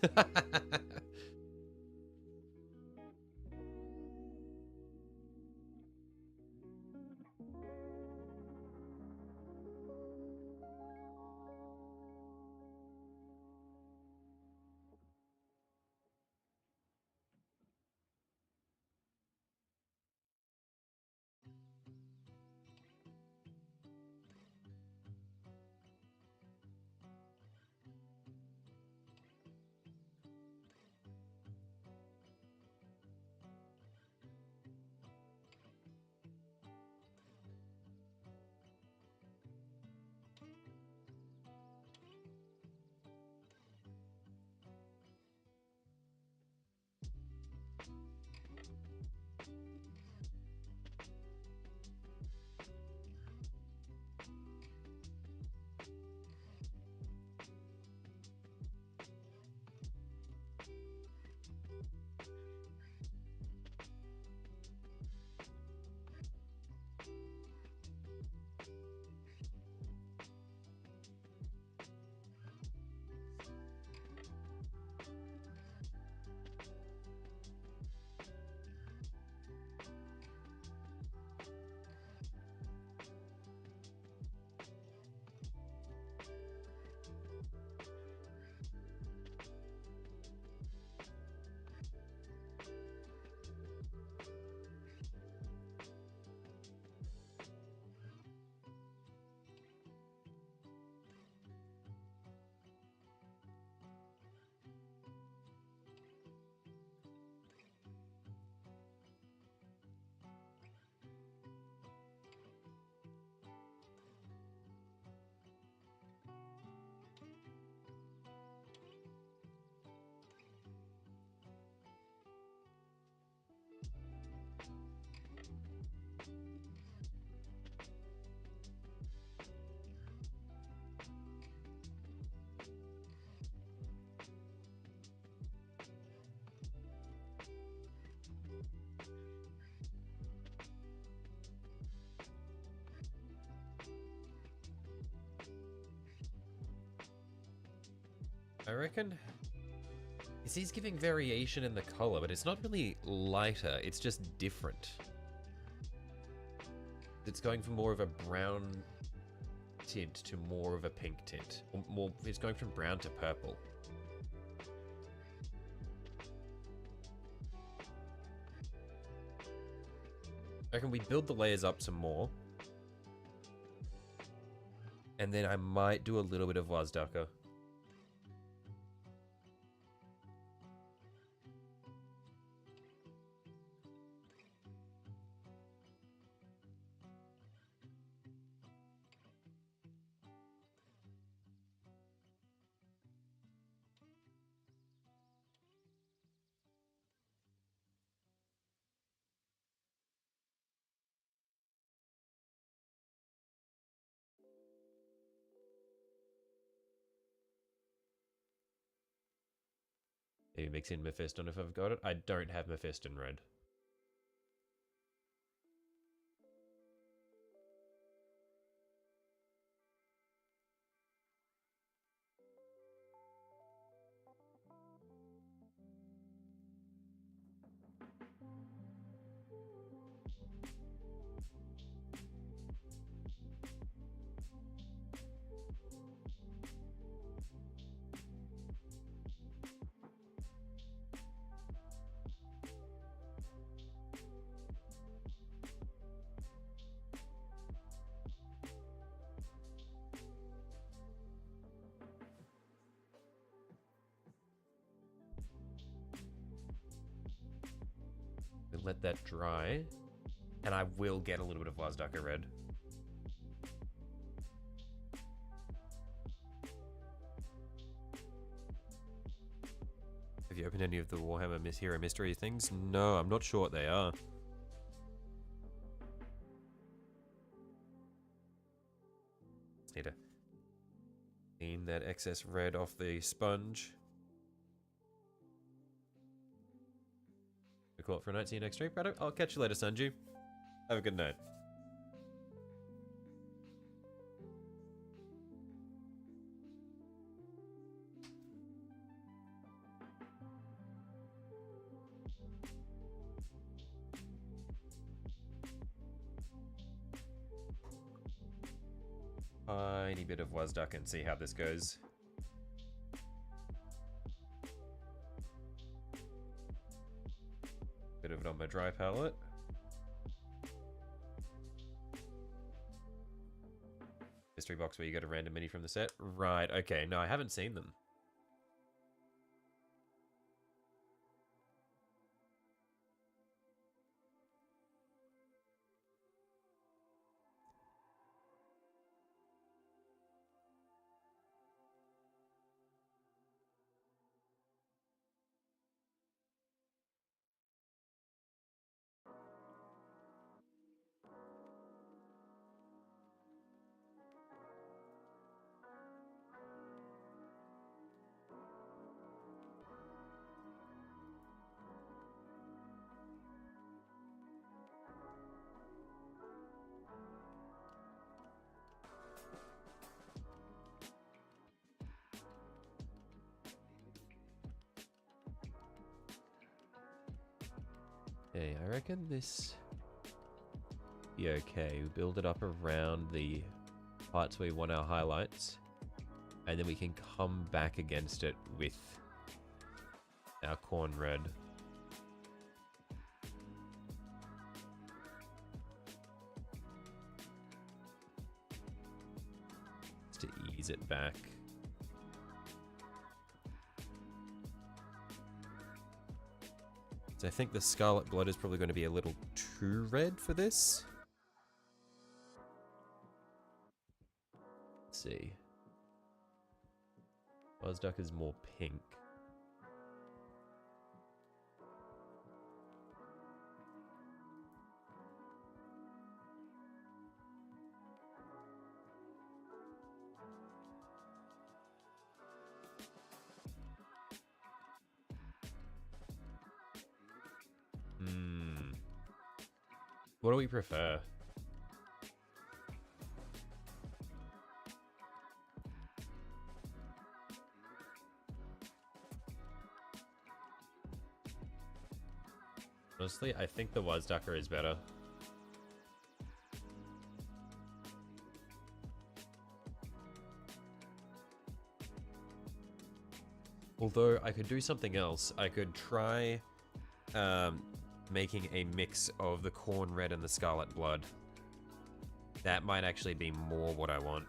I reckon he's giving variation in the color, but it's not really lighter, it's just different. It's going from more of a brown tint to more of a pink tint. Or more, it's going from brown to purple. I reckon we build the layers up some more. And then I might do a little bit of Wazdaka. Maybe mix in Mephiston if I've got it. I don't have Mephiston red. Let that dry, and I will get a little bit of Wazdaka red. Have you opened any of the Warhammer Hero Mystery things? No, I'm not sure what they are. Need to clean that excess red off the sponge. call it for a night. See you next stream. Right, I'll catch you later, Sanju. Have a good night. Tiny bit of Wasduck and see how this goes. Bit of it on my dry palette. Mystery box where you get a random mini from the set. Right, okay. No, I haven't seen them. Okay, I reckon this be okay. We build it up around the parts where we want our highlights, and then we can come back against it with our corn red. Just to ease it back. So I think the Scarlet Blood is probably going to be a little too red for this. Let's see. Wasduck is more pink. What do we prefer? Honestly, I think the Wasducker is better. Although I could do something else. I could try making a mix of the corn red and the Scarlet Blood. That might actually be more what I want.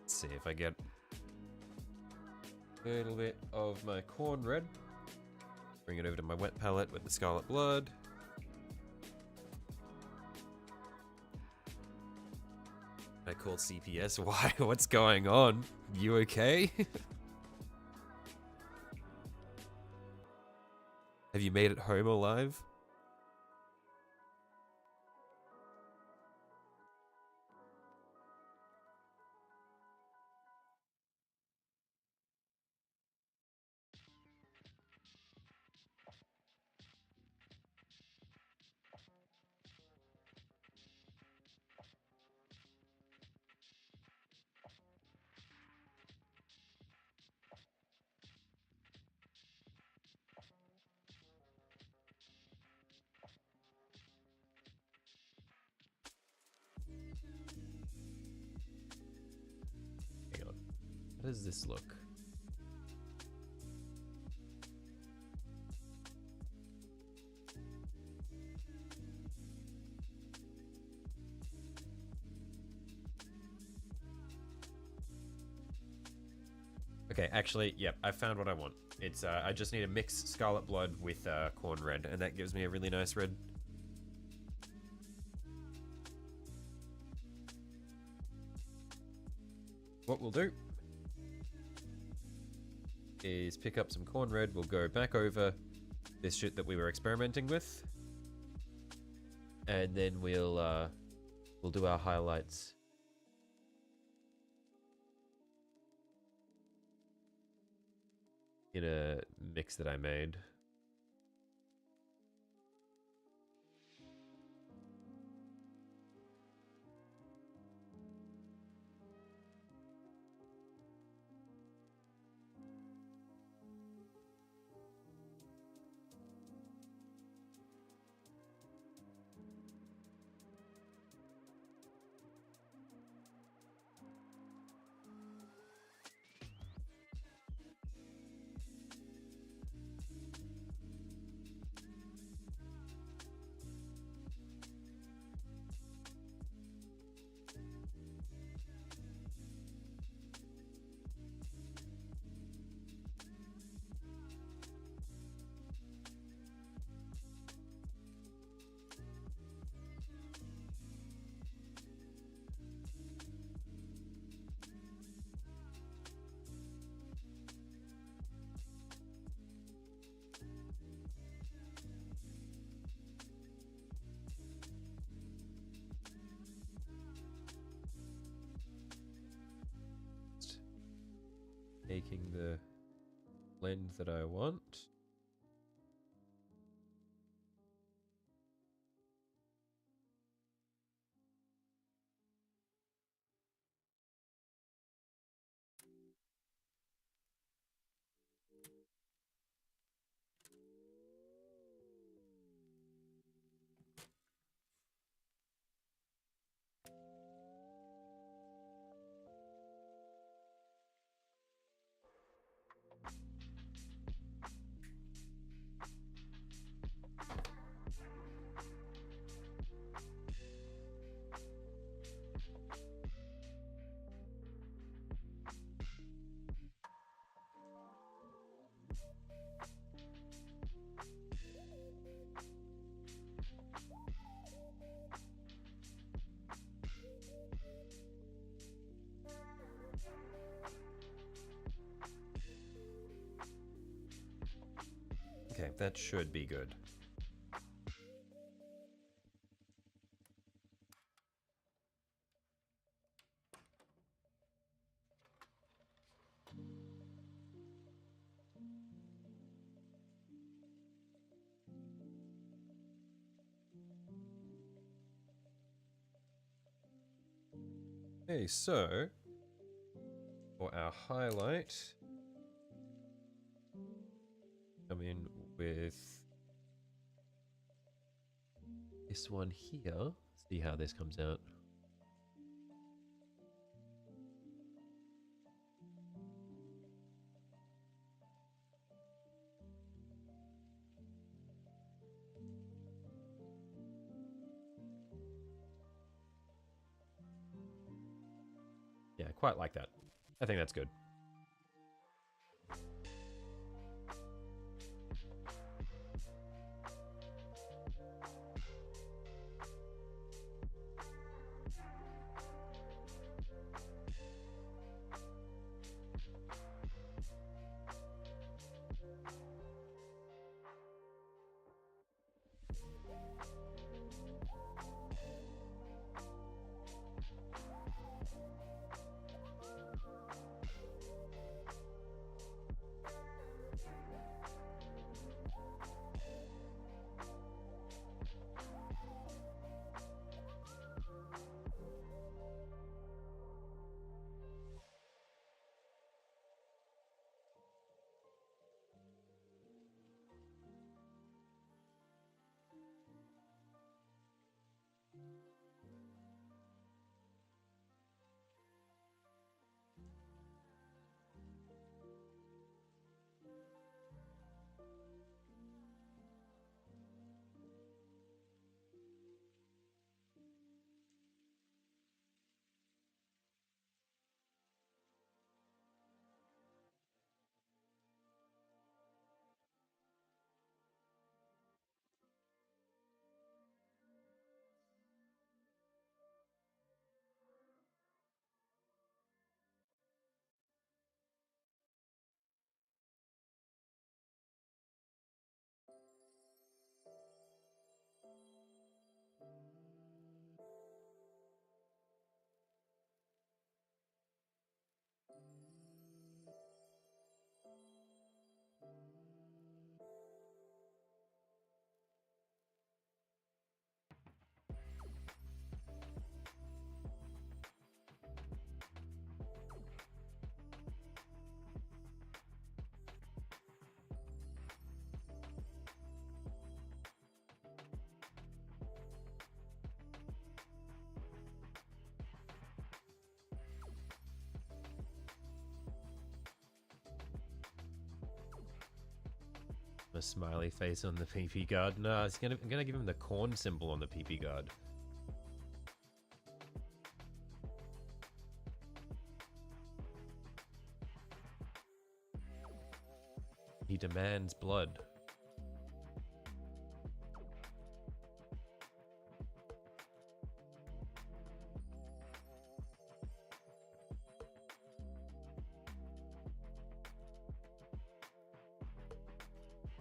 Let's see if I get a little bit of my corn red. Bring it over to my wet palette with the Scarlet Blood. I call CPS. Why? What's going on? You okay? Have you made it home alive? Hang on. How does this look? Okay, actually, yep, I found what I want. It's I just need to mix Scarlet Blood with corn red, and that gives me a really nice red. What we'll do is pick up some corn red. We'll go back over this shit that we were experimenting with, and then we'll do our highlights. In a mix that I made. taking the blend that I want. Okay, that should be good. Okay, so for our highlight, come in with this one here. See how this comes out. Yeah, quite like that. I think that's good. A smiley face on the PP guard. No, I'm gonna give him the corn symbol on the PP guard. He demands blood.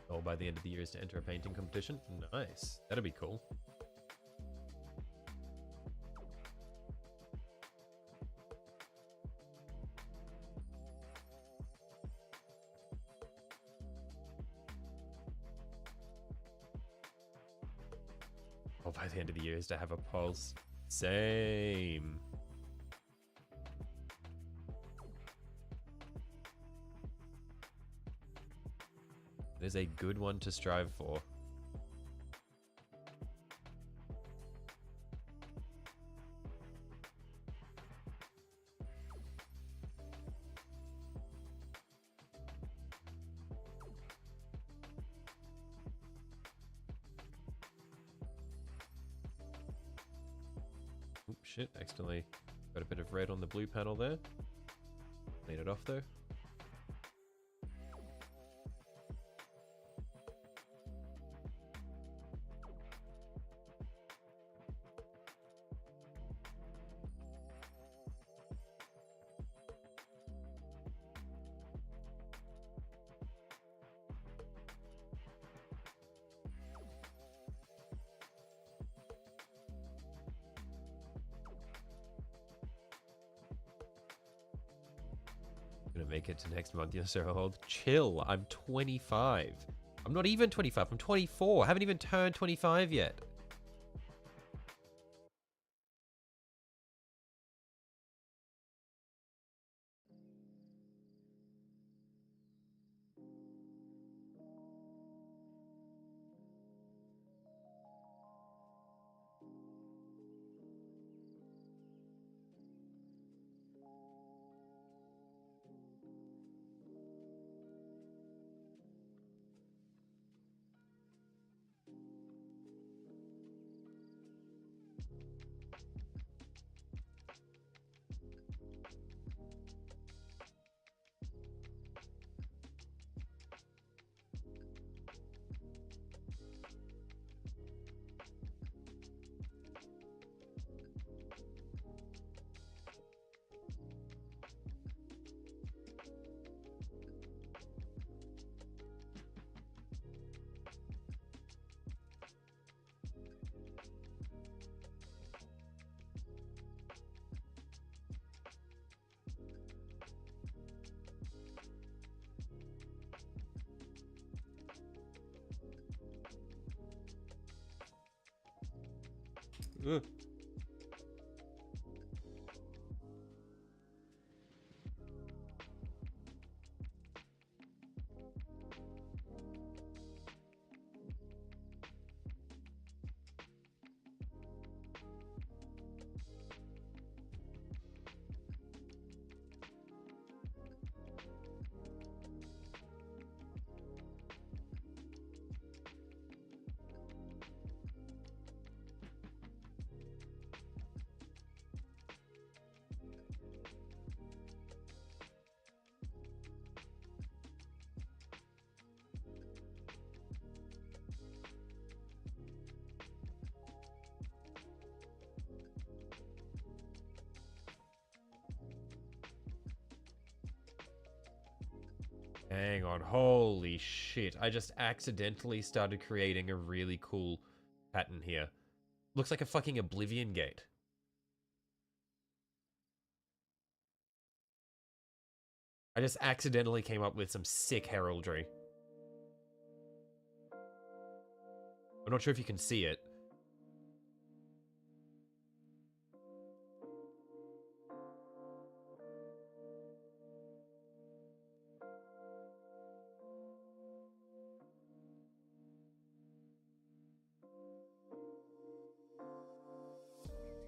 Goal by the end of the year is to enter a painting competition. Nice. That'd be cool. Oh, by the end of the year is to have a pulse. Same. It is a good one to strive for. Oops, shit, accidentally got a bit of red on the blue panel there. Clean it off though. Gonna make it to next month. You're so old. Chill. I'm 25. I'm not even 25. I'm 24. I haven't even turned 25 yet. Ugh. Hang on, holy shit. I just accidentally started creating a really cool pattern here. Looks like a fucking Oblivion gate. I just accidentally came up with some sick heraldry. I'm not sure if you can see it.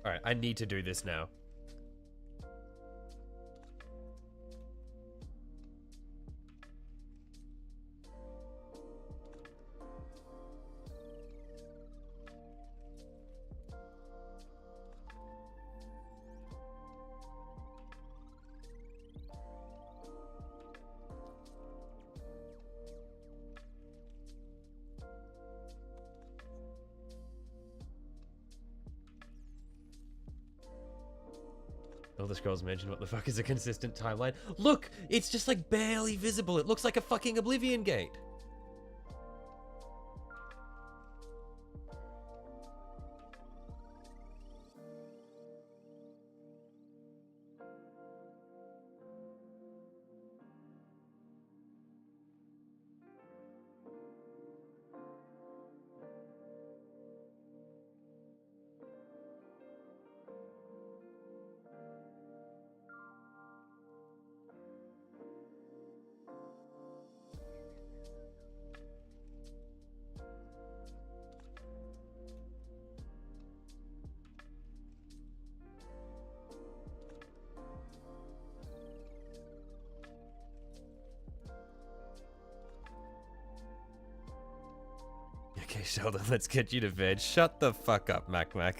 Alright, I need to do this now. Elder Scrolls mentioned what the fuck is a consistent timeline. Look! It's just like barely visible. It looks like a fucking Oblivion gate. Sheldon, let's get you to bed. Shut the fuck up, Mac Mac.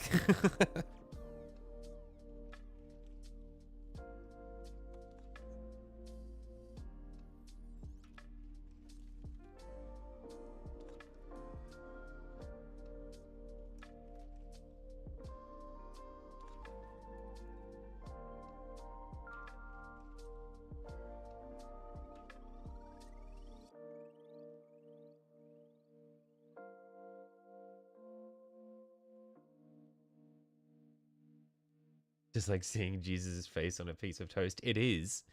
Just like seeing Jesus' face on a piece of toast. It is.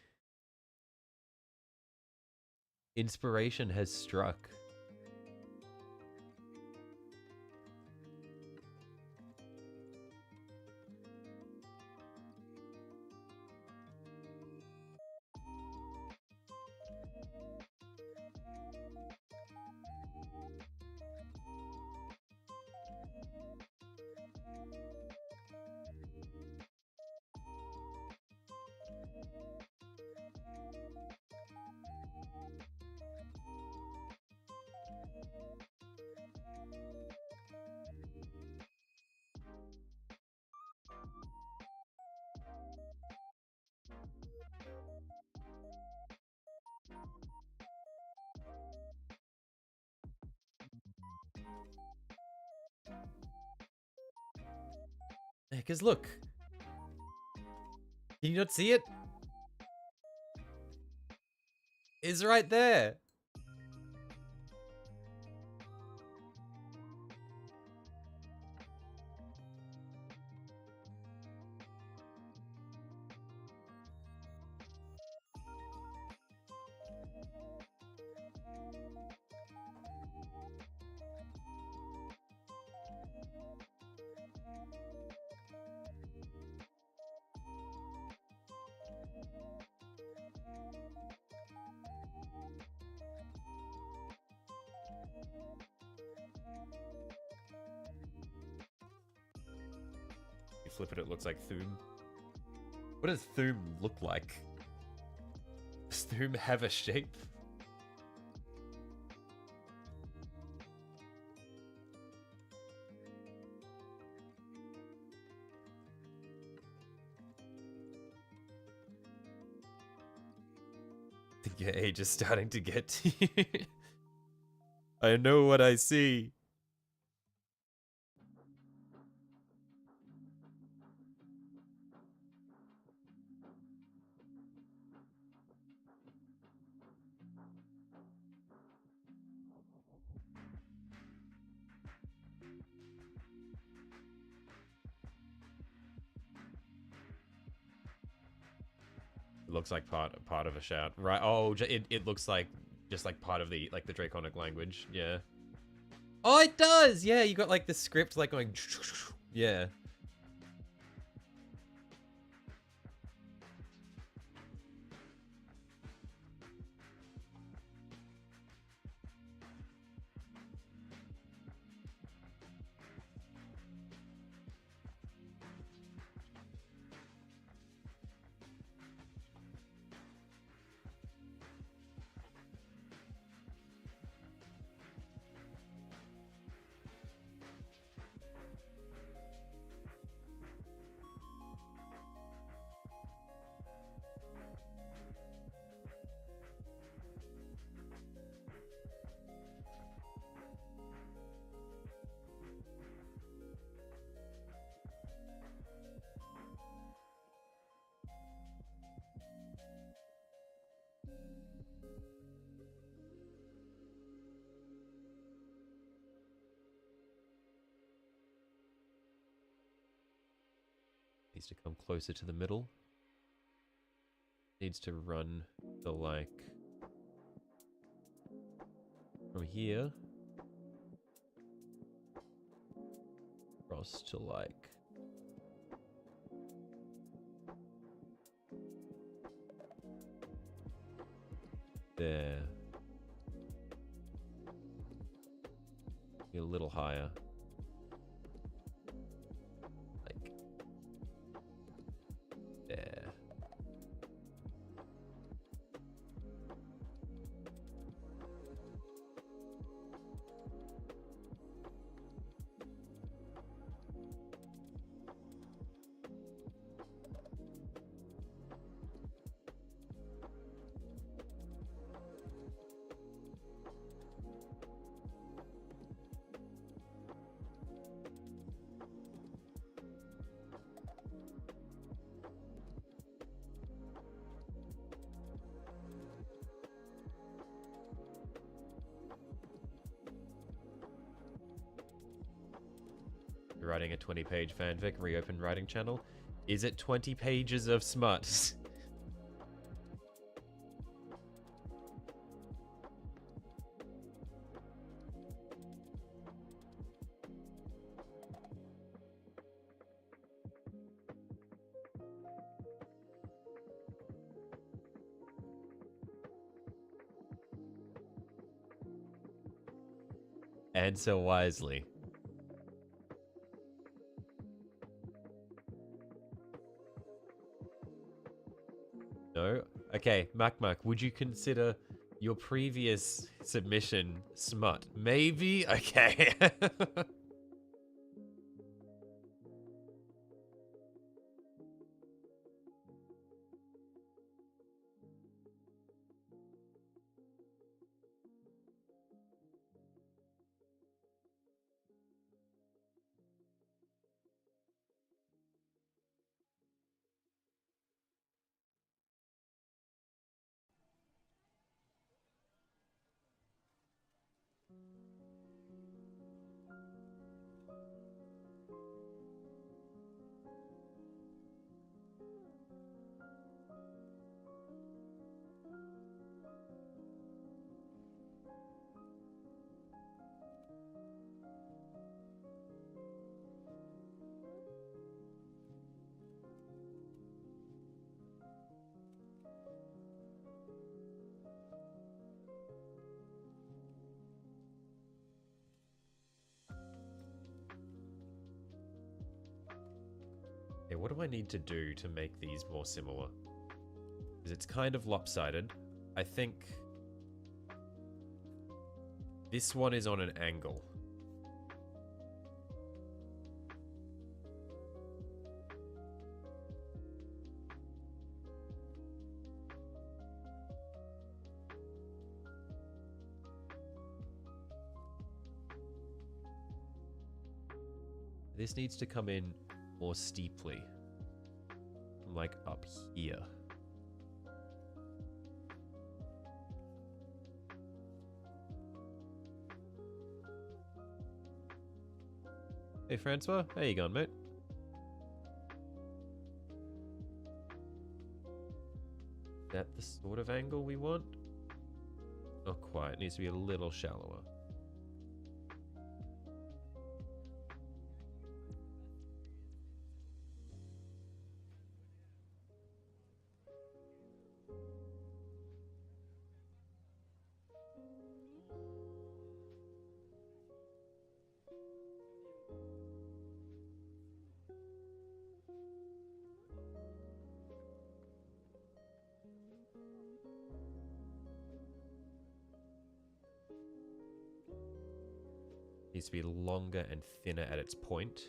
Inspiration has struck. Because look. Can you not see it? It's right there. You flip it, it looks like Thum. What does Thum look like? Does Thum have a shape? I think your age is starting to get to you. I know what I see. It looks like part of a shout, right? Oh, it looks like just like part of the the Draconic language. Yeah. Oh, it does. Yeah, you got like the script like going. Yeah. Needs to come closer to the middle. Needs to run the from here across to there. Be a little higher. There. writing a 20-page fanfic, reopen writing channel. Is it 20 pages of smut? Answer wisely. No? Okay, Mac, would you consider your previous submission smut? Maybe? Okay. Okay, what do I need to do to make these more similar? Because it's kind of lopsided. I think this one is on an angle. This needs to come in more steeply. Like up here. Hey Francois, how you going, mate? Is that the sort of angle we want? Not quite, it needs to be a little shallower. Needs to be longer and thinner at its point.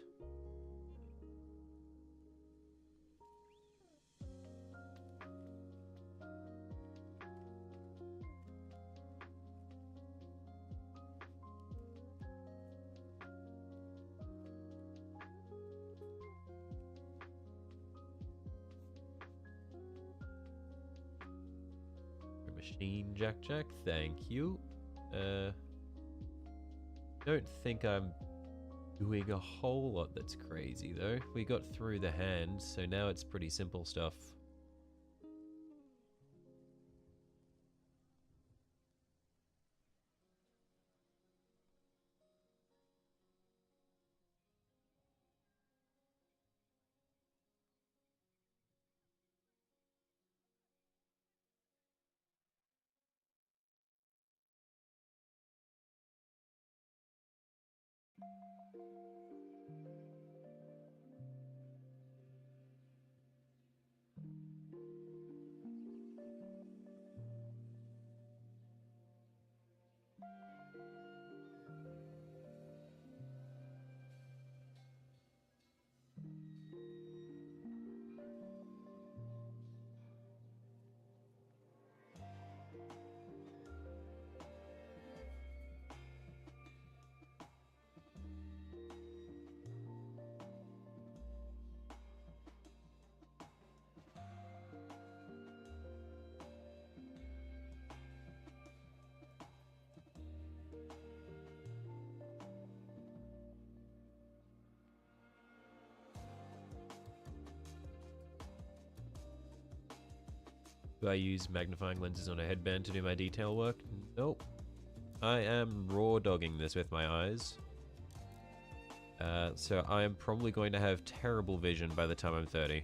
Machine Jack, thank you. Don't think I'm doing a whole lot that's crazy though. We got through the hand, so now it's pretty simple stuff. Do I use magnifying lenses on a headband to do my detail work? Nope. I am raw dogging this with my eyes. So I am probably going to have terrible vision by the time I'm 30.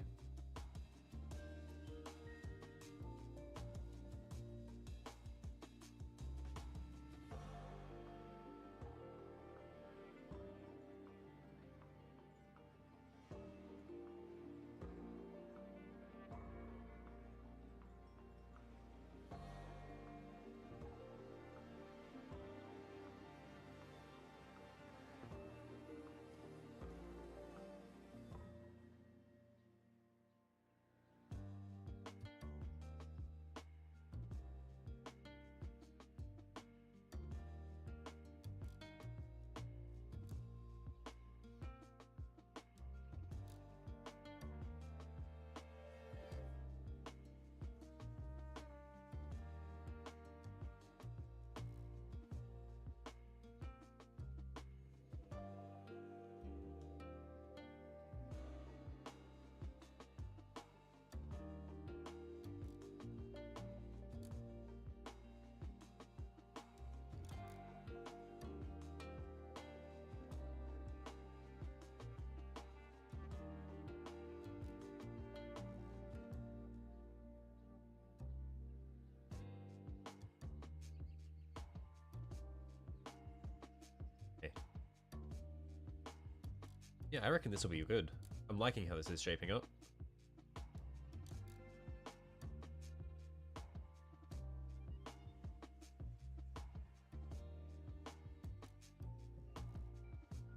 Yeah, I reckon this will be good. I'm liking how this is shaping up.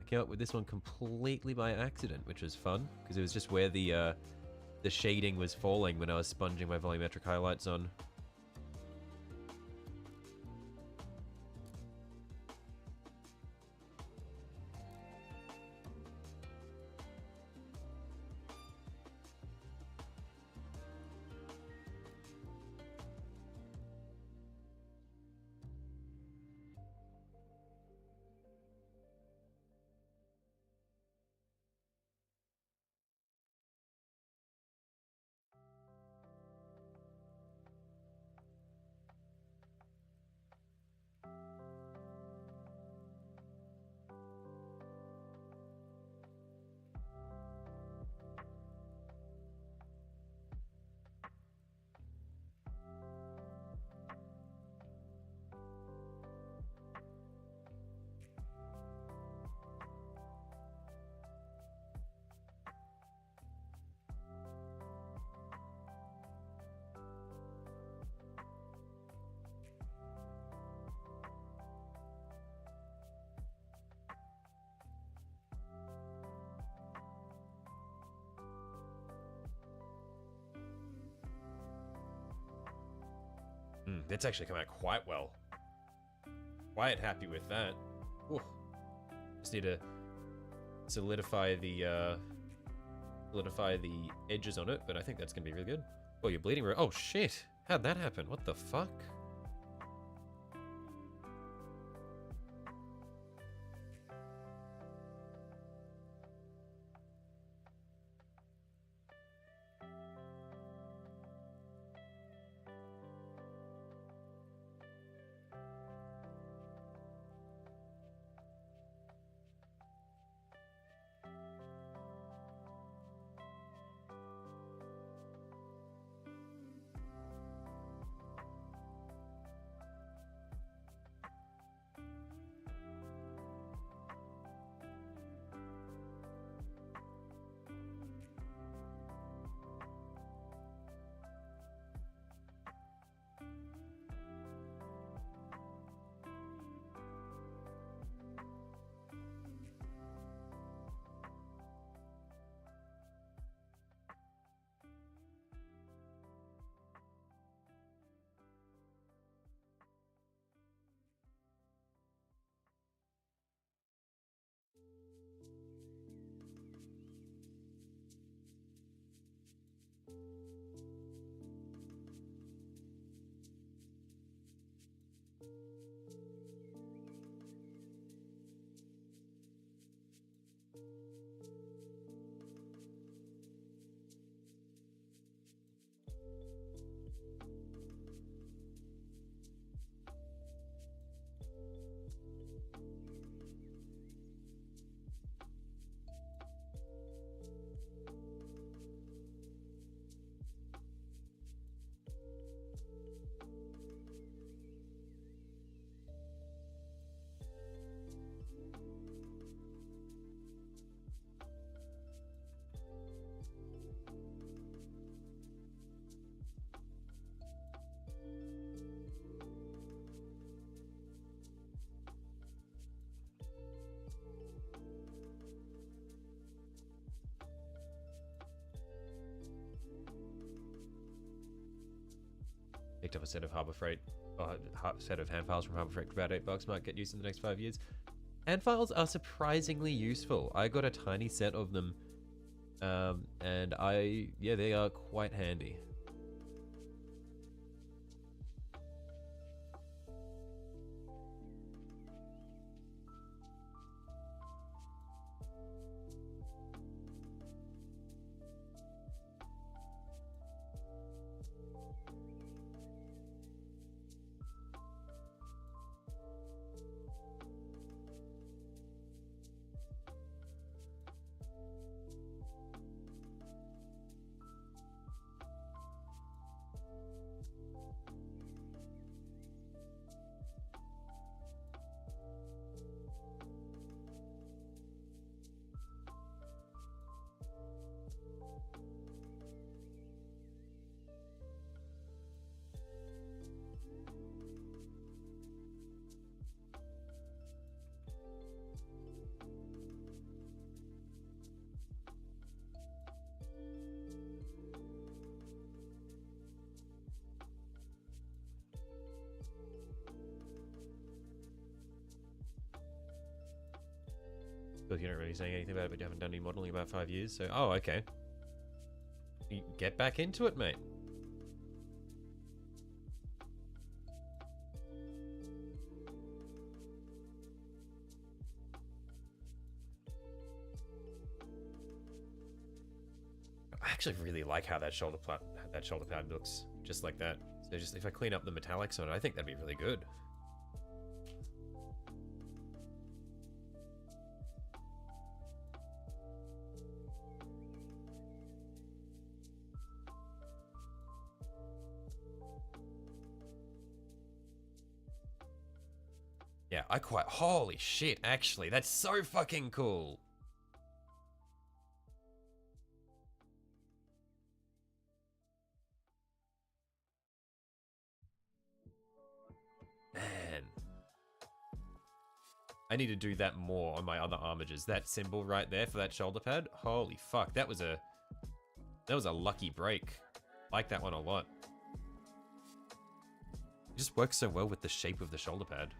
I came up with this one completely by accident, which was fun, because it was just where the shading was falling when I was sponging my volumetric highlights on. That's actually come out quite well. Quite happy with that. Ooh. Just need to solidify the edges on it, but I think that's gonna be really good. Oh, you're bleeding. Oh shit! How'd that happen? What the fuck? Picked up a set of Harbor Freight, set of hand files from Harbor Freight for about $8. Might get used in the next 5 years. Hand files are surprisingly useful. I got a tiny set of them, and yeah, they are quite handy. Because you're not really saying anything about it, but you haven't done any modeling in about 5 years, so... Oh, okay. Get back into it, mate. I actually really like how that shoulder pad looks, just like that. So just if I clean up the metallics on it, I think that'd be really good. Yeah, holy shit, actually, that's so fucking cool. Man. I need to do that more on my other armages. That symbol right there for that shoulder pad, holy fuck, that was a lucky break. I like that one a lot. It just works so well with the shape of the shoulder pad.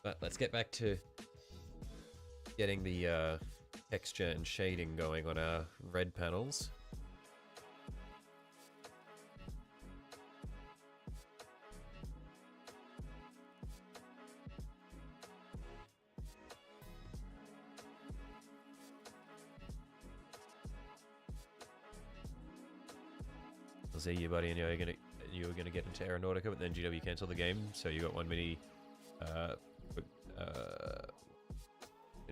But let's get back to getting the texture and shading going on our red panels. I'll see you, buddy, and you were gonna get into Aeronautica, but then GW cancelled the game, so you got one mini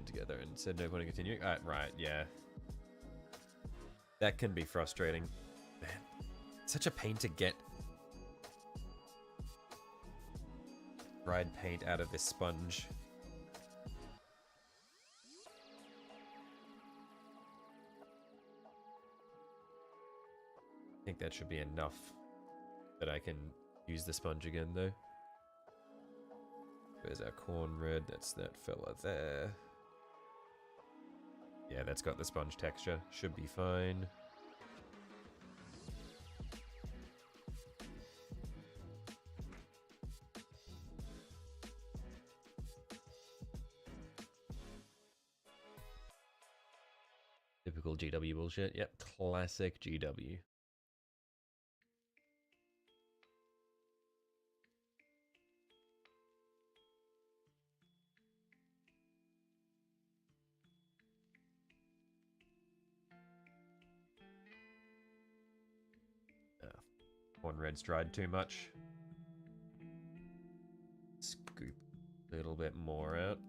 together and said no point in continuing. Right, yeah. That can be frustrating. Man, such a pain to get dried paint out of this sponge. I think that should be enough that I can use the sponge again, though. Where's our corn red? That's that fella there. Yeah, that's got the sponge texture. Should be fine. Typical GW bullshit. Yep, classic GW. Corn red's dried too much. Scoop a little bit more out.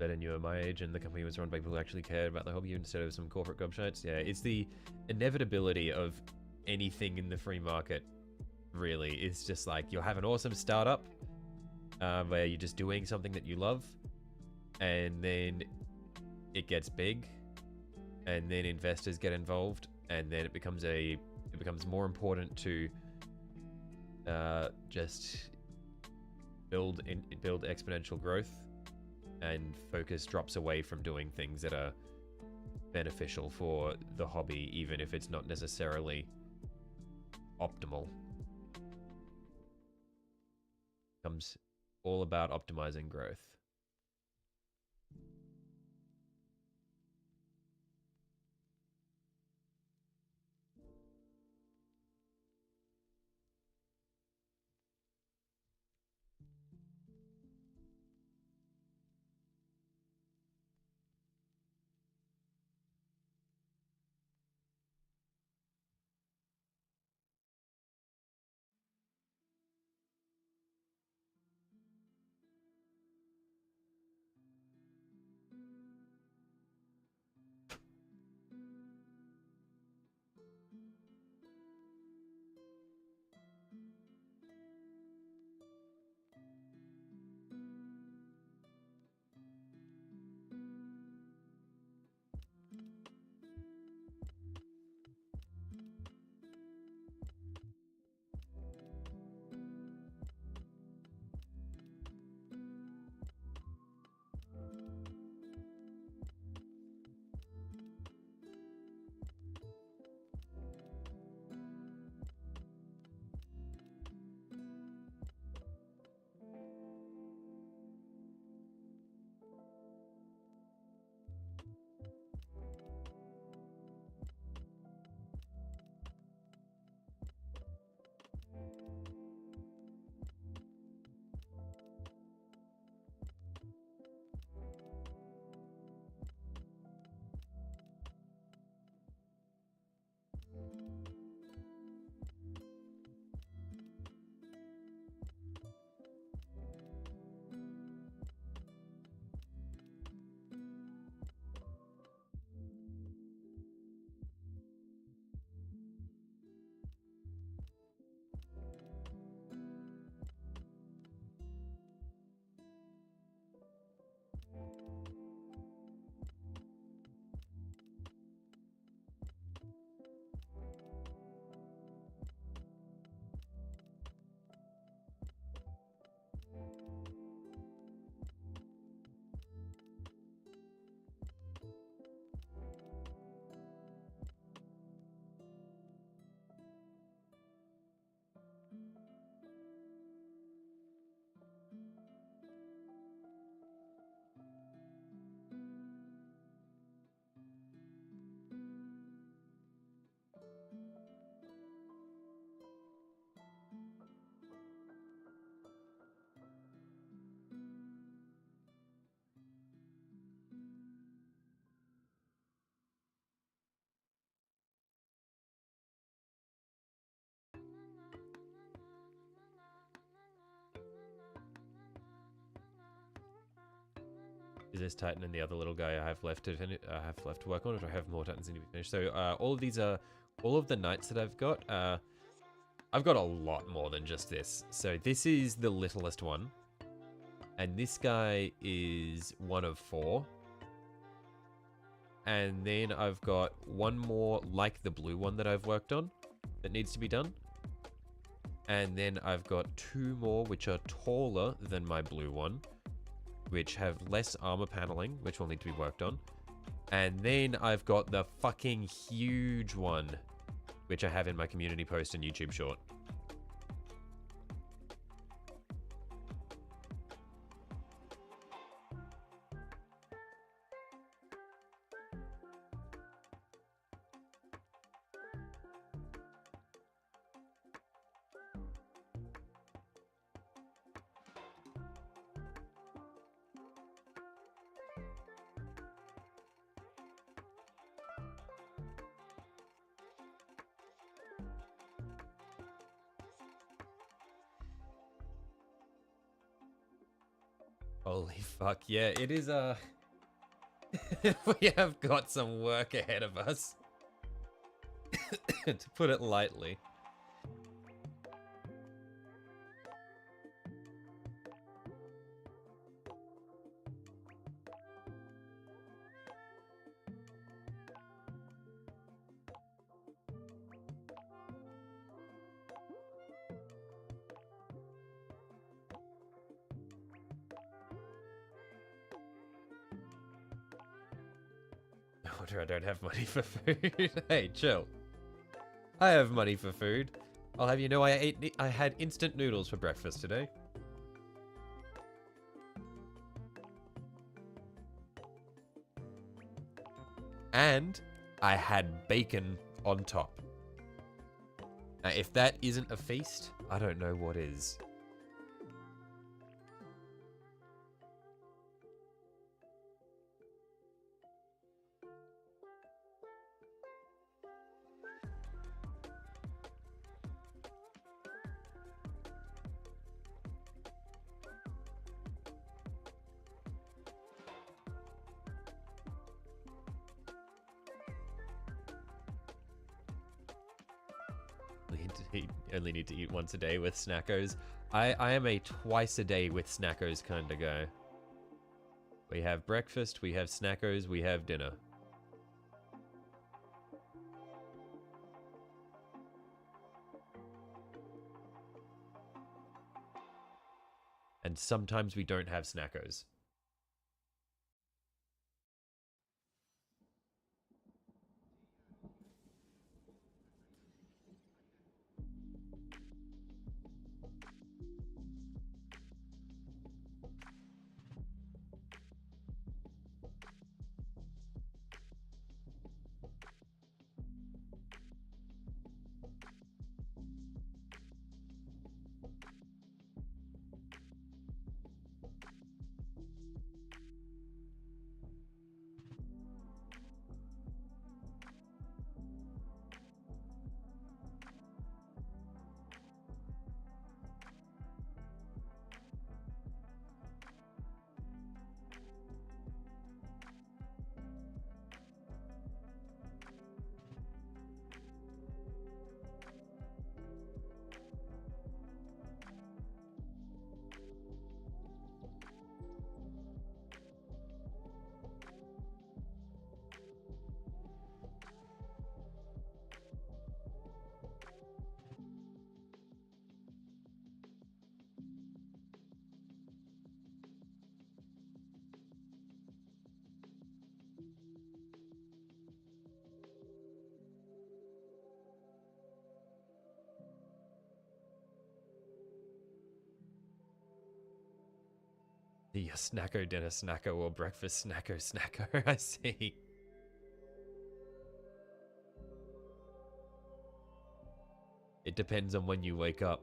better knew at my age and the company was run by people who actually cared about the hobby instead of some corporate gobshites. Yeah, it's the inevitability of anything in the free market, really. It's just like you'll have an awesome startup where you're just doing something that you love, and then it gets big, and then investors get involved, and then it becomes more important to just build exponential growth, and focus drops away from doing things that are beneficial for the hobby, even if it's not necessarily optimal. Becomes all about optimizing growth. Is this Titan and the other little guy I have left to work on, or do I have more Titans that need to be finished? So all of these are all of the knights that I've got. I've got a lot more than just this. So this is the littlest one, and this guy is one of 4. And then I've got one more like the blue one that I've worked on that needs to be done. And then I've got 2 more which are taller than my blue one, which have less armor paneling, which will need to be worked on. And then I've got the fucking huge one, which I have in my community post and YouTube short. Holy fuck, yeah, it is, we have got some work ahead of us, to put it lightly. No wonder I don't have money for food. Hey, chill. I have money for food. I'll have you know I had instant noodles for breakfast today. And I had bacon on top. Now, if that isn't a feast, I don't know what is. Only need to eat once a day with Snackos. I am a twice a day with Snackos kind of guy. We have breakfast, we have Snackos, we have dinner. And sometimes we don't have Snackos. The snacko dinner snacko or breakfast snacko snacko, I see. It depends on when you wake up.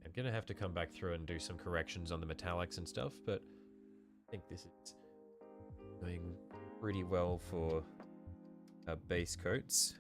I'm gonna have to come back through and do some corrections on the metallics and stuff, but I think this is going pretty well for our base coats.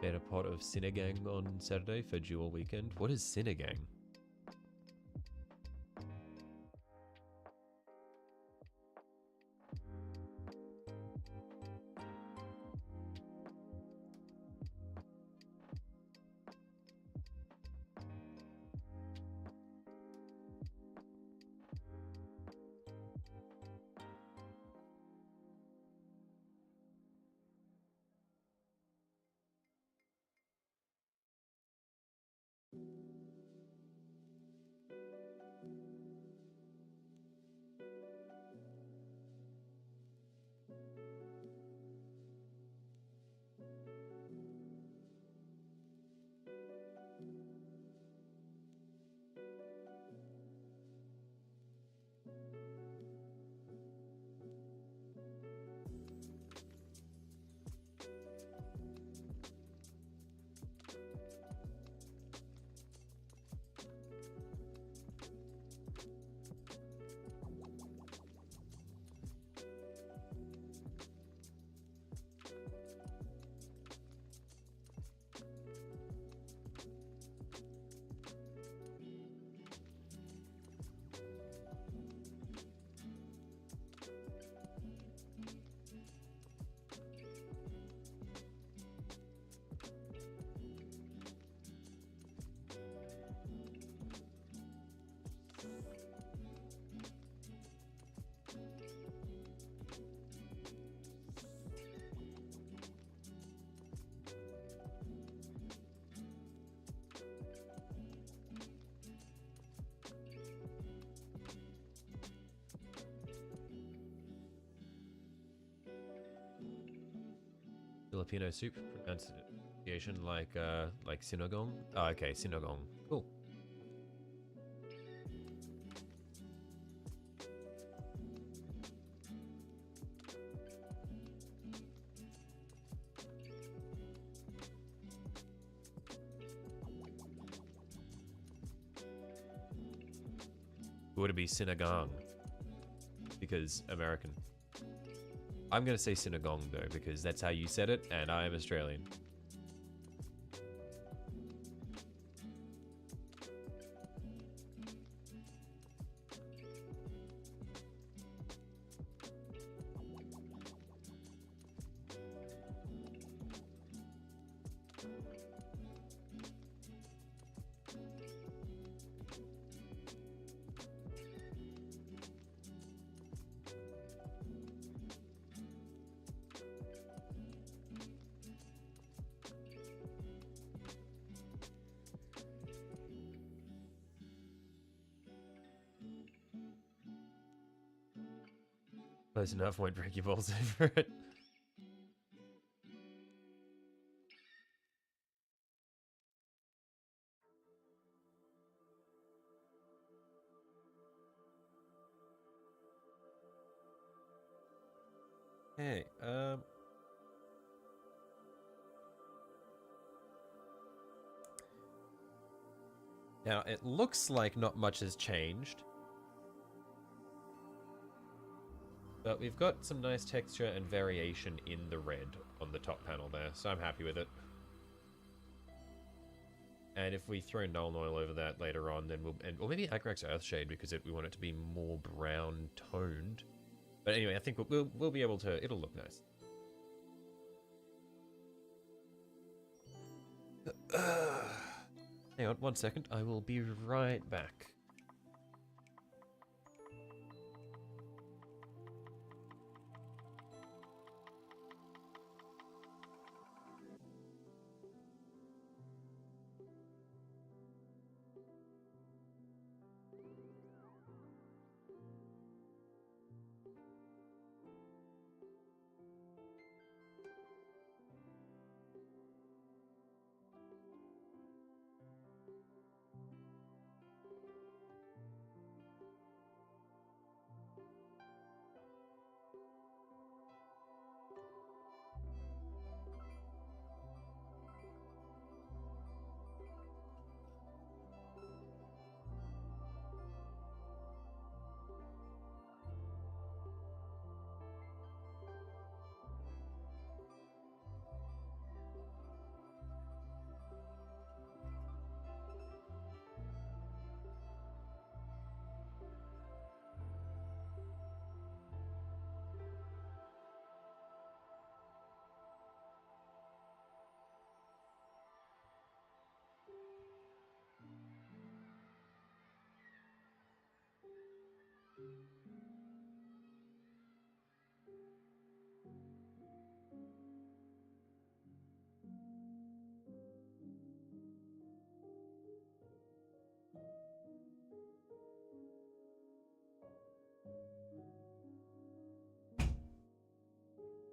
Made a pot of Sinigang on Saturday for dual weekend. What is Sinigang? Filipino soup pronunciation like sinogong. Oh, okay, sinogong. Cool. Would it be sinigang? Because American. I'm gonna say sinagong though, because that's how you said it, and I am Australian. Close enough, won't break your balls over it. Hey, now it looks like not much has changed. But we've got some nice texture and variation in the red on the top panel there, so I'm happy with it. And if we throw Null Oil over that later on, then or maybe Agrax Earthshade, because we want it to be more brown toned. But anyway, I think we'll be able to. It'll look nice. Hang on 1 second. I will be right back.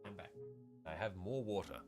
I'm back. I have more water.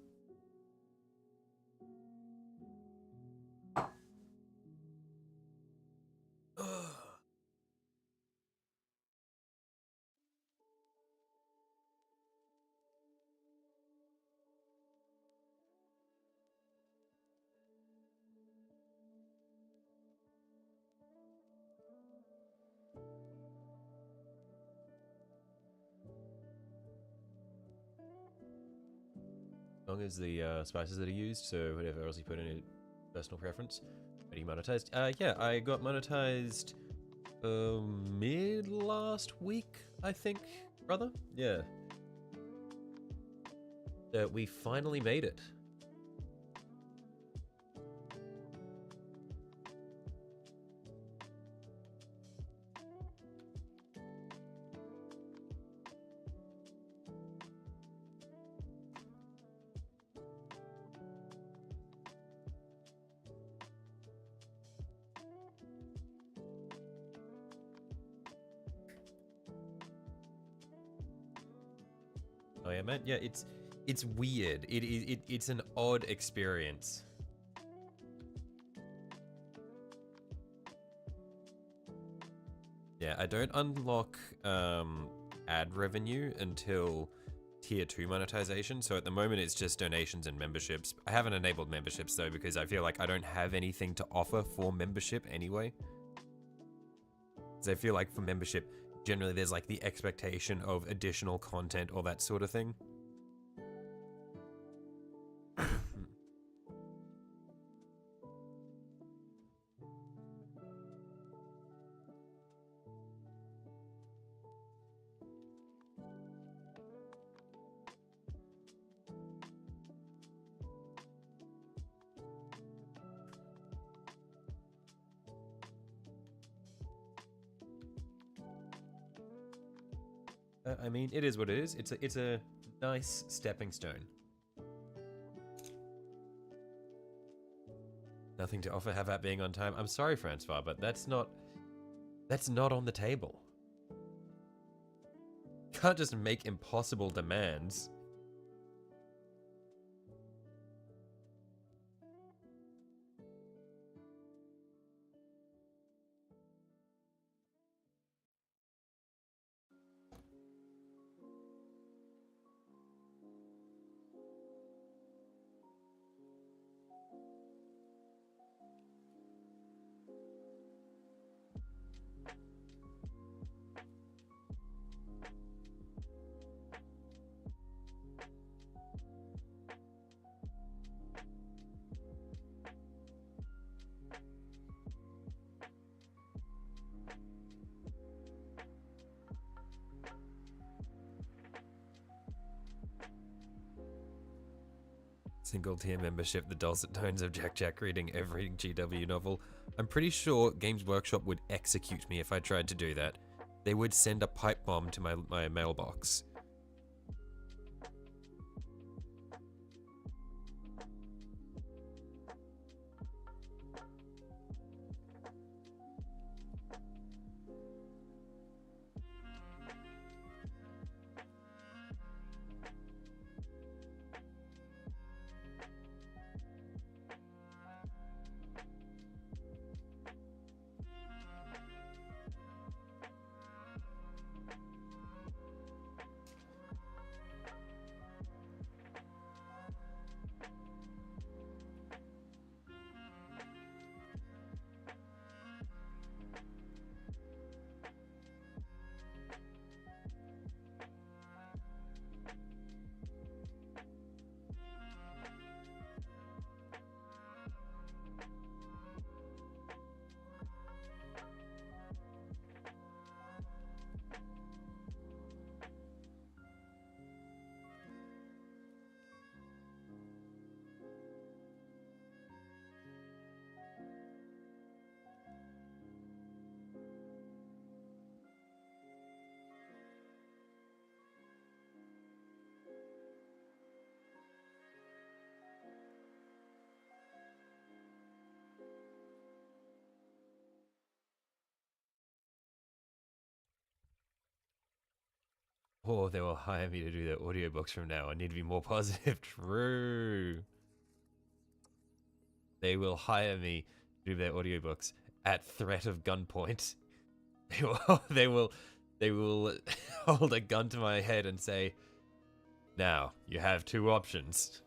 As long as the spices that are used, so whatever else you put in it, personal preference. Are you monetized? Yeah, I got monetized mid last week, I think, brother. Yeah. We finally made it. Oh yeah, man. Yeah, it's weird. It's an odd experience. Yeah, I don't unlock ad revenue until tier 2 monetization. So at the moment it's just donations and memberships. I haven't enabled memberships though because I feel like I don't have anything to offer for membership anyway. Because I feel like for membership, generally there's like the expectation of additional content or that sort of thing. I mean, it is what it is. It's a nice stepping stone. Nothing to offer. How about being on time? I'm sorry, Francois, but that's not on the table. You can't just make impossible demands. Single tier membership, the dulcet tones of Jack Jack reading every GW novel. I'm pretty sure Games Workshop would execute me if I tried to do that. They would send a pipe bomb to my mailbox. Or they will hire me to do their audiobooks from now. I need to be more positive. True. They will hire me to do their audiobooks at threat of gunpoint. They will hold a gun to my head and say, now, you have two options.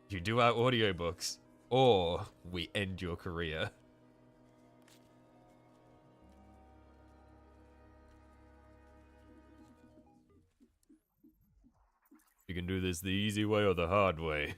You do our audiobooks, or we end your career. You can do this the easy way or the hard way.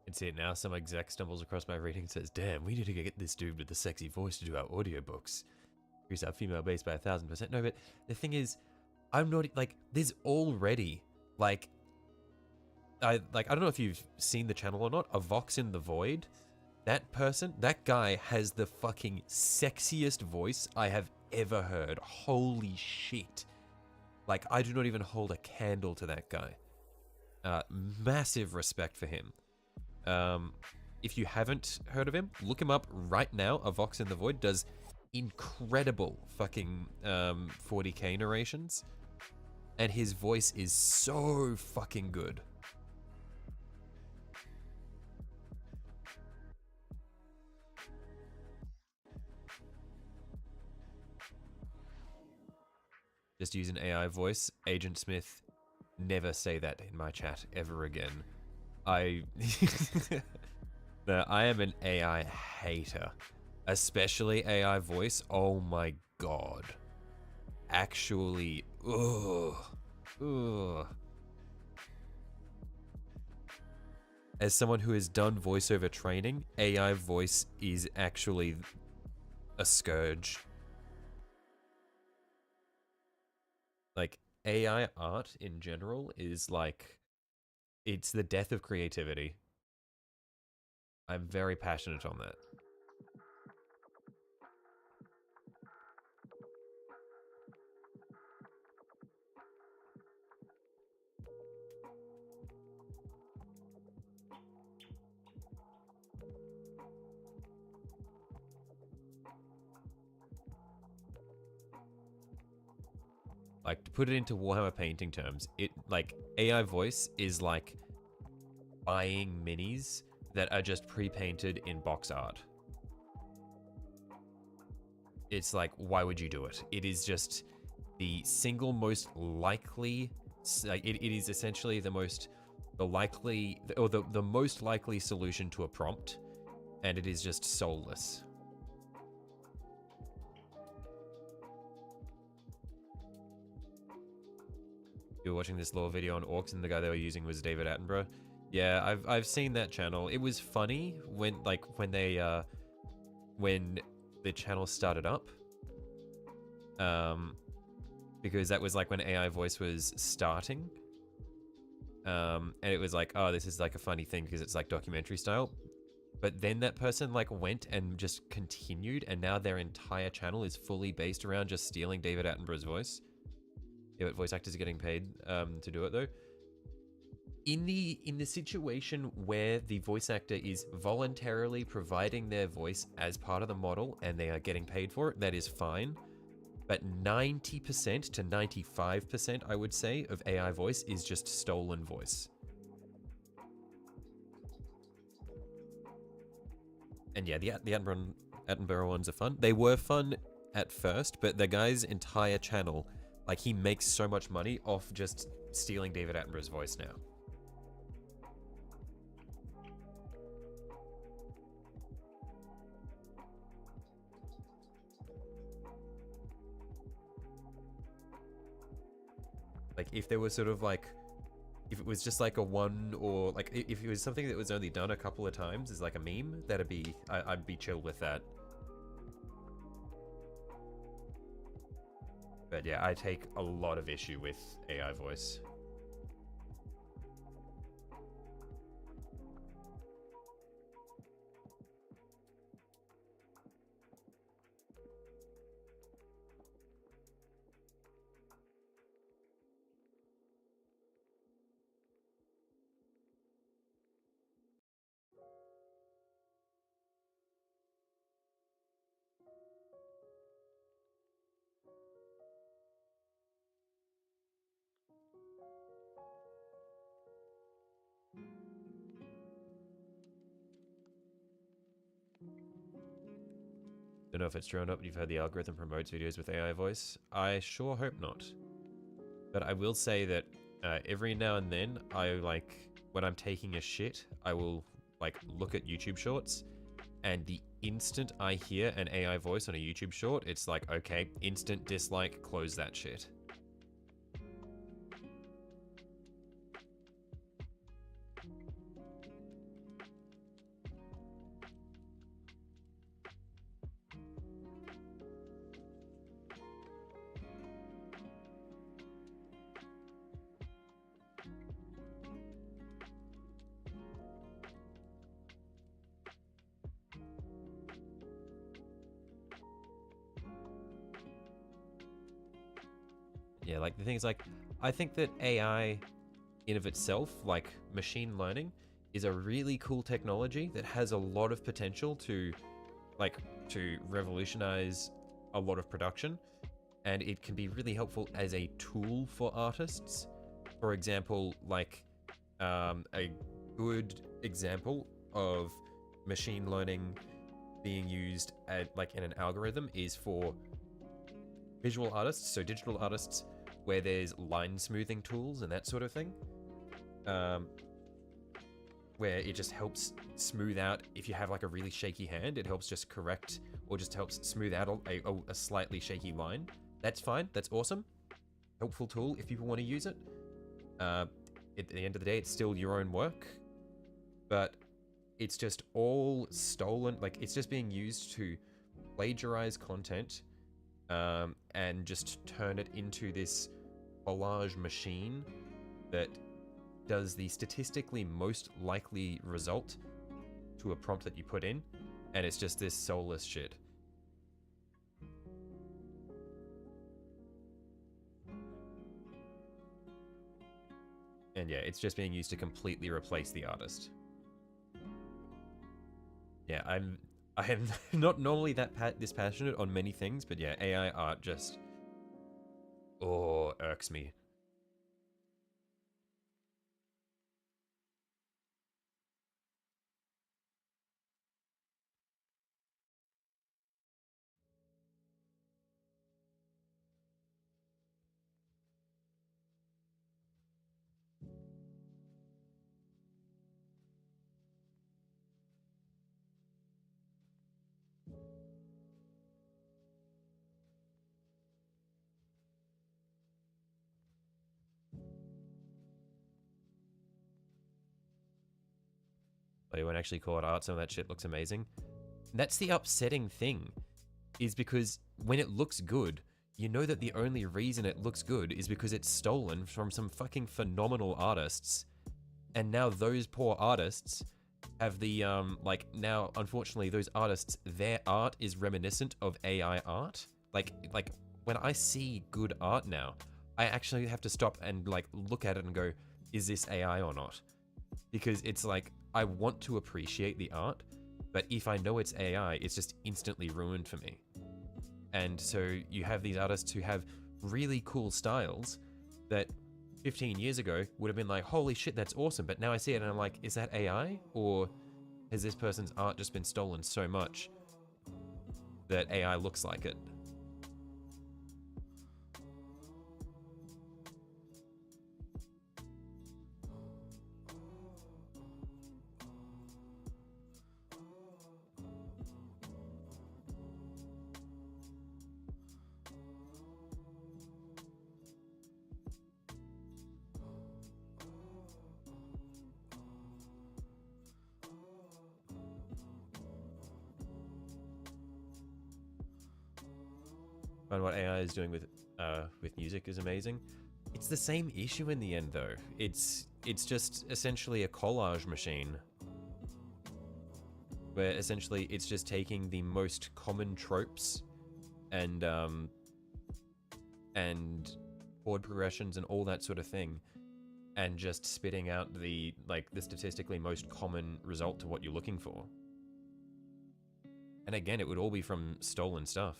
And see it now, some exec stumbles across my reading and says, damn, we need to get this dude with the sexy voice to do our audiobooks. Increase our female base by 1,000%. No, but the thing is, I'm not, like, there's already, like, I don't know if you've seen the channel or not, A Vox in the Void. That person, that guy has the fucking sexiest voice I have ever heard. Holy shit. Like, I do not even hold a candle to that guy. Massive respect for him. If you haven't heard of him, look him up right now. A Vox in the Void does incredible fucking 40k narrations. And his voice is so fucking good. Just use an AI voice. Agent Smith, never say that in my chat ever again. No, I am an AI hater. Especially AI voice. Oh my god. Actually, ugh. As someone who has done voiceover training, AI voice is actually a scourge. Like, AI art in general is like, it's the death of creativity. I'm very passionate on that. Like, to put it into Warhammer painting terms, it, like, AI voice is like buying minis that are just pre-painted in box art. It's like, why would you do it? It is just the single most likely, like, it is essentially the most likely solution to a prompt, and it is just soulless. You were watching this lore video on orcs, and the guy they were using was David Attenborough. Yeah, I've seen that channel. It was funny when the channel started up, because that was like when AI voice was starting, and it was like, oh, this is like a funny thing because it's like documentary style. But then that person like went and just continued, and now their entire channel is fully based around just stealing David Attenborough's voice. Yeah, but voice actors are getting paid to do it though. in the situation where the voice actor is voluntarily providing their voice as part of the model and they are getting paid for it, that is fine. But 90% to 95%, I would say, of AI voice is just stolen voice. And yeah, the Attenborough ones are fun. They were fun at first, but the guy's entire channel, like, he makes so much money off just stealing David Attenborough's voice now. Like, if there was sort of like, if it was just like a one, or like if it was something that was only done a couple of times as like a meme, that'd be, I'd be chill with that. But yeah, I take a lot of issue with AI voice. Don't know if it's drawn up, but you've heard the algorithm promotes videos with AI voice. I sure hope not. But I will say that every now and then, I like, when I'm taking a shit, I will like look at YouTube shorts, and the instant I hear an AI voice on a YouTube short, it's like, okay, instant dislike, close that shit. Yeah, like the thing is, like, I think that AI in of itself, like machine learning, is a really cool technology that has a lot of potential to, like, to revolutionize a lot of production, and it can be really helpful as a tool for artists. For example, like, a good example of machine learning being used at, like, in an algorithm is for visual artists, so digital artists, where there's line smoothing tools and that sort of thing, where it just helps smooth out, if you have like a really shaky hand, it helps just correct or just helps smooth out a slightly shaky line. That's fine, that's awesome. Helpful tool if people want to use it. At the end of the day, it's still your own work, but it's just all stolen, like it's just being used to plagiarize content and just turn it into this collage machine that does the statistically most likely result to a prompt that you put in, and it's just this soulless shit. And yeah, it's just being used to completely replace the artist. Yeah, I am not normally this passionate on many things, but yeah, AI art just, oh, irks me. But you won't actually call it art, some of that shit looks amazing. That's the upsetting thing, is because when it looks good, you know that the only reason it looks good is because it's stolen from some fucking phenomenal artists. And now those poor artists have the, like, now, unfortunately, those artists, their art is reminiscent of AI art. Like, when I see good art now, I actually have to stop and like look at it and go, is this AI or not? Because it's like, I want to appreciate the art, but if I know it's AI, it's just instantly ruined for me. And so you have these artists who have really cool styles that 15 years ago would have been like, holy shit, that's awesome. But now I see it and I'm like, is that AI? Or has this person's art just been stolen so much that AI looks like it? And what AI is doing with music is amazing. It's the same issue in the end, though. It's just essentially a collage machine, where essentially it's just taking the most common tropes and chord progressions and all that sort of thing, and just spitting out the statistically most common result to what you're looking for. And again, it would all be from stolen stuff.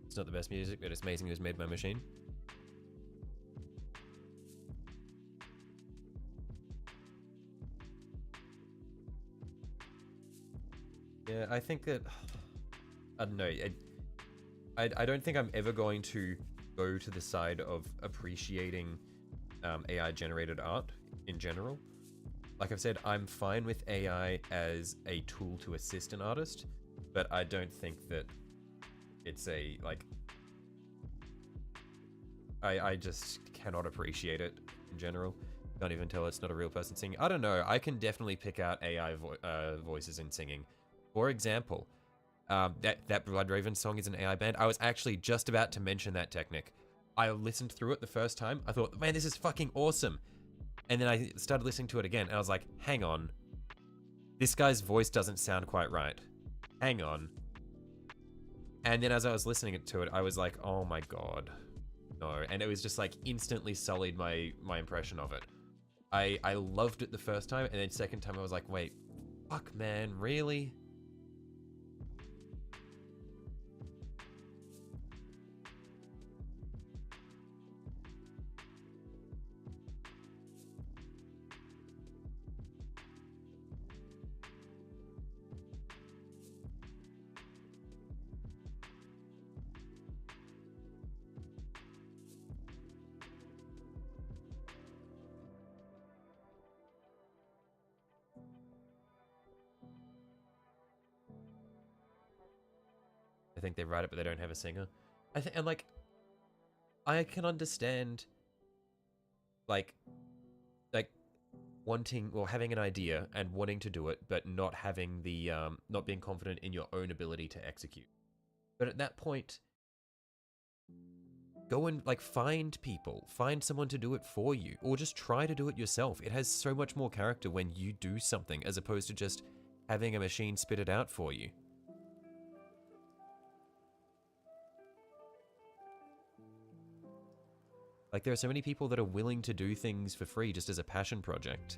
It's not the best music, but it's amazing it was made by a machine. Yeah, I think that... I don't know. I don't think I'm ever going to go to the side of appreciating AI-generated art in general. Like I've said, I'm fine with AI as a tool to assist an artist, but I don't think that it's a, like... I just cannot appreciate it in general. Can't even tell it's not a real person singing. I don't know. I can definitely pick out AI voices in singing. For example, that Blood Raven song is an AI band. I was actually just about to mention that technique. I listened through it the first time. I thought, man, this is fucking awesome. And then I started listening to it again, and I was like, hang on. This guy's voice doesn't sound quite right. Hang on. And then as I was listening to it, I was like, oh my god. No. And it was just like instantly sullied my impression of it. I loved it the first time, and then second time I was like, wait, fuck man, really? I think they write it, but they don't have a singer. And like, I can understand, like wanting or having an idea and wanting to do it, but not having the, not being confident in your own ability to execute. But at that point, go and like find someone to do it for you, or just try to do it yourself. It has so much more character when you do something as opposed to just having a machine spit it out for you. Like, there are so many people that are willing to do things for free just as a passion project.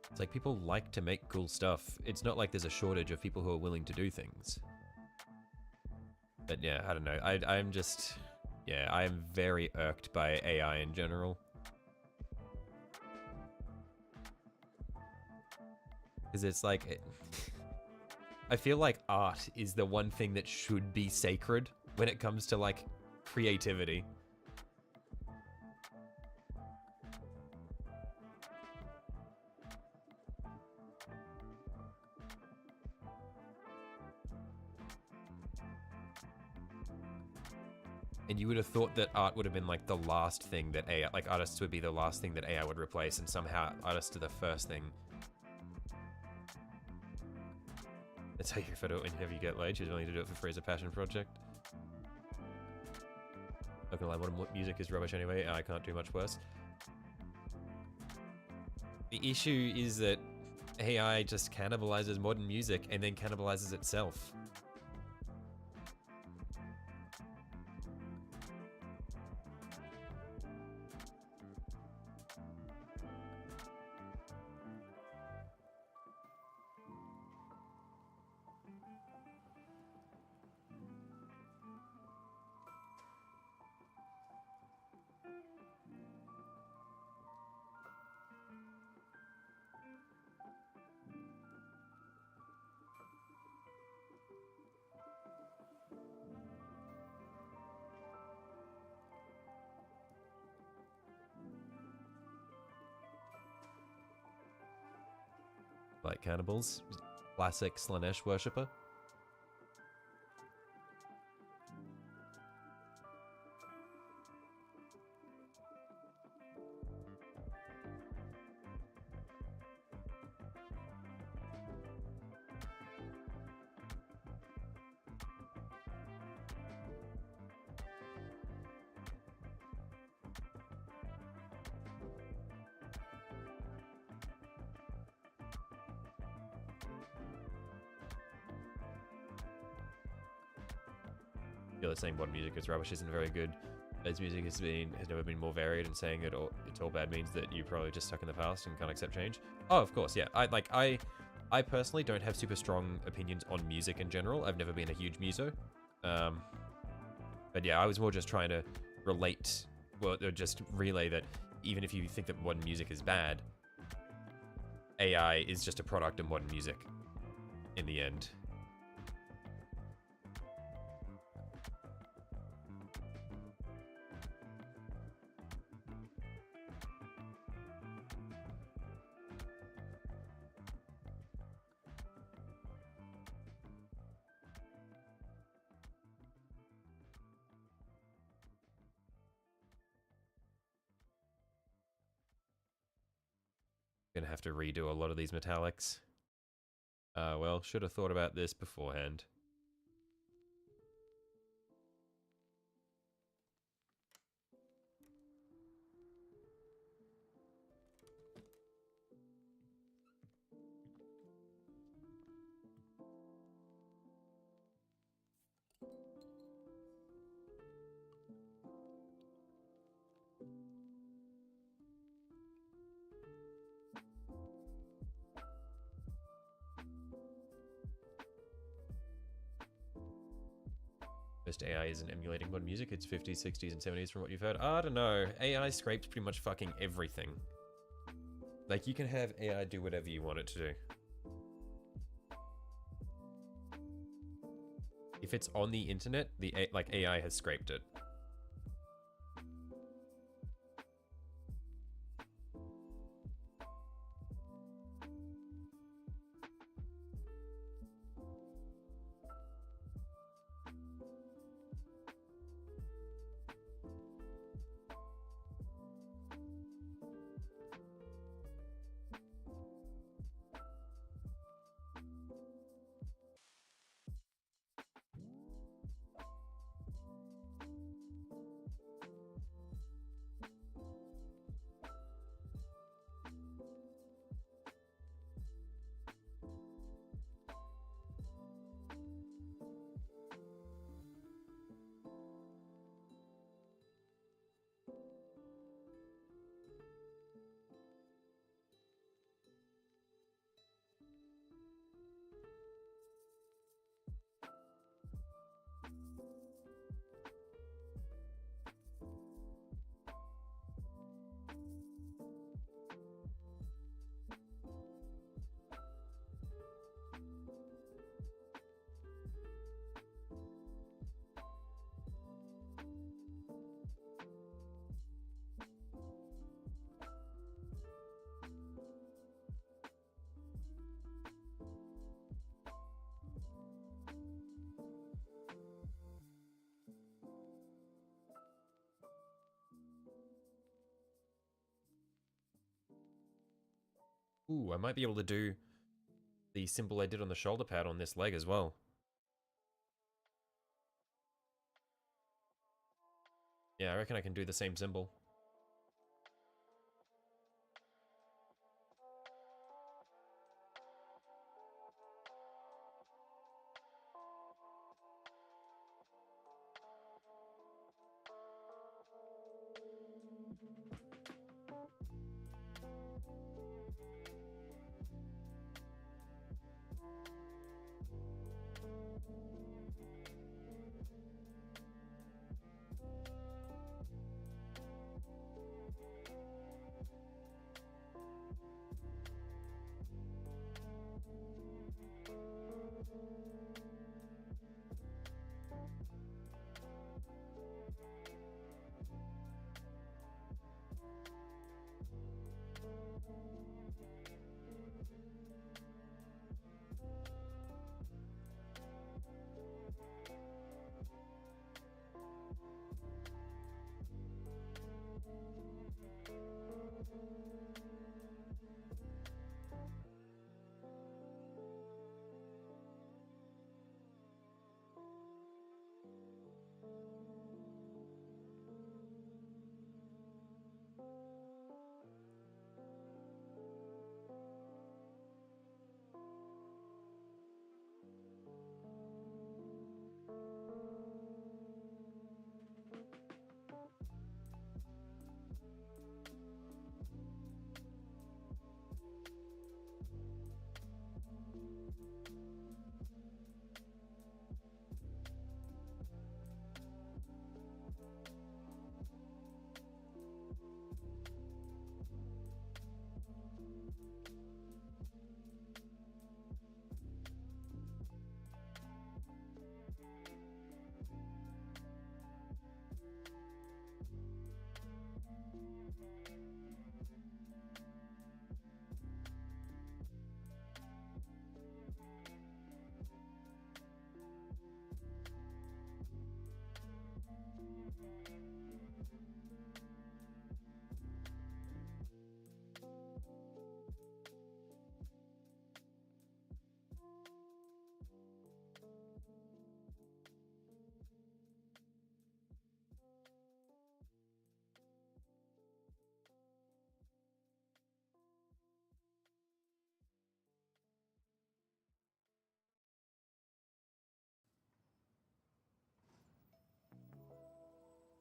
It's like people like to make cool stuff. It's not like there's a shortage of people who are willing to do things. But yeah, I don't know. I'm just... Yeah, I am very irked by AI in general. Because it's like, I feel like art is the one thing that should be sacred when it comes to like creativity. And you would have thought that art would have been like the last thing that AI, like artists would be the last thing that AI would replace, and somehow artists are the first thing. That's how you photo whenever you get laid. She's willing to do it for free as a passion project. Not gonna lie, modern music is rubbish anyway. I can't do much worse. The issue is that AI just cannibalizes modern music and then cannibalizes itself. Like cannibals, classic Slanesh worshipper. You're saying modern music is rubbish isn't very good. As music has never been more varied, and saying that it's all bad means that you're probably just stuck in the past and can't accept change. Oh, of course, yeah. I personally don't have super strong opinions on music in general. I've never been a huge muso. But yeah, I was more just trying to relate, well, or just relay that even if you think that modern music is bad, AI is just a product of modern music in the end. Gonna have to redo a lot of these metallics. Well, should have thought about this beforehand. Most AI isn't emulating modern music, it's 50s, 60s, and 70s from what you've heard. I don't know. AI scrapes pretty much fucking everything. Like, you can have AI do whatever you want it to do. If it's on the internet, like AI has scraped it. Ooh, I might be able to do the symbol I did on the shoulder pad on this leg as well. Yeah, I reckon I can do the same symbol.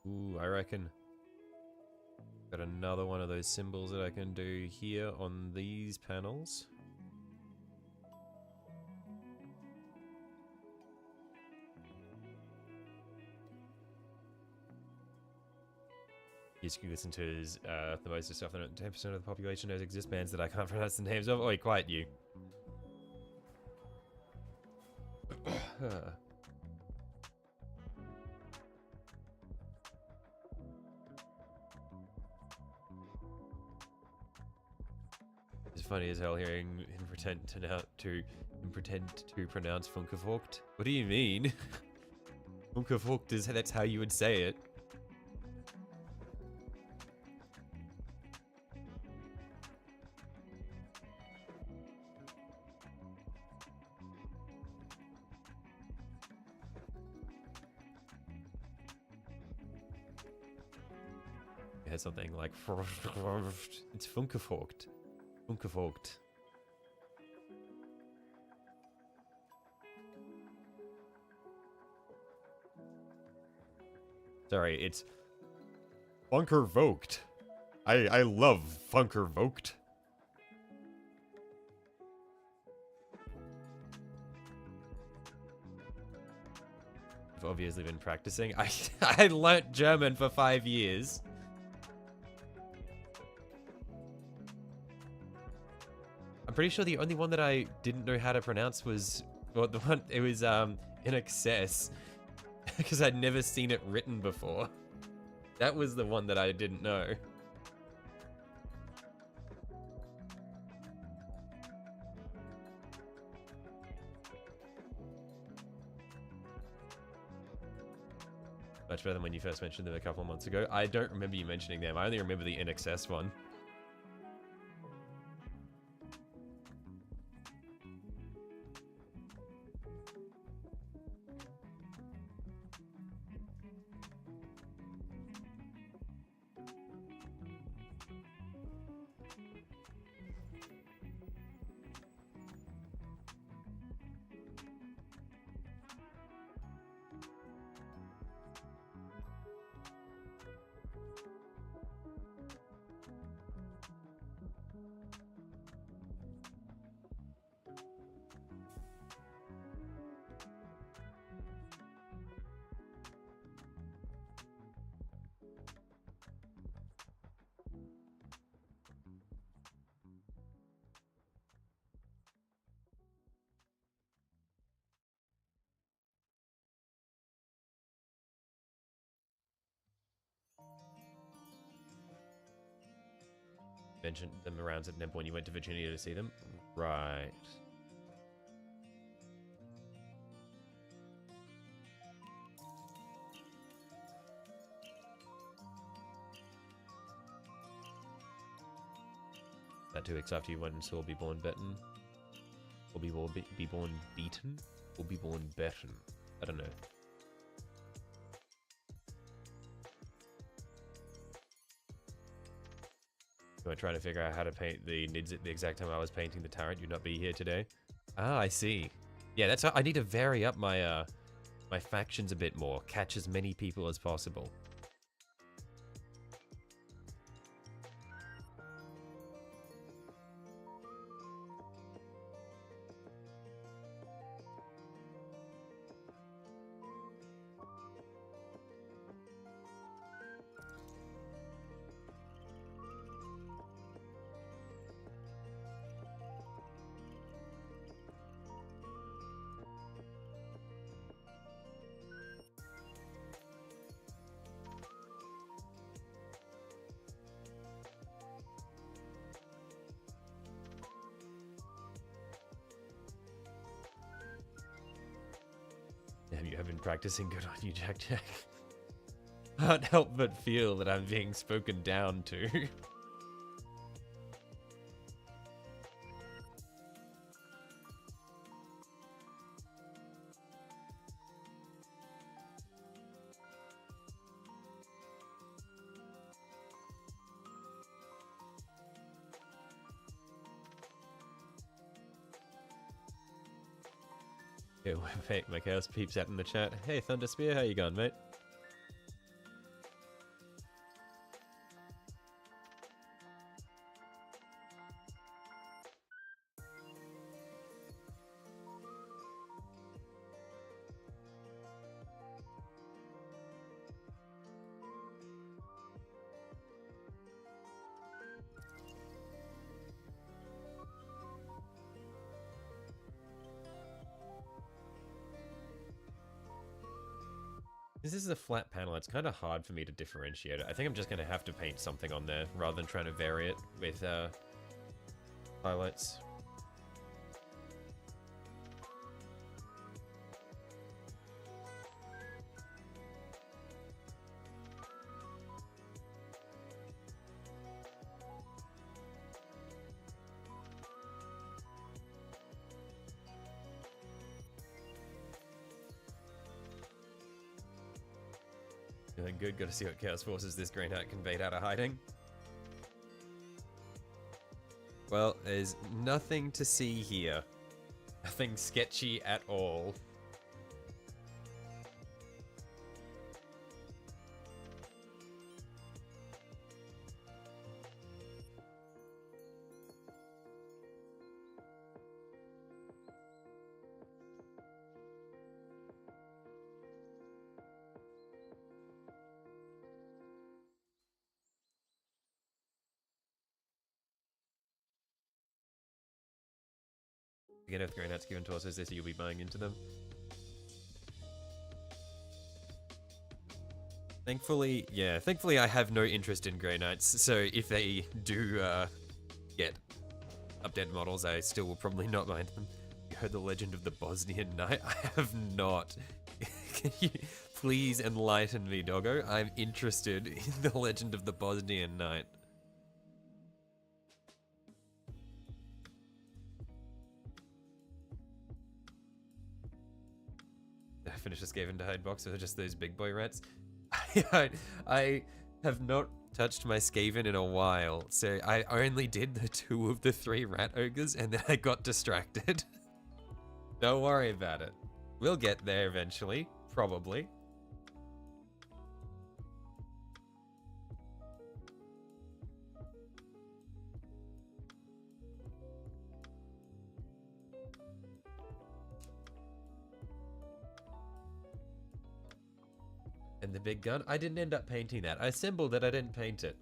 Ooh, I reckon. Got another one of those symbols that I can do here on these panels. Yes, you listen to is the most of stuff that 10% of the population knows exist bands that I can't pronounce the names of. Oi, quiet you. It's funny as hell hearing him pretend to pronounce Funkervogt. What do you mean? Funkervogt is that's how you would say it. It has something like it's Funkervogt. Funkervogt. Sorry, it's Funkervogt. I love Funkervogt. I've obviously been practicing. I learnt German for 5 years. I'm pretty sure the only one that I didn't know how to pronounce was, well, the one, it was In Excess, because I'd never seen it written before. That was the one that I didn't know. Much better than when you first mentioned them a couple of months ago. I don't remember you mentioning them. I only remember the In Excess one. mentioned them around at when you went to Virginia to see them. Right. That 2 weeks after you went and saw Be Born Beaten. Or Be Born Beaten? Or Be Born Beaten? I don't know. You were trying to figure out how to paint the nids at the exact time I was painting the turret. You'd not be here today. Ah, I see. Yeah, that's. I need to vary up my my factions a bit more. Catch as many people as possible. You have been practicing. Good on you, Jack Jack. Can't help but feel that I'm being spoken down to. Hey, my chaos peeps out in the chat. Hey, Thunder Spear, how you going, mate? This is a flat panel. It's kind of hard for me to differentiate it. I think I'm just going to have to paint something on there rather than trying to vary it with highlights. Feeling good. Got to see what Chaos Forces this Green Hat can bait out of hiding. Well, there's nothing to see here. Nothing sketchy at all. Again, if the Green Hat's given to us as this, you'll be buying into them. Thankfully, yeah, thankfully I have no interest in Grey Knights, so if they do get updated models, I still will probably not mind them. You heard the legend of the Bosnian Knight? I have not. Can you please enlighten me, doggo? I'm interested in the legend of the Bosnian Knight. Did I finish the Skaven to Hide box or just those big boy rats? I have not touched my Skaven in a while, so I only did the 2 of the 3 rat ogres and then I got distracted. Don't worry about it. We'll get there eventually, probably. And the big gun? I didn't end up painting that. I assembled it, I didn't paint it.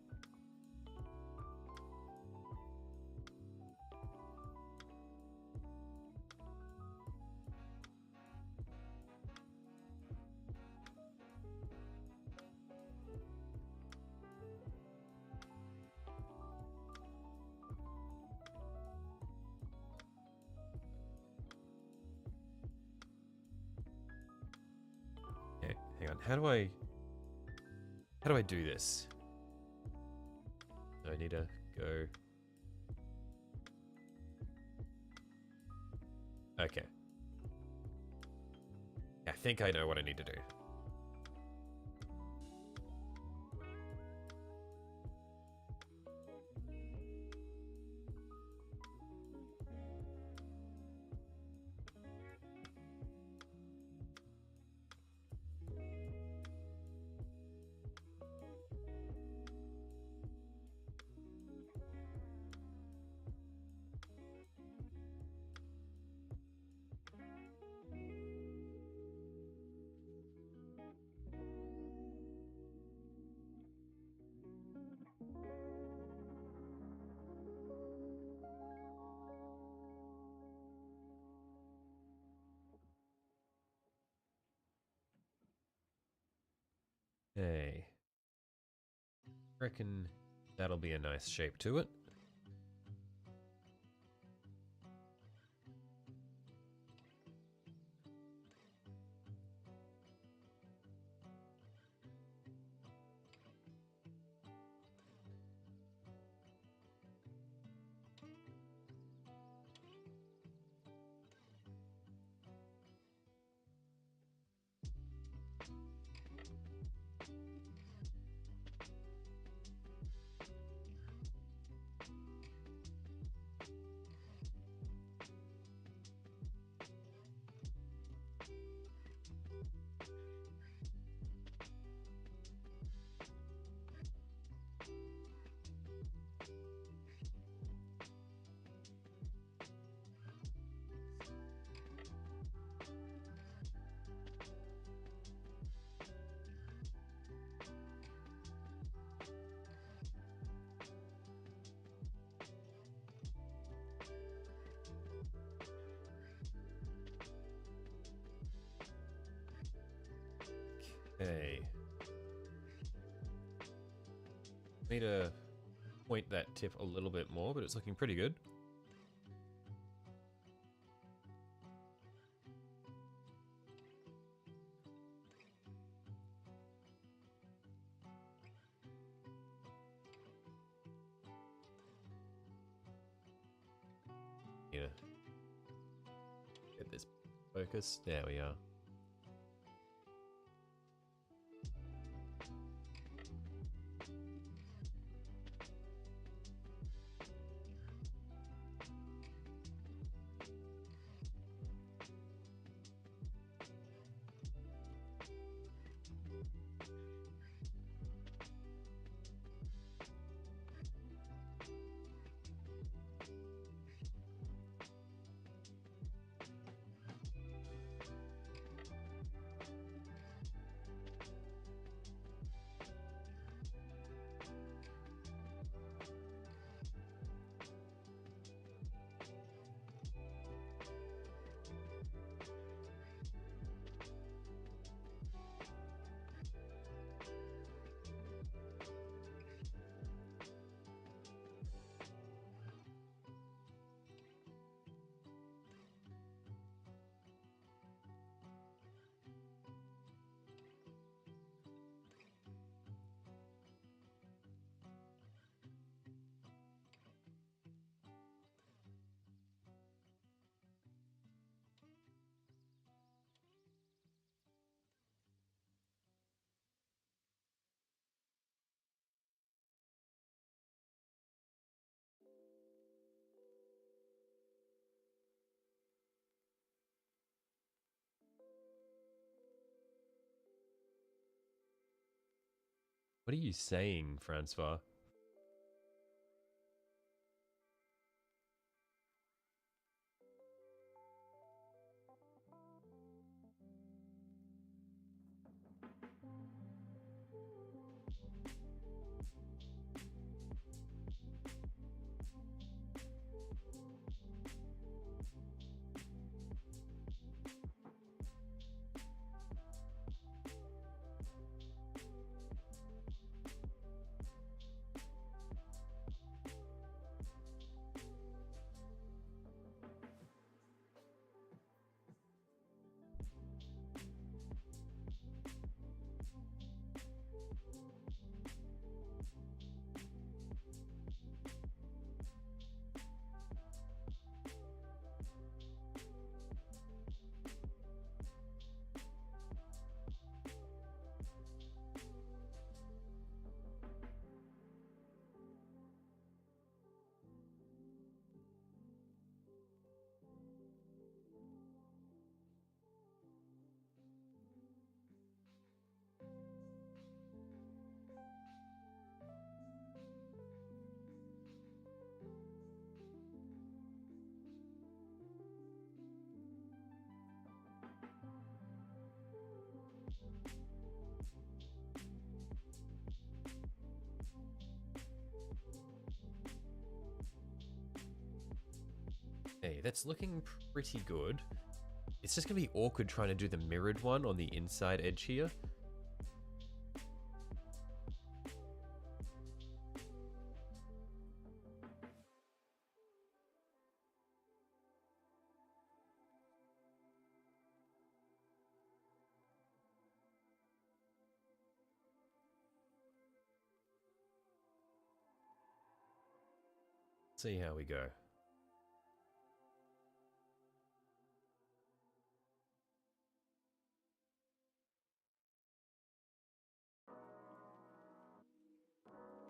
Hang on, how do I do this? I need to go. Okay. I think I know what I need to do. Hey. Reckon that'll be a nice shape to it. Okay. Need to point that tip a little bit more, but it's looking pretty good. Need to get this focus. There we are. What are you saying, Francois? Hey, that's looking pretty good. It's just gonna be awkward trying to do the mirrored one on the inside edge here. See how we go.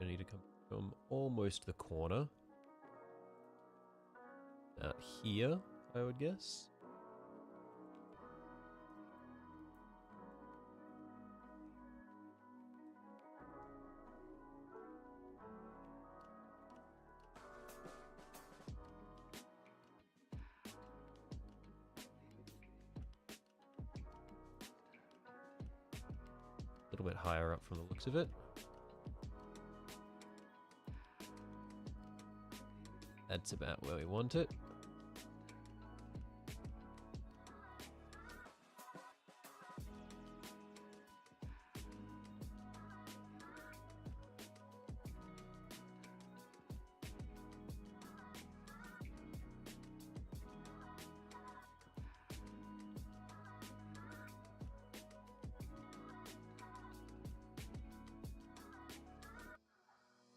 I need to come from almost the corner. Out here, I would guess. A little bit higher up from the looks of it. That's about where we want it.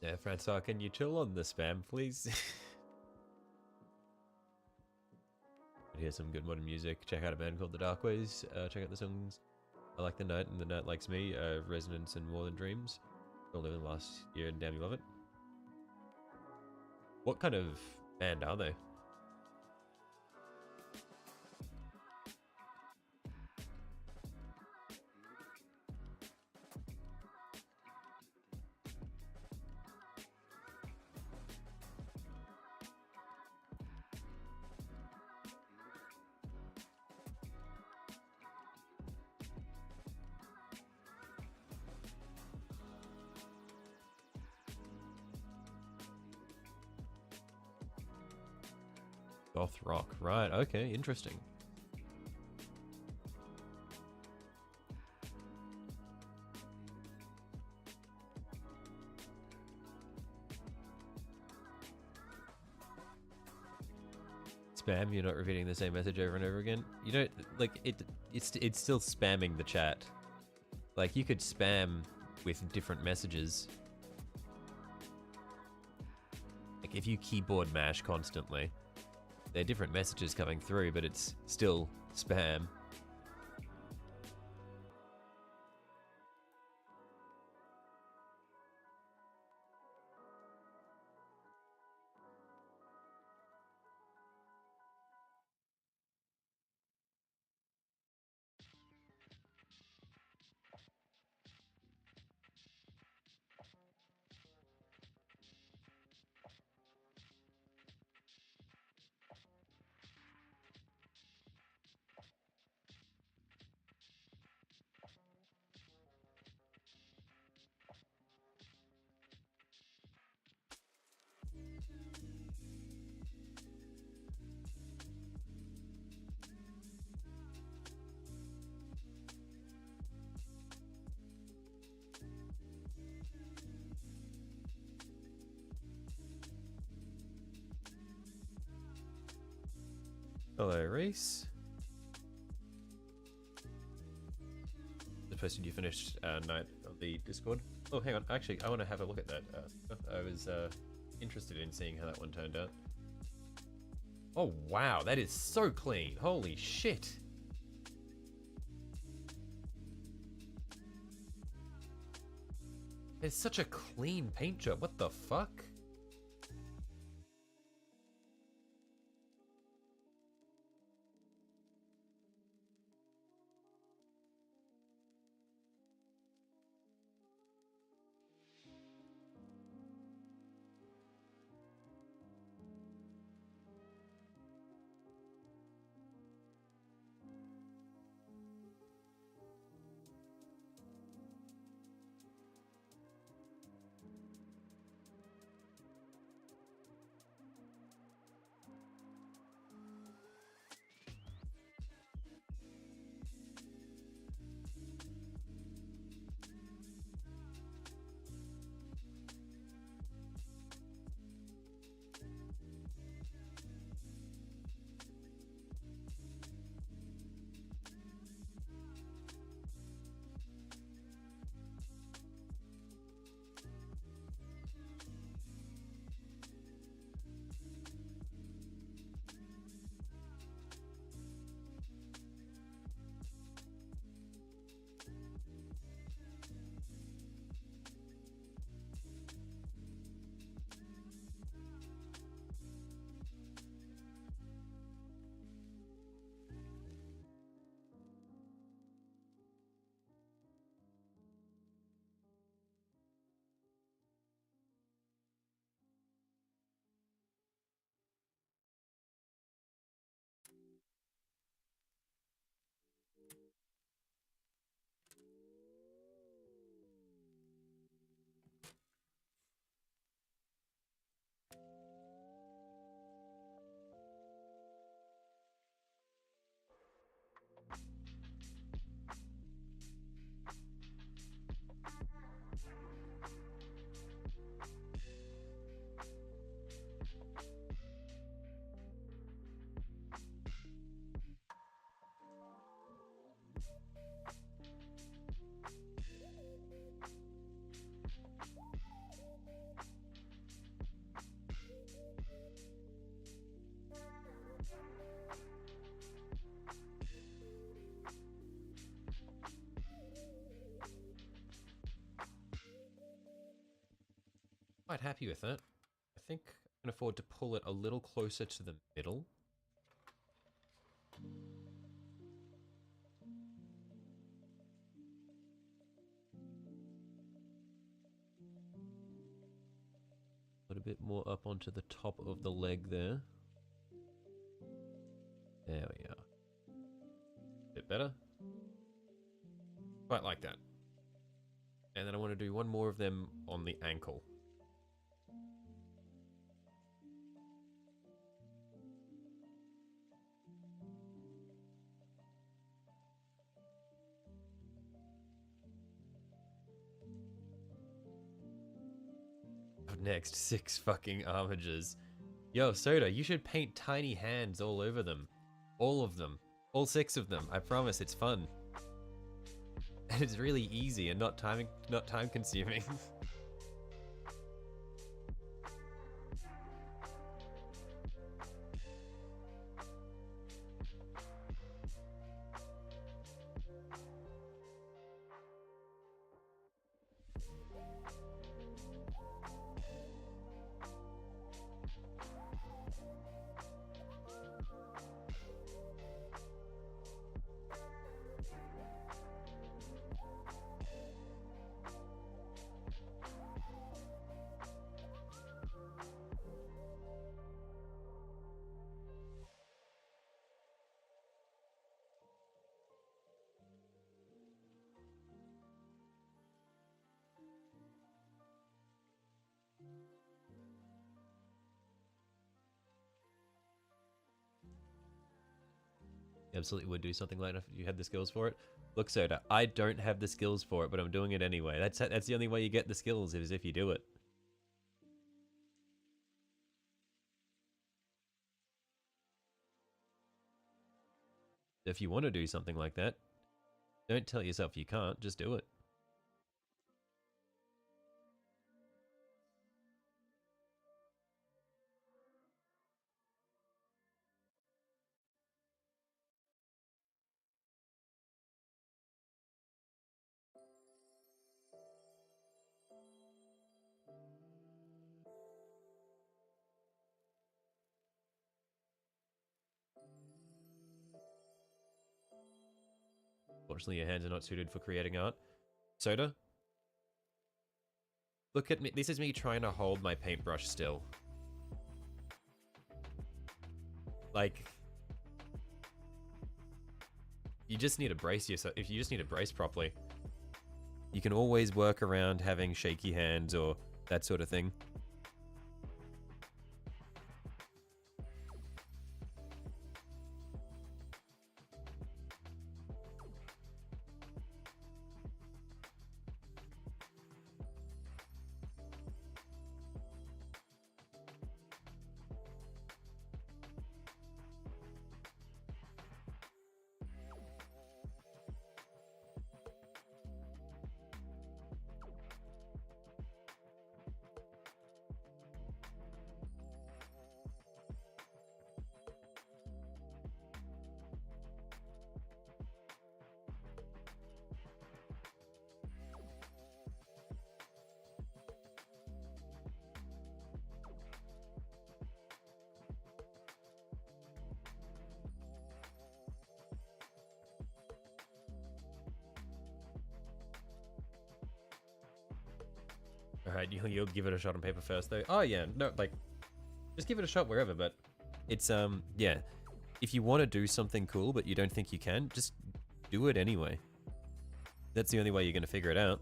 Yeah, Francois, can you chill on the spam, please? Hear some good modern music. Check out a band called The Darkways. Check out the songs I Like the Night and The Night Likes Me, Resonance and More Than Dreams. All living last year and damn you love it. What kind of band are they? Goth rock. Right, okay, interesting. Spam, you're not repeating the same message over and over again. You don't, like, it's still spamming the chat. Like, you could spam with different messages. Like, if you keyboard mash constantly, there are different messages coming through, but it's still spam. Hello, Reese. The person you finished night of the Discord. Oh, hang on. Actually, I want to have a look at that. I was interested in seeing how that one turned out. Oh, wow. That is so clean. Holy shit. It's such a clean paint job. What the fuck? quite happy with that. I think I can afford to pull it a little closer to the middle. Put a bit more up onto the top of the leg there. There we are. Bit better. Quite like that. And then I want to do one more of them on the ankle. Up next, 6 fucking armatures. Yo, Soda, you should paint tiny hands all over them. All of them. All 6 of them. I promise, it's fun. And it's really easy and not time consuming. Absolutely would do something like that if you had the skills for it. Look, Soda, I don't have the skills for it, but I'm doing it anyway. That's the only way you get the skills, is if you do it. If you want to do something like that, don't tell yourself you can't, just do it. Fortunately, your hands are not suited for creating art. Soda? Look at me. This is me trying to hold my paintbrush still. Like, you just need to brace yourself. If you just need to brace properly, you can always work around having shaky hands or that sort of thing. Alright, you'll give it a shot on paper first, though. Oh, yeah, no, like, just give it a shot wherever, but it's, yeah. If you want to do something cool, but you don't think you can, just do it anyway. That's the only way you're going to figure it out.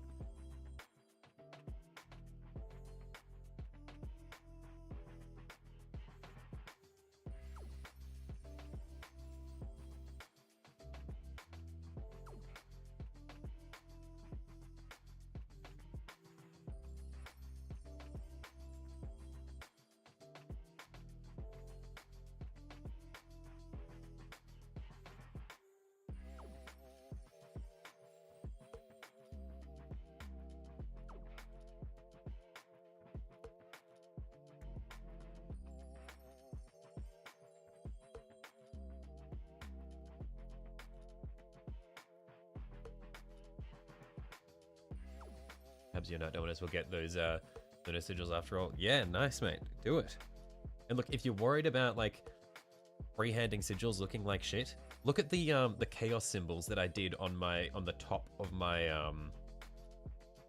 Perhaps you're not notice we'll get those No sigils after all. Yeah, nice, mate. Do it. And look, if you're worried about like freehanding sigils looking like shit, look at the chaos symbols that I did on the top of my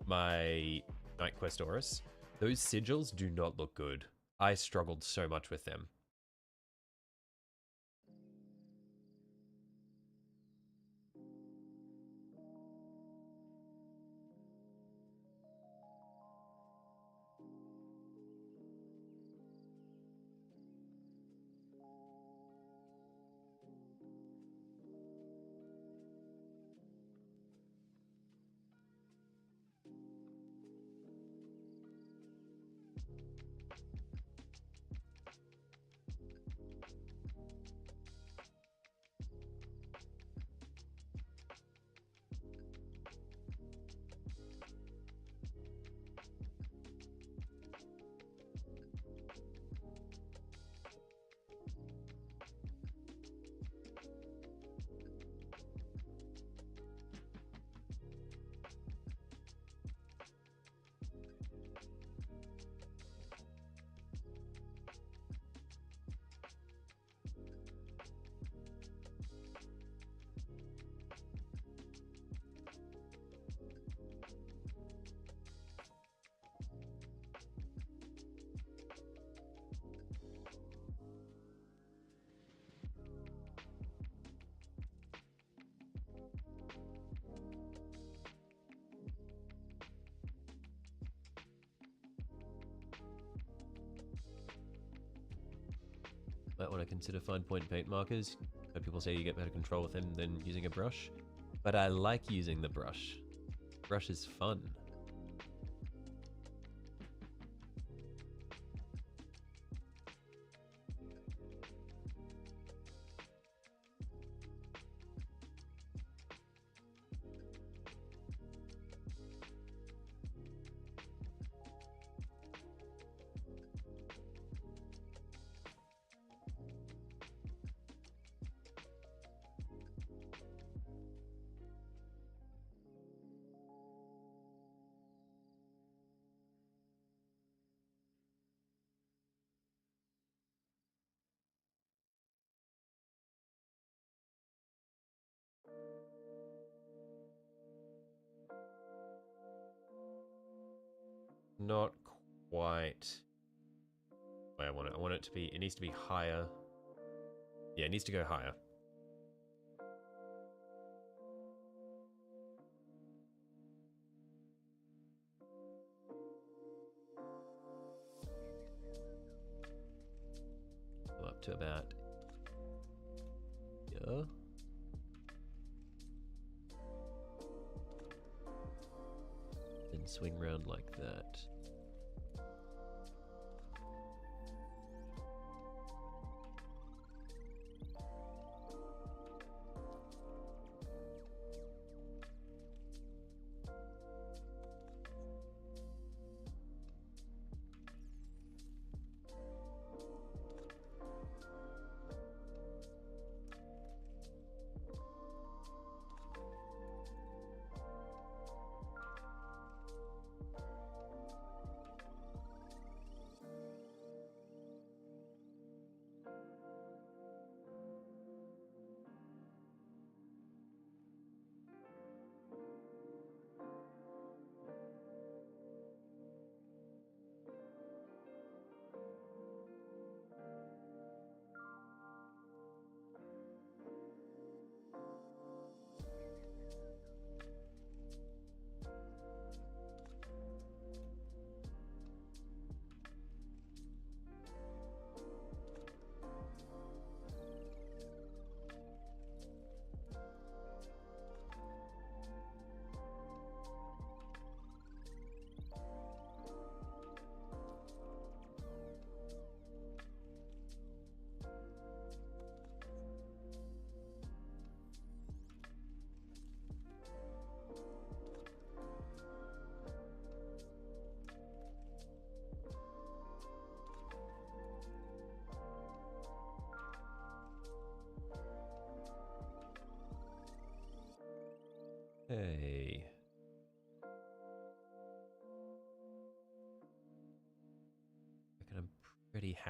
my Night Quest Oris. Those sigils do not look good. I struggled so much with them. Might want to consider fine point paint markers. People say you get better control with them than using a brush. But I like using the brush. Brush is fun. Not quite where I want it. I want it to be, it needs to be higher. Yeah, it needs to go higher. Go up to about here. Then swing round like that.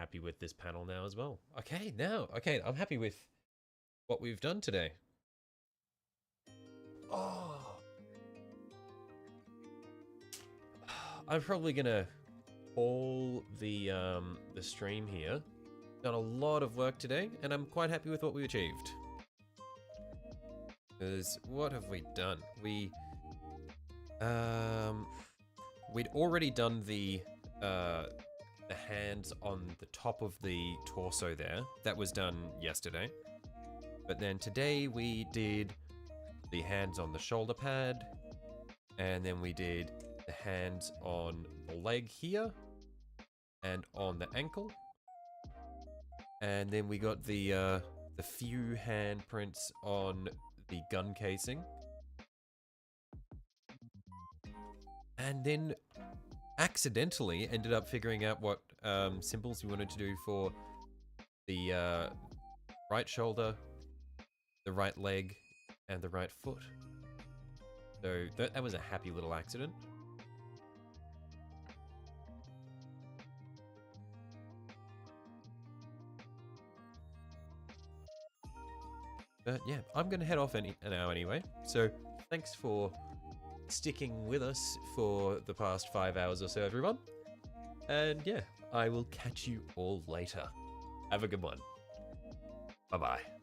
happy with this panel now as well. Okay, I'm happy with what we've done today. Oh, I'm probably gonna call the stream here. Done a lot of work today, and I'm quite happy with what we achieved. Because what have we done? We'd already done the hands on the top of the torso there. That was done yesterday. But then today we did the hands on the shoulder pad, and then we did the hands on the leg here, and on the ankle. And then we got the few handprints on the gun casing. And then accidentally ended up figuring out what symbols we wanted to do for the right shoulder, the right leg, and the right foot. So that was a happy little accident. But yeah, I'm going to head off now anyway. So thanks for sticking with us for the past 5 hours or so, everyone. And yeah, I will catch you all later. Have a good one. Bye-bye.